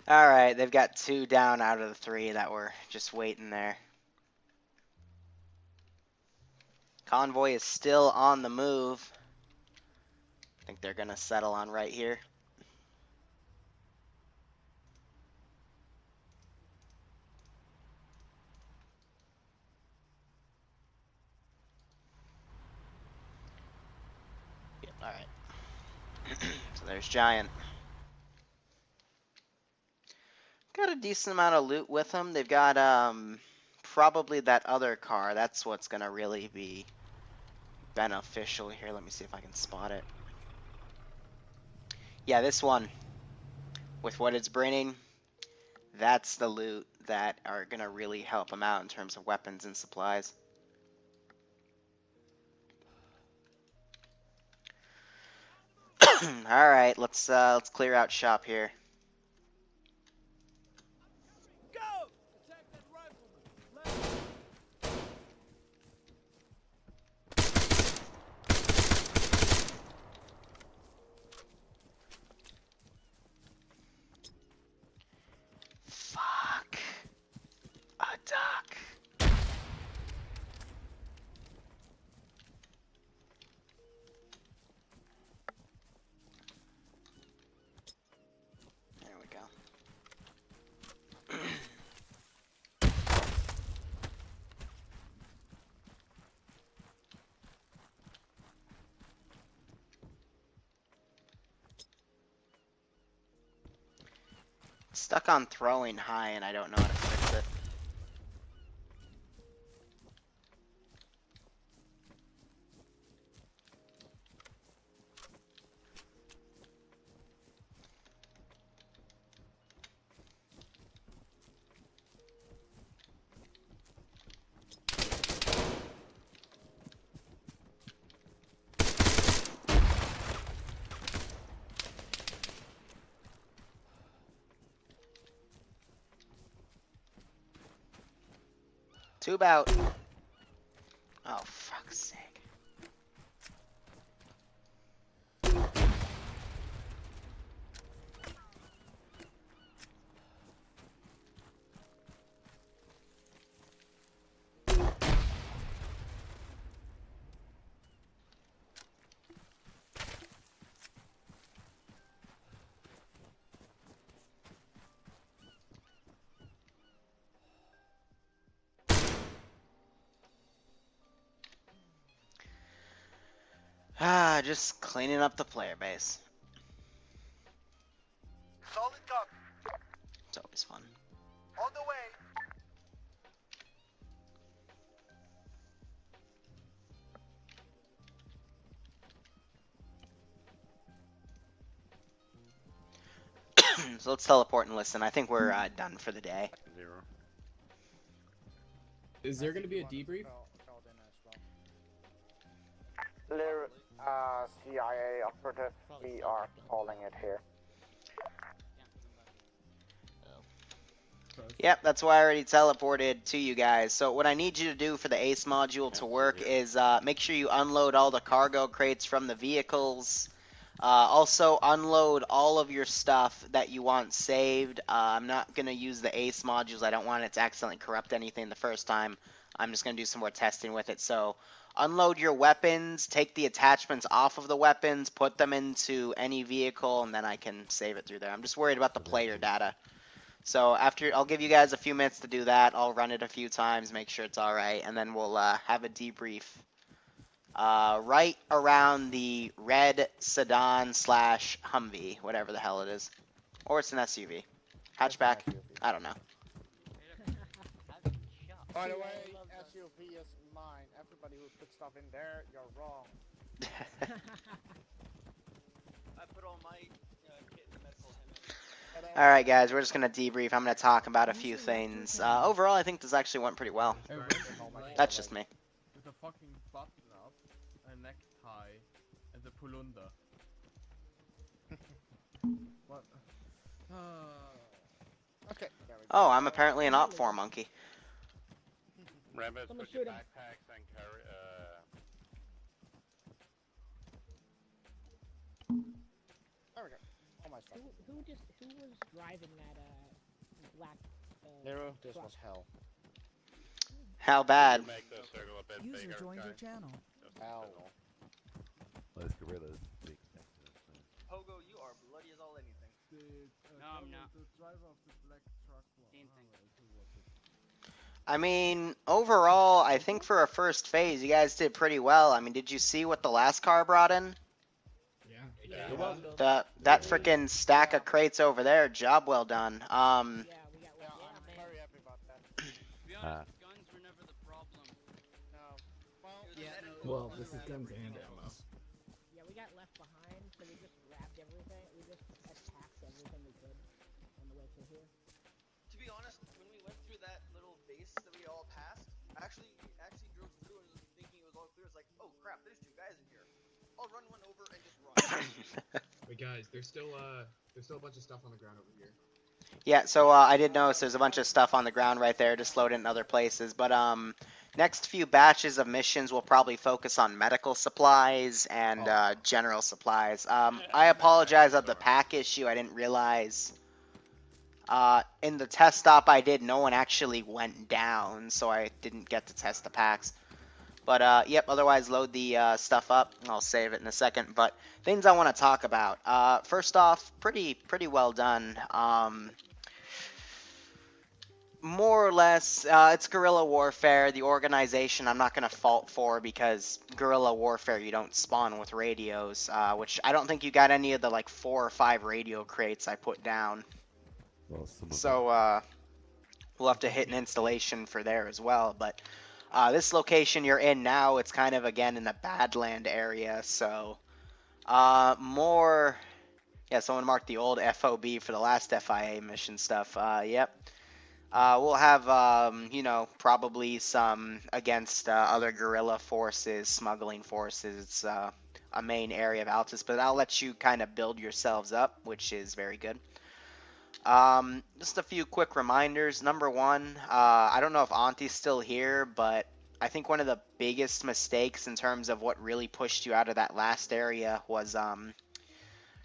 [SPEAKER 8] Alright, they've got 2 down out of the 3 that were just waiting there. Convoy is still on the move. I think they're going to settle on right here. Yep, alright. So there's Giant. Got a decent amount of loot with them. They've got probably that other car. That's what's going to really be beneficial here. Let me see if I can spot it. Yeah, this one. With what it's bringing, that's the loot that are going to really help them out in terms of weapons and supplies. Alright, let's clear out shop here.
[SPEAKER 5] Go! Attack that rifleman!
[SPEAKER 8] Fuck. A duck. There we go. Stuck on throwing high and I don't know how to fix it. Tube out. Oh, fuck's sake. Just cleaning up the player base.
[SPEAKER 7] Solid copy.
[SPEAKER 8] It's always fun.
[SPEAKER 7] On the way.
[SPEAKER 8] So let's teleport and listen. I think we're done for the day.
[SPEAKER 12] Zero.
[SPEAKER 13] Is there going to be a debrief?
[SPEAKER 2] Liru, CIA operative, we are calling it here.
[SPEAKER 8] Yep, that's why I already teleported to you guys. So what I need you to do for the ACE module to work is make sure you unload all the cargo crates from the vehicles. Also unload all of your stuff that you want saved. I'm not going to use the ACE modules. I don't want it to accidentally corrupt anything the first time. I'm just going to do some more testing with it. So unload your weapons, take the attachments off of the weapons, put them into any vehicle, and then I can save it through there. I'm just worried about the player data. So after, I'll give you guys a few minutes to do that. I'll run it a few times, make sure it's all right, and then we'll have a debrief right around the red sedan / Humvee, whatever the hell it is. Or it's an SUV. Hatchback? I don't know.
[SPEAKER 2] By the way, SUV is mine. Everybody who put stuff in there, you're wrong.
[SPEAKER 11] I put all my kit in the medical helmet.
[SPEAKER 8] Alright guys, we're just going to debrief. I'm going to talk about a few things. Overall, I think this actually went pretty well. That's just me.
[SPEAKER 6] With a fucking button up, a necktie, and a pulunder. What?
[SPEAKER 2] Okay.
[SPEAKER 8] Oh, I'm apparently an op4 monkey.
[SPEAKER 12] Rabbit,
[SPEAKER 9] Someone
[SPEAKER 12] put your
[SPEAKER 9] shoot him.
[SPEAKER 12] backpacks and carry.
[SPEAKER 2] There we go. All my stuff.
[SPEAKER 9] Who was driving that black?
[SPEAKER 2] Liru, this
[SPEAKER 9] truck?
[SPEAKER 2] was hell.
[SPEAKER 8] How bad?
[SPEAKER 12] Make the circle a bit
[SPEAKER 10] User
[SPEAKER 12] bigger,
[SPEAKER 10] joined your
[SPEAKER 12] guys.
[SPEAKER 10] channel.
[SPEAKER 12] Just
[SPEAKER 2] Ow.
[SPEAKER 12] fizzle.
[SPEAKER 14] Let's Guerrilla.
[SPEAKER 11] Pogo, you are bloody as all anything.
[SPEAKER 5] No, I'm not. The driver of the black truck.
[SPEAKER 11] Same thing.
[SPEAKER 5] Who was it?
[SPEAKER 8] I mean, overall, I think for a first phase, you guys did pretty well. I mean, did you see what the last car brought in?
[SPEAKER 13] Yeah.
[SPEAKER 8] That freaking stack of crates over there, job well done.
[SPEAKER 9] Yeah, we got
[SPEAKER 2] Yeah, I'm very happy about that.
[SPEAKER 11] To be honest, guns were never the problem.
[SPEAKER 2] No. Well,
[SPEAKER 13] Well, this is guns and ammo.
[SPEAKER 9] yeah, we got left behind, so we just grabbed everything. We just attacked everything we could on the way through here.
[SPEAKER 11] To be honest, when we went through that little base that we all passed, actually drove through and was thinking it was all clear. It's like, oh crap, there's 2 guys in here. I'll run one over and just run.
[SPEAKER 13] Wait, guys, there's still a bunch of stuff on the ground over here.
[SPEAKER 8] Yeah, so I did notice there's a bunch of stuff on the ground right there, just loaded in other places. But next few batches of missions will probably focus on medical supplies and general supplies. I apologize of the pack issue. I didn't realize. In the test stop I did, no one actually went down, so I didn't get to test the packs. But, yep, otherwise load the stuff up. I'll save it in a second. But things I want to talk about. First off, pretty well done. More or less, it's guerrilla warfare. The organization I'm not going to fault for because guerrilla warfare, you don't spawn with radios, which I don't think you got any of the, like, 4 or 5 radio crates I put down.
[SPEAKER 14] Well,
[SPEAKER 8] So, we'll have to hit an installation for there as well. But this location you're in now, it's kind of, again, in a Badland area. So, more... Yeah, someone marked the old FOB for the last FIA mission stuff. Yep. We'll have, you know, probably some against other guerrilla forces, smuggling forces. It's a main area of Altis, but I'll let you kind of build yourselves up, which is very good. Just a few quick reminders. Number one, I don't know if Auntie's still here, but I think one of the biggest mistakes in terms of what really pushed you out of that last area was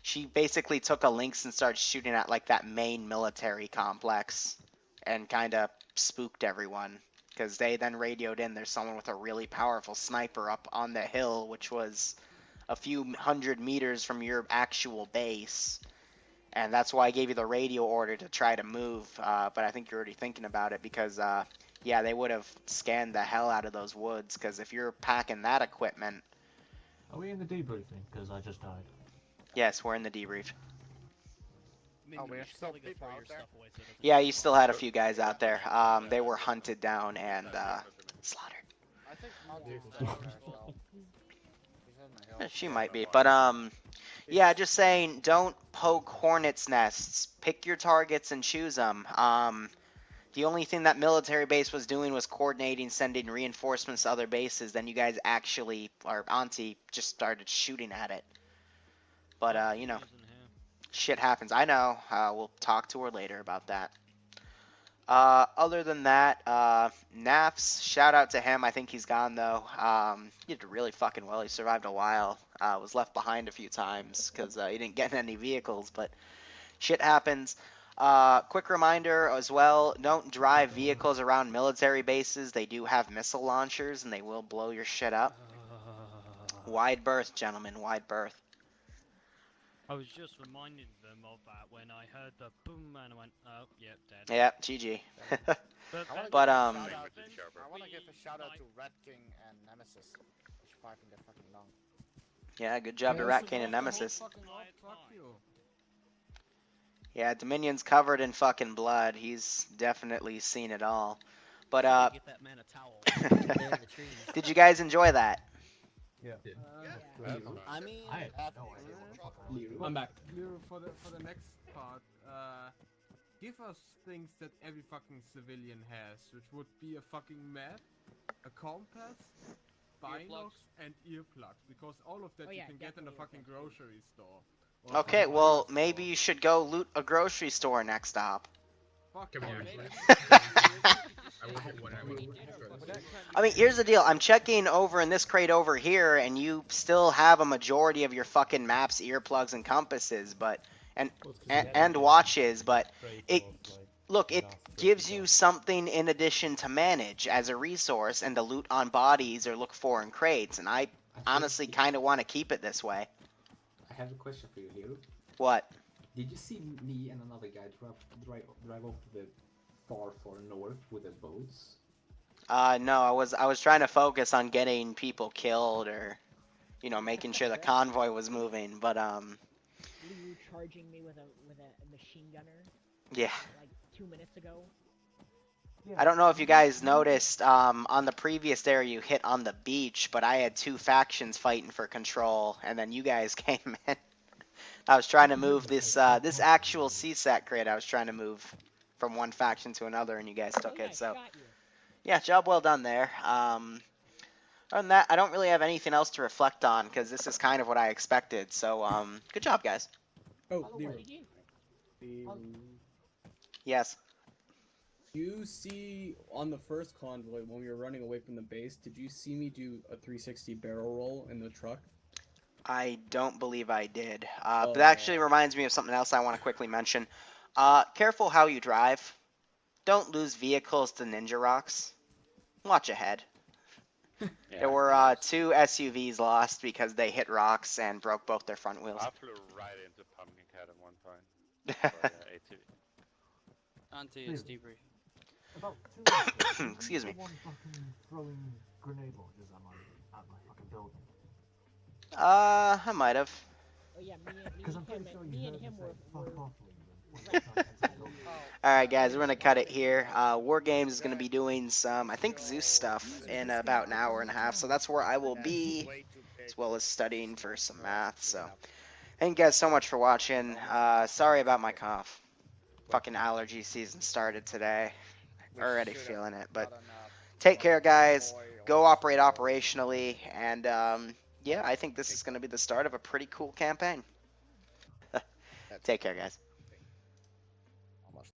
[SPEAKER 8] she basically took a lynx and started shooting at like that main military complex and kind of spooked everyone because they then radioed in there's someone with a really powerful sniper up on the hill, which was a few hundred meters from your actual base. And that's why I gave you the radio order to try to move, but I think you're already thinking about it because, yeah, they would have scanned the hell out of those woods because if you're packing that equipment...
[SPEAKER 4] Are we in the debriefing? Because I just died.
[SPEAKER 8] Yes, we're in the debrief.
[SPEAKER 2] Oh, we're still people out there?
[SPEAKER 8] Yeah, you still had a few guys out there. They were hunted down and slaughtered.
[SPEAKER 2] I think Auntie is there, so... She's in the hill.
[SPEAKER 8] She might be, but yeah, just saying, don't poke hornets' nests. Pick your targets and choose them. The only thing that military base was doing was coordinating, sending reinforcements to other bases. Then you guys actually, or Auntie, just started shooting at it. But you know, shit happens. I know. We'll talk to her later about that. Other than that, Nafs, shout out to him. I think he's gone though. He did really fucking well. He survived a while. Was left behind a few times because he didn't get in any vehicles, but shit happens. Quick reminder as well, don't drive vehicles around military bases. They do have missile launchers and they will blow your shit up. Wide berth, gentlemen, wide berth.
[SPEAKER 3] I was just reminding them of that when I heard the boom and I went, oh, yep, dead.
[SPEAKER 8] Yep, GG.
[SPEAKER 2] But
[SPEAKER 8] um,
[SPEAKER 2] I want to give a shout out to Red King and Nemesis for surviving their fucking long.
[SPEAKER 8] Yeah, good job to Rat King and Nemesis. Yeah, Dominion's covered in fucking blood. He's definitely seen it all. But
[SPEAKER 15] Get that man a towel.
[SPEAKER 8] did you guys enjoy that?
[SPEAKER 4] Yeah.
[SPEAKER 15] I mean,
[SPEAKER 5] Liru,
[SPEAKER 6] I'm back. Liru, for the next part, give us things that every fucking civilian has, which would be a fucking map, a compass, binocs, and earplugs, because all of that you can get in a fucking grocery store.
[SPEAKER 8] Okay, well, maybe you should go loot a grocery store next stop.
[SPEAKER 6] Fuck
[SPEAKER 8] I mean, here's the deal. I'm checking over in this crate over here, and you still have a majority of your fucking maps, earplugs, and compasses, but and watches. But it gives you something in addition to manage as a resource and to loot on bodies or look for in crates. And I honestly kind of want to keep it this way.
[SPEAKER 16] I have a question for you, Liru.
[SPEAKER 8] What?
[SPEAKER 16] Did you see me and another guy drive off to the far north with the boats?
[SPEAKER 8] No, I was trying to focus on getting people killed or, you know, making sure the convoy was moving. But
[SPEAKER 9] You charging me with a machine gunner?
[SPEAKER 8] Yeah.
[SPEAKER 9] Like 2 minutes ago.
[SPEAKER 8] I don't know if you guys noticed, on the previous area you hit on the beach, but I had two factions fighting for control, and then you guys came in. I was trying to move this actual CSAT crate. I was trying to move from one faction to another, and you guys took it. So, yeah, job well done there. Other than that, I don't really have anything else to reflect on because this is kind of what I expected. So, good job, guys.
[SPEAKER 5] Oh, Liru.
[SPEAKER 8] Yes.
[SPEAKER 5] You see on the first convoy when we were running away from the base, did you see me do a 360 barrel roll in the truck?
[SPEAKER 8] I don't believe I did. But that actually reminds me of something else I want to quickly mention. Careful how you drive. Don't lose vehicles to ninja rocks. Watch ahead.
[SPEAKER 12] Yeah.
[SPEAKER 8] There were 2 SUVs lost because they hit rocks and broke both their front wheels.
[SPEAKER 12] I flew right into Pumpkin Cat at one point. For, ATV.
[SPEAKER 15] Auntie, it's debrief.
[SPEAKER 4] About
[SPEAKER 8] Excuse me.
[SPEAKER 4] One fucking throwing grenade launchers at my fucking building.
[SPEAKER 8] I might have.
[SPEAKER 9] Oh yeah,
[SPEAKER 4] Because I'm pretty sure you heard
[SPEAKER 9] him
[SPEAKER 4] me say, fuck off,
[SPEAKER 8] Alright guys, we're going to cut it here. War Games is going to be doing some, I think, Zeus stuff in about an hour and a half. So that's where I will be, as well as studying for some math. So thank you guys so much for watching. Sorry about my cough. Fucking allergy season started today. Already feeling it. But take care, guys. Go operate operationally. And yeah, I think this is going to be the start of a pretty cool campaign. Take care, guys.